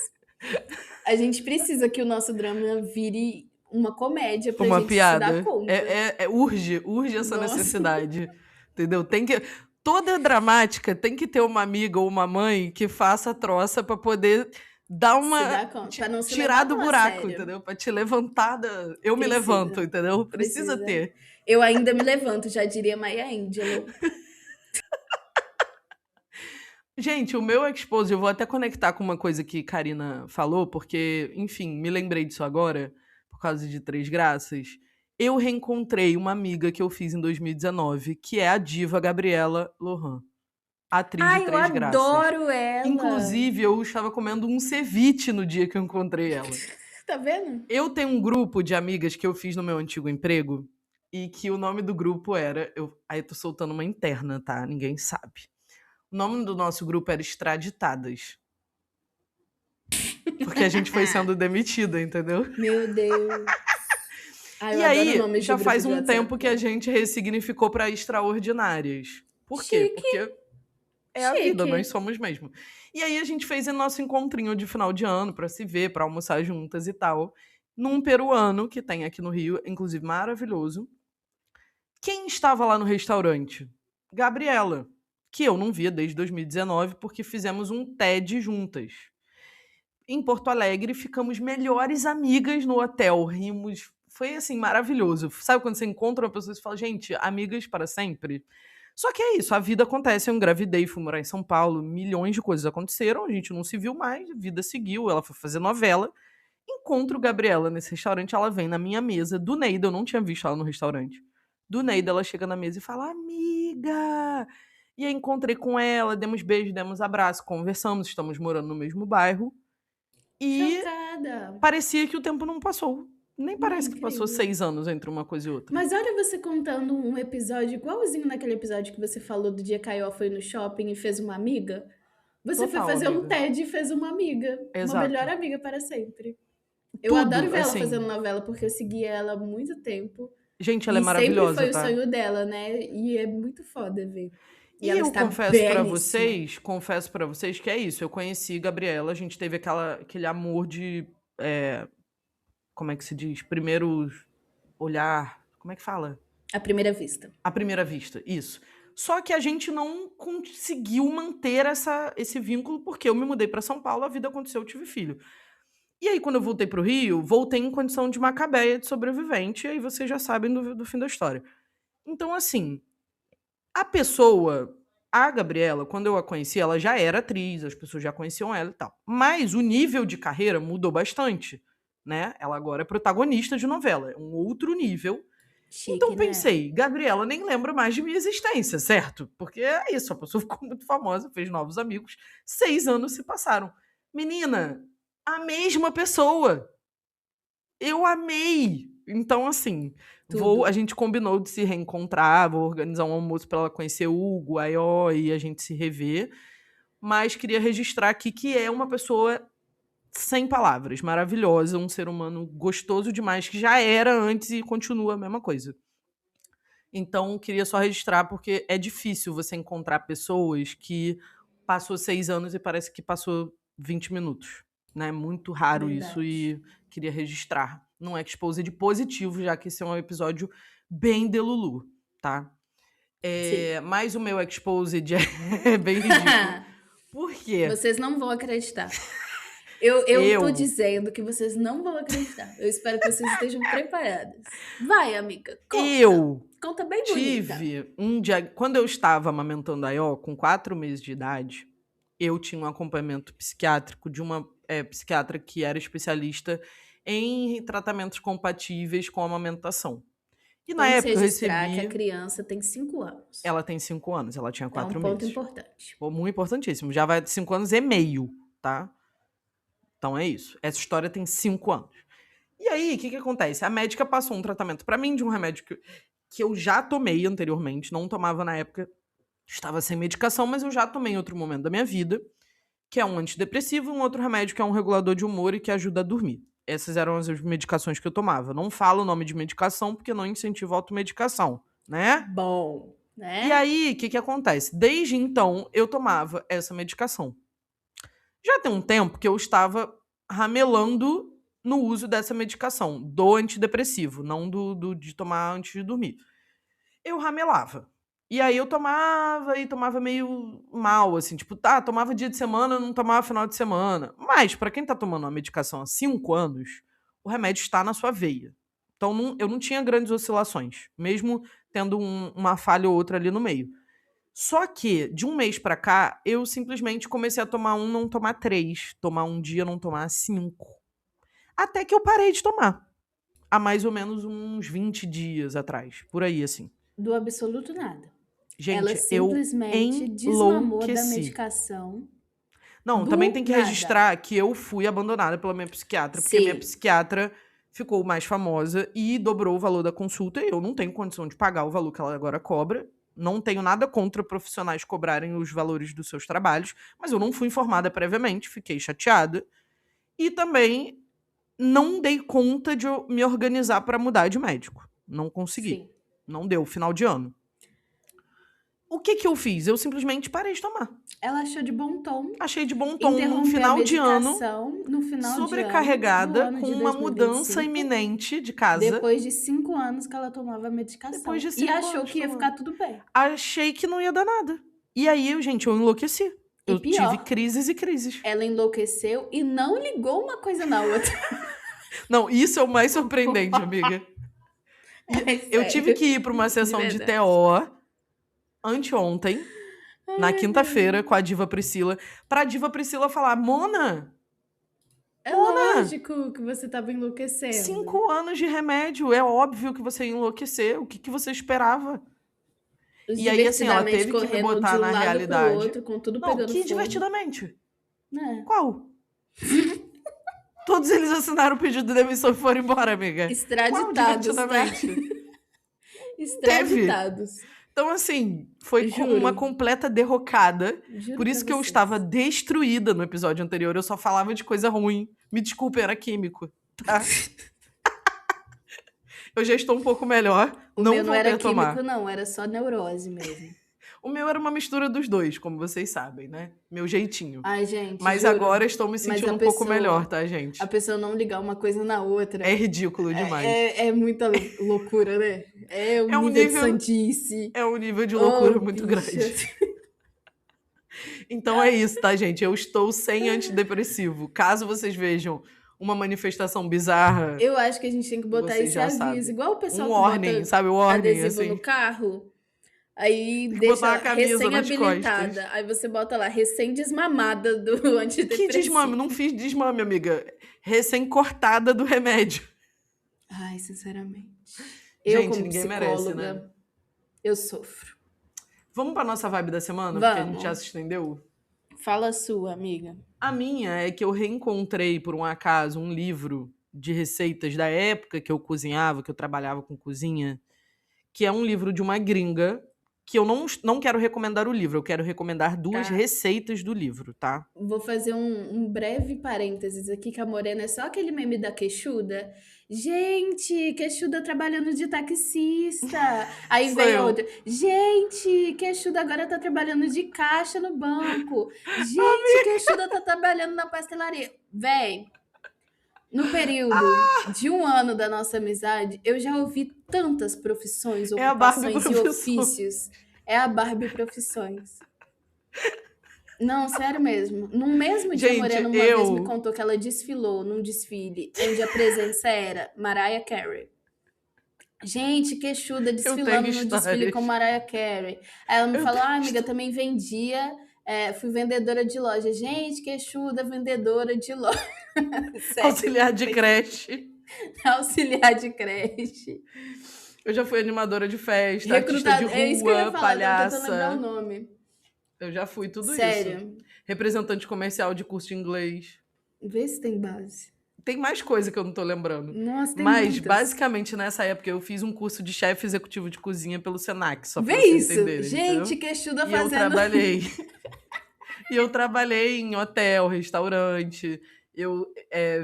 A gente precisa que o nosso drama vire uma comédia pra Uma gente se dar piada. conta. Urge essa Nossa. necessidade. Entendeu? Tem que. Toda dramática tem que ter uma amiga ou uma mãe que faça a troça pra poder dar Se uma. dar conta, pra não se Tirar levar do tão a buraco, sério. entendeu? Pra te levantar da. Eu me Precisa. levanto, entendeu? Precisa Precisa. ter. Eu ainda me levanto, já diria Maya Angelou. Gente, o meu expose, eu vou até conectar com uma coisa que Karina falou, porque, enfim, me lembrei disso agora, por causa de Três Graças. Eu reencontrei uma amiga que eu fiz em 2019, que é a diva Gabriela Lohan, atriz de Ai, eu Três Graças. adoro ela. Inclusive, eu estava comendo um ceviche no dia que eu encontrei ela. Tá vendo? Eu tenho um grupo de amigas que eu fiz no meu antigo emprego, e que o nome do grupo era. Aí eu tô soltando uma interna, tá? Ninguém sabe. O nome do nosso grupo era Extraditadas. Porque a gente foi sendo demitida, entendeu? Meu Deus. Ai, eu E adoro aí, nomes de já grupo faz de um WhatsApp. tempo que a gente ressignificou para extraordinárias. Por quê? Chique. Porque é a vida, Chique. nós somos mesmo. E aí a gente fez o nosso encontrinho de final de ano para se ver, para almoçar juntas e tal, num peruano que tem aqui no Rio, inclusive maravilhoso. Quem estava lá no restaurante? Gabriela, que eu não via desde 2019 porque fizemos um TED juntas. em Porto Alegre, ficamos melhores amigas no hotel, rimos. Foi, assim, maravilhoso. Sabe quando você encontra uma pessoa e você fala, gente, amigas para sempre? Só que é isso, a vida acontece, eu engravidei, fui morar em São Paulo, milhões de coisas aconteceram, a gente não se viu mais, a vida seguiu, ela foi fazer novela. Encontro Gabriela nesse restaurante, ela vem na minha mesa, do Neida, eu não tinha visto ela no restaurante. Do Neida, ela chega na mesa e fala, amiga! E aí encontrei com ela, demos beijo, demos abraço, conversamos, estamos morando no mesmo bairro. E Chocada. parecia que o tempo não passou. Nem parece que passou Incrível. 6 anos entre uma coisa e outra. Mas olha você contando um episódio igualzinho naquele episódio que você falou do dia que a Ió foi no shopping e fez uma amiga. Você foi Total, fazer um amiga. TED e fez uma amiga. Uma Exato. melhor amiga para sempre. Eu Tudo, adoro ver ela assim. fazendo novela, porque eu segui ela há muito tempo. Gente, ela é E sempre maravilhosa, foi o tá? sonho dela, né? E é muito foda ver. E ela eu está confesso pra vocês que é isso. Eu conheci Gabriela, a gente teve aquele amor de. Como é que se diz? Primeiro olhar. Como é que fala? À primeira vista. À primeira vista, isso. Só que a gente não conseguiu manter esse vínculo, porque eu me mudei pra São Paulo, a vida aconteceu, eu tive filho. E aí, quando eu voltei pro Rio, voltei em condição de macabeia de sobrevivente, e aí vocês já sabem do fim da história. Então, assim, a Gabriela, quando eu a conheci, ela já era atriz, as pessoas já conheciam ela e tal. Mas o nível de carreira mudou bastante, né? Ela agora é protagonista de novela, é um outro nível. Chique, Então né? pensei, Gabriela nem lembra mais de minha existência, certo? Porque é isso, a pessoa ficou muito famosa, fez novos amigos, 6 anos se passaram. Menina, a mesma pessoa. Eu amei. Então, assim, Tudo. a gente combinou de se reencontrar, vou organizar um almoço para ela conhecer o Hugo, a Ió, e a gente se rever. Mas queria registrar aqui que é uma pessoa sem palavras, maravilhosa, um ser humano gostoso demais, que já era antes e continua a mesma coisa. Então, queria só registrar, porque é difícil você encontrar pessoas que passou 6 anos e parece que passou 20 minutos. Né? É muito raro isso Verdade. e queria registrar. Não é exposed positivo, já que esse é um episódio bem de Lulu, tá? Mas o meu exposed é bem ridículo. Por quê? Vocês não vão acreditar. Eu tô dizendo que vocês não vão acreditar. Eu espero que vocês estejam preparadas. Vai, amiga, conta. Conta bem bonita. Tive um dia. Quando eu estava amamentando a Ió, com 4 meses de idade, eu tinha um acompanhamento psiquiátrico de uma psiquiatra que era especialista em tratamentos compatíveis com a amamentação. E na Vamos época eu registrar que a recebi. criança tem 5 anos. Ela tem 5 anos, ela tinha É 4 um ponto meses. importante. Pô, muito importantíssimo. Já vai de 5 anos e meio, tá? Então é isso. Essa história tem 5 anos. E aí, o que acontece? A médica passou um tratamento pra mim de um remédio que eu já tomei anteriormente, não tomava na época, estava sem medicação, mas eu já tomei em outro momento da minha vida, que é um antidepressivo e um outro remédio que é um regulador de humor e que ajuda a dormir. Essas eram as medicações que eu tomava. Não falo o nome de medicação porque não incentivo a automedicação, né? Bom, né? E aí, o que acontece? Desde então, eu tomava essa medicação. Já tem um tempo que eu estava ramelando no uso dessa medicação, do antidepressivo, não de tomar antes de dormir. Eu ramelava. E aí eu tomava e tomava meio mal, assim, tipo, tomava dia de semana, não tomava final de semana. Mas, pra quem tá tomando uma medicação há 5 anos, o remédio está na sua veia. Então, eu não tinha grandes oscilações, mesmo tendo uma falha ou outra ali no meio. Só que, de um mês pra cá, eu simplesmente comecei a tomar não tomar 3. Tomar um dia, não tomar 5. Até que eu parei de tomar. Há mais ou menos uns 20 dias atrás. Por aí, assim. Do absoluto nada. Gente, Ela simplesmente desmamou da enlouqueci. medicação. Não, Do também tem que nada. registrar que eu fui abandonada pela minha psiquiatra, porque Sim. minha psiquiatra ficou mais famosa e dobrou o valor da consulta. E eu não tenho condição de pagar o valor que ela agora cobra. Não tenho nada contra profissionais cobrarem os valores dos seus trabalhos, mas eu não fui informada previamente, fiquei chateada. E também não dei conta de eu me organizar para mudar de médico. Não consegui. Sim. Não deu, final de ano. O que eu fiz? Eu simplesmente parei de tomar. Ela achou de bom tom. Achei de bom tom no interromper final a de ano, medicação no final sobrecarregada, de ano, no com ano de uma mudança 2025, iminente de casa. Depois de 5 anos que ela tomava a medicação. Depois de E 5 achou anos que ia tomando. ficar tudo bem. Achei que não ia dar nada. E aí, gente, eu enlouqueci. E Eu tive pior, crises e crises. ela enlouqueceu e não ligou uma coisa na outra. Não, isso é o mais surpreendente, amiga. É Eu tive sério, que ir para uma sessão de verdade. TO anteontem, na quinta-feira, com a diva Priscila, pra diva Priscila falar: Mona, É Mona, lógico que você tava enlouquecendo. 5 anos de remédio, é óbvio que você ia enlouquecer. O que, que você esperava? Os E aí, assim, ela divertidamente teve que me correndo botar de um na lado pro realidade. outro, com tudo Não, pegando que fogo. divertidamente? É. Qual? Todos eles assinaram o pedido de demissão e foram embora, amiga. Qual Extraditados, tá? divertidamente? Extraditados. Então, assim, foi Juro. uma completa derrocada. Juro Por isso pra que eu vocês. estava destruída no episódio anterior. Eu só falava de coisa ruim. Me desculpe, era químico, tá? Eu já estou um pouco melhor. O Não meu não era voltei a tomar. químico, não. Era só neurose mesmo. O meu era uma mistura dos dois, como vocês sabem, né? Meu jeitinho. Ai, gente, Mas juro. agora estou me Mas sentindo a um pouco pessoa- melhor, tá, gente? A pessoa não ligar uma coisa na outra. É ridículo demais. É muita loucura, né? É um É um nível de nível- sandice. É um nível de loucura Oh, muito bicha. grande. Então é isso, tá, gente? Eu estou sem antidepressivo. Caso vocês vejam uma manifestação bizarra, Eu acho que a gente tem que botar Vocês esse já aviso. sabem. Igual o pessoal um que warning, bota sabe? O warning, adesivo assim. no carro. Aí Tem que deixa botar uma camisa nas recém-habilitada. costas. Aí você bota lá, recém-desmamada do Que antidepressivo. desmame? Não fiz desmame, amiga. Recém-cortada do remédio. Ai, sinceramente. Eu, Gente, como ninguém psicóloga, merece, né? eu sofro. Vamos pra nossa vibe da semana? Porque a gente Vamos. já se estendeu. Fala a sua, amiga. A minha é que eu reencontrei, por um acaso, um livro de receitas da época que eu cozinhava, que eu trabalhava com cozinha, que é um livro de uma gringa, que eu não quero recomendar o livro, eu quero recomendar 2 Tá. receitas do livro, tá? Vou fazer um breve parênteses aqui, que a Morena é só aquele meme da queixuda. Gente, queixuda trabalhando de taxista. Aí Sou vem eu. outra. Gente, queixuda agora tá trabalhando de caixa no banco. Gente, queixuda tá trabalhando na pastelaria. Véi, no período de 1 ano da nossa amizade, eu já ouvi tantas profissões, É a Barbie ocupações e Profissões. ofícios. É a Barbie Profissões. Não, sério mesmo. No mesmo dia, a Gente, Morena uma vez eu- me contou que ela desfilou num desfile onde a presença era Mariah Carey. Gente, queixuda desfilando tenho no desfile histórias. com Mariah Carey. Aí ela me Eu falou, tenho amiga, também vendia, fui vendedora de loja. Gente, queixuda, vendedora de loja. Sério, Auxiliar de creche. auxiliar de creche. Eu já fui animadora de festa, artista de Recrutada, rua, é isso que eu ia falar, tô tentando lembrar o palhaça. nome. Eu já fui tudo isso. Sério, Representante comercial de curso de inglês. vê se tem base. Tem mais coisa que eu não tô lembrando. Nossa, tem Mas, muitas. basicamente, nessa época, eu fiz um curso de chefe executivo de cozinha pelo Senac, só pra Vê vocês isso, entenderem, gente, entendeu? queixuda E eu fazendo... trabalhei. E eu trabalhei em hotel, restaurante. Eu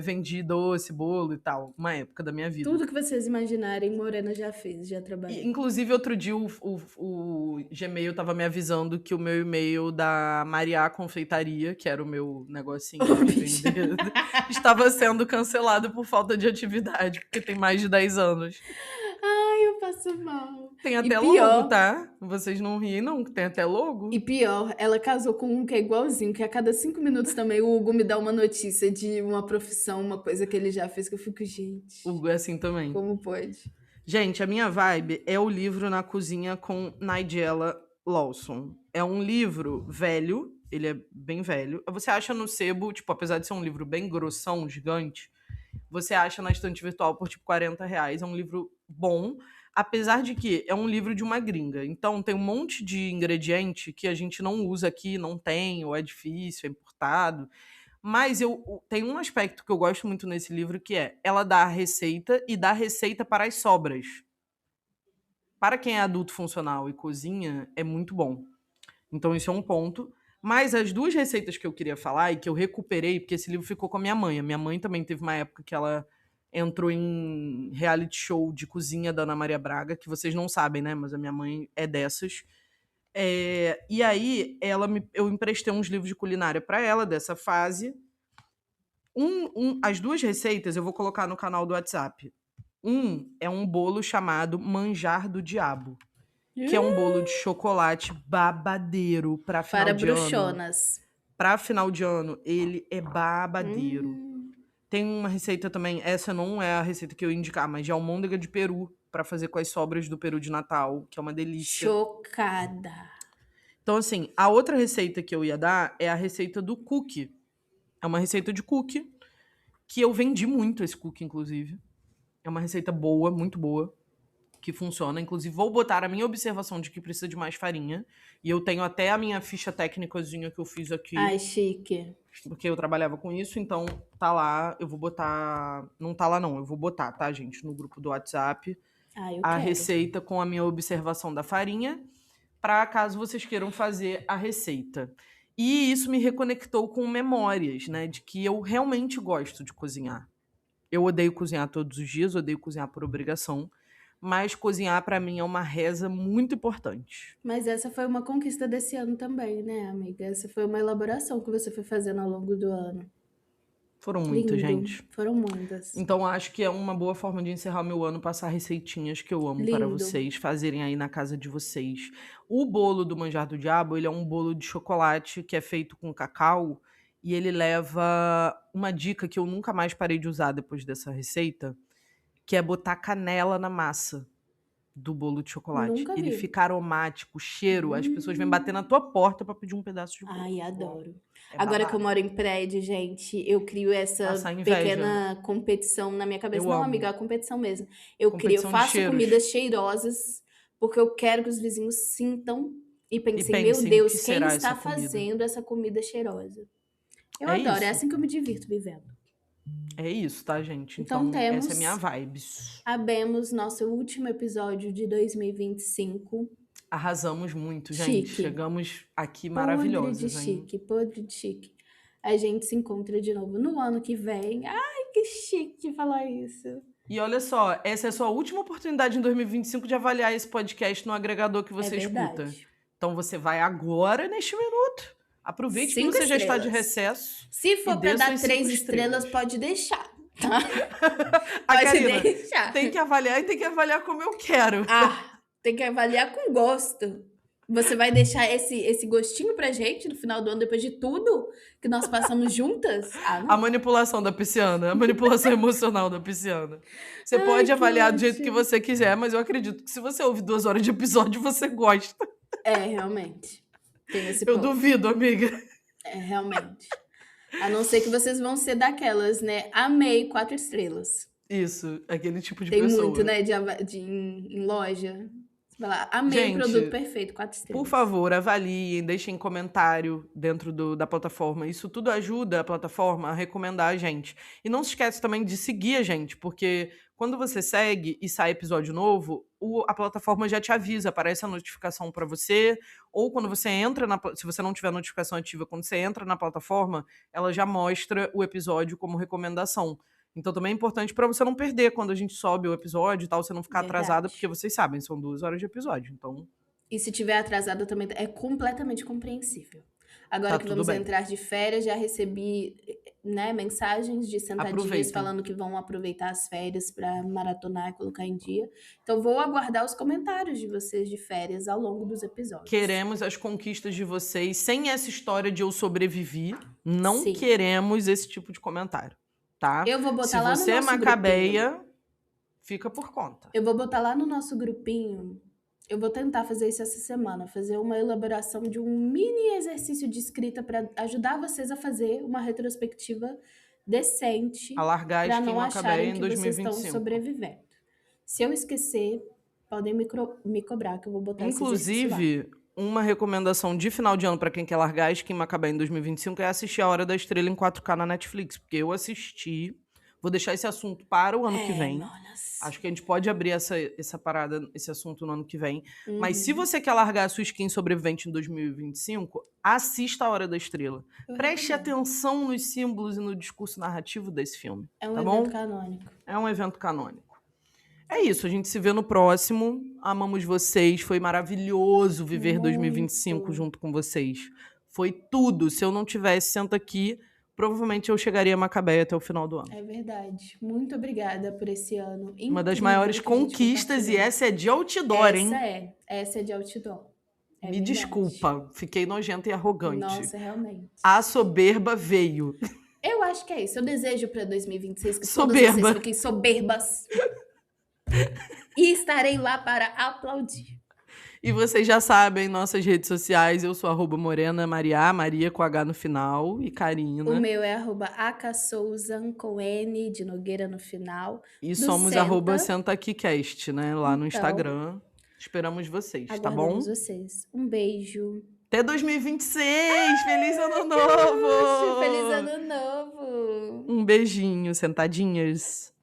vendi doce, bolo e tal. Uma época da minha vida. Tudo que vocês imaginarem, Morena já fez, já E, trabalhou. inclusive, outro dia o Gmail tava me avisando que o meu e-mail da Mariá Confeitaria, que era o meu negocinho Ô, de bicha. vender, estava sendo cancelado por falta de atividade, porque tem mais de 10 anos. Ai, eu passo mal. Tem E até pior- logo, tá? Vocês não riem, não, que tem até logo. E pior, ela casou com um que é igualzinho, que a cada 5 minutos também o Hugo me dá uma notícia de uma profissão, uma coisa que ele já fez, que eu fico, gente, O Hugo é assim também. como pode? Gente, a minha vibe é o livro Na Cozinha com Nigella Lawson. É um livro velho, ele é bem velho. Você acha no sebo, tipo, apesar de ser um livro bem grossão, gigante, você acha na estante virtual por, tipo, R$40. É um livro bom, apesar de que é um livro de uma gringa. Então, tem um monte de ingrediente que a gente não usa aqui, não tem, ou é difícil, é importado. Mas tem um aspecto que eu gosto muito nesse livro, que é ela dá a receita e dá a receita para as sobras. Para quem é adulto funcional e cozinha, é muito bom. Então, isso é um ponto. Mas as 2 receitas que eu queria falar e que eu recuperei, porque esse livro ficou com a minha mãe. A minha mãe também teve uma época que ela entrou em reality show de cozinha da Ana Maria Braga, que vocês não sabem, né? Mas a minha mãe é dessas. E aí, eu emprestei uns livros de culinária para ela, dessa fase. As 2 receitas eu vou colocar no canal do WhatsApp. É um bolo chamado Manjar do Diabo, que é um bolo de chocolate babadeiro para final Para de ano. bruxonas. pra final de ano, ele é babadeiro. Tem uma receita também, essa não é a receita que eu ia indicar, mas de almôndega de peru pra fazer com as sobras do peru de Natal, que é uma delícia. Chocada. Então, assim, a outra receita que eu ia dar é a receita do cookie. É uma receita de cookie, que eu vendi muito esse cookie, inclusive. É uma receita boa, muito boa, que funciona. Inclusive, vou botar a minha observação de que precisa de mais farinha. E eu tenho até a minha ficha técnicazinha que eu fiz aqui, Ai, chique. porque eu trabalhava com isso, então tá lá. Eu vou botar... Não tá lá, não. Eu vou botar, tá, gente? No grupo do WhatsApp, Ai, eu a quero. receita com a minha observação da farinha, para caso vocês queiram fazer a receita. E isso me reconectou com memórias, né? De que eu realmente gosto de cozinhar. Eu odeio cozinhar todos os dias, odeio cozinhar por obrigação, mas cozinhar pra mim é uma reza muito importante. Mas essa foi uma conquista desse ano também, né, amiga? Essa foi uma elaboração que você foi fazendo ao longo do ano. Foram muitas, Lindo. gente. Foram muitas. Então acho que é uma boa forma de encerrar o meu ano, passar receitinhas que eu amo para Lindo. vocês fazerem aí na casa de vocês. O bolo do Manjar do Diabo, ele é um bolo de chocolate que é feito com cacau e ele leva uma dica que eu nunca mais parei de usar depois dessa receita, que é botar canela na massa do bolo de chocolate. Nunca Ele vi. fica aromático, cheiro, as pessoas vêm bater na tua porta pra pedir um pedaço de bolo. Ai, adoro. É Agora que eu babado. moro em prédio, gente, eu crio essa Passa inveja. pequena competição na minha cabeça. Eu Não, amo. amiga, é a competição mesmo. Eu Competição de faço cheiros. comidas cheirosas, porque eu quero que os vizinhos sintam e pensem, meu pensem, Deus, "Que quem será está essa comida?" fazendo essa comida cheirosa? Eu É adoro, é isso. assim que eu me divirto vivendo. É isso, tá, gente? Então Então, essa é temos- a minha vibe. Abemos nosso último episódio de 2025. Arrasamos muito, gente. Chique. Chegamos aqui Podre de maravilhosos, hein? chique, podre de chique. A gente se encontra de novo no ano que vem. Ai, que chique falar isso. E olha só, essa é a sua última oportunidade em 2025 de avaliar esse podcast no agregador que você é escuta. verdade. Então você vai agora, neste minuto. Aproveite que 5 você já está de estrelas. recesso. Se for E pra dê dar suas 3 5 estrelas, estrelas. pode deixar. Tá? A Pode Karina deixar. tem que avaliar e tem que avaliar como eu quero. Ah, tem que avaliar com gosto. Você vai deixar esse gostinho pra gente no final do ano, depois de tudo que nós passamos juntas? Ah, não. A manipulação da pisciana, a manipulação emocional da pisciana. Você Ai, pode que avaliar do jeito que ótimo. você quiser, mas eu acredito que se você ouve 2 horas de episódio, você gosta. É, realmente. Tem esse Eu ponto. duvido, amiga. É, realmente. A não ser que vocês vão ser daquelas, né? Amei 4 estrelas. Isso, aquele tipo de Tem pessoa. muito, né? Em loja. Você vai lá, amei Gente, o produto perfeito, 4 estrelas. Por favor, avaliem, deixem comentário dentro da plataforma. Isso tudo ajuda a plataforma a recomendar a gente. E não se esquece também de seguir a gente, porque quando você segue e sai episódio novo, a plataforma já te avisa, aparece a notificação para você, ou quando você entra se você não tiver notificação ativa, quando você entra na plataforma, ela já mostra o episódio como recomendação. Então também é importante para você não perder quando a gente sobe o episódio e tal, você não ficar atrasada, Verdade. porque vocês sabem, são 2 horas de episódio, então E se tiver atrasado também é completamente compreensível. Agora Tá que tudo vamos bem. entrar de férias, já recebi, né, mensagens de sentadinhas Aproveitem. falando que vão aproveitar as férias para maratonar e colocar em dia. Então vou aguardar os comentários de vocês de férias ao longo dos episódios. Queremos as conquistas de vocês sem essa história de eu sobrevivi. Não Sim. queremos esse tipo de comentário, tá? Eu vou botar Se lá no você é nosso macabeia, fica por conta. Eu vou botar lá no nosso grupinho. Eu vou tentar fazer isso essa semana, fazer uma elaboração de um mini exercício de escrita para ajudar vocês a fazer uma retrospectiva decente, Alargar para quem não macabeia acharem em que vocês estão 2025. sobrevivendo. Se eu esquecer, podem me cobrar que eu vou botar esse exercício lá. Inclusive, uma recomendação de final de ano pra quem quer largar Skin Macabeia em 2025 é assistir A Hora da Estrela em 4K na Netflix, porque eu assisti. Vou deixar esse assunto para o ano que vem. Manas. Acho que a gente pode abrir essa parada, esse assunto no ano que vem. Mas Uhum. se você quer largar a sua skin sobrevivente em 2025, assista A Hora da Estrela. Eu Preste recomendo. atenção nos símbolos e no discurso narrativo desse filme. É um tá evento bom? canônico. É um evento canônico. É isso, a gente se vê no próximo. Amamos vocês, foi maravilhoso viver Muito. 2025 junto com vocês. Foi tudo. Se eu não tivesse sento aqui, provavelmente eu chegaria a Macabeia até o final do ano. É verdade. Muito obrigada por esse ano incrível Uma das maiores que a gente conquistas, e compartilhou. essa é de outdoor, hein? Essa é de outdoor. É Me verdade. desculpa, fiquei nojenta e arrogante. Nossa, realmente. A soberba veio. Eu acho que é isso. Eu desejo para 2026 que todas Soberba. vocês fiquem soberbas. E estarei lá para aplaudir. E vocês já sabem, nossas redes sociais, eu sou @MorenaMaria, Maria com H no final e O Karina. meu é @acasouzan com N de Nogueira no final. E do somos Senta. @SentaAquiCast, né? Lá no Então, Instagram. Esperamos vocês, tá bom? aguardamos vocês. Um beijo. Até 2026! Feliz ano Luxo, feliz novo! ano novo! Um beijinho, sentadinhas.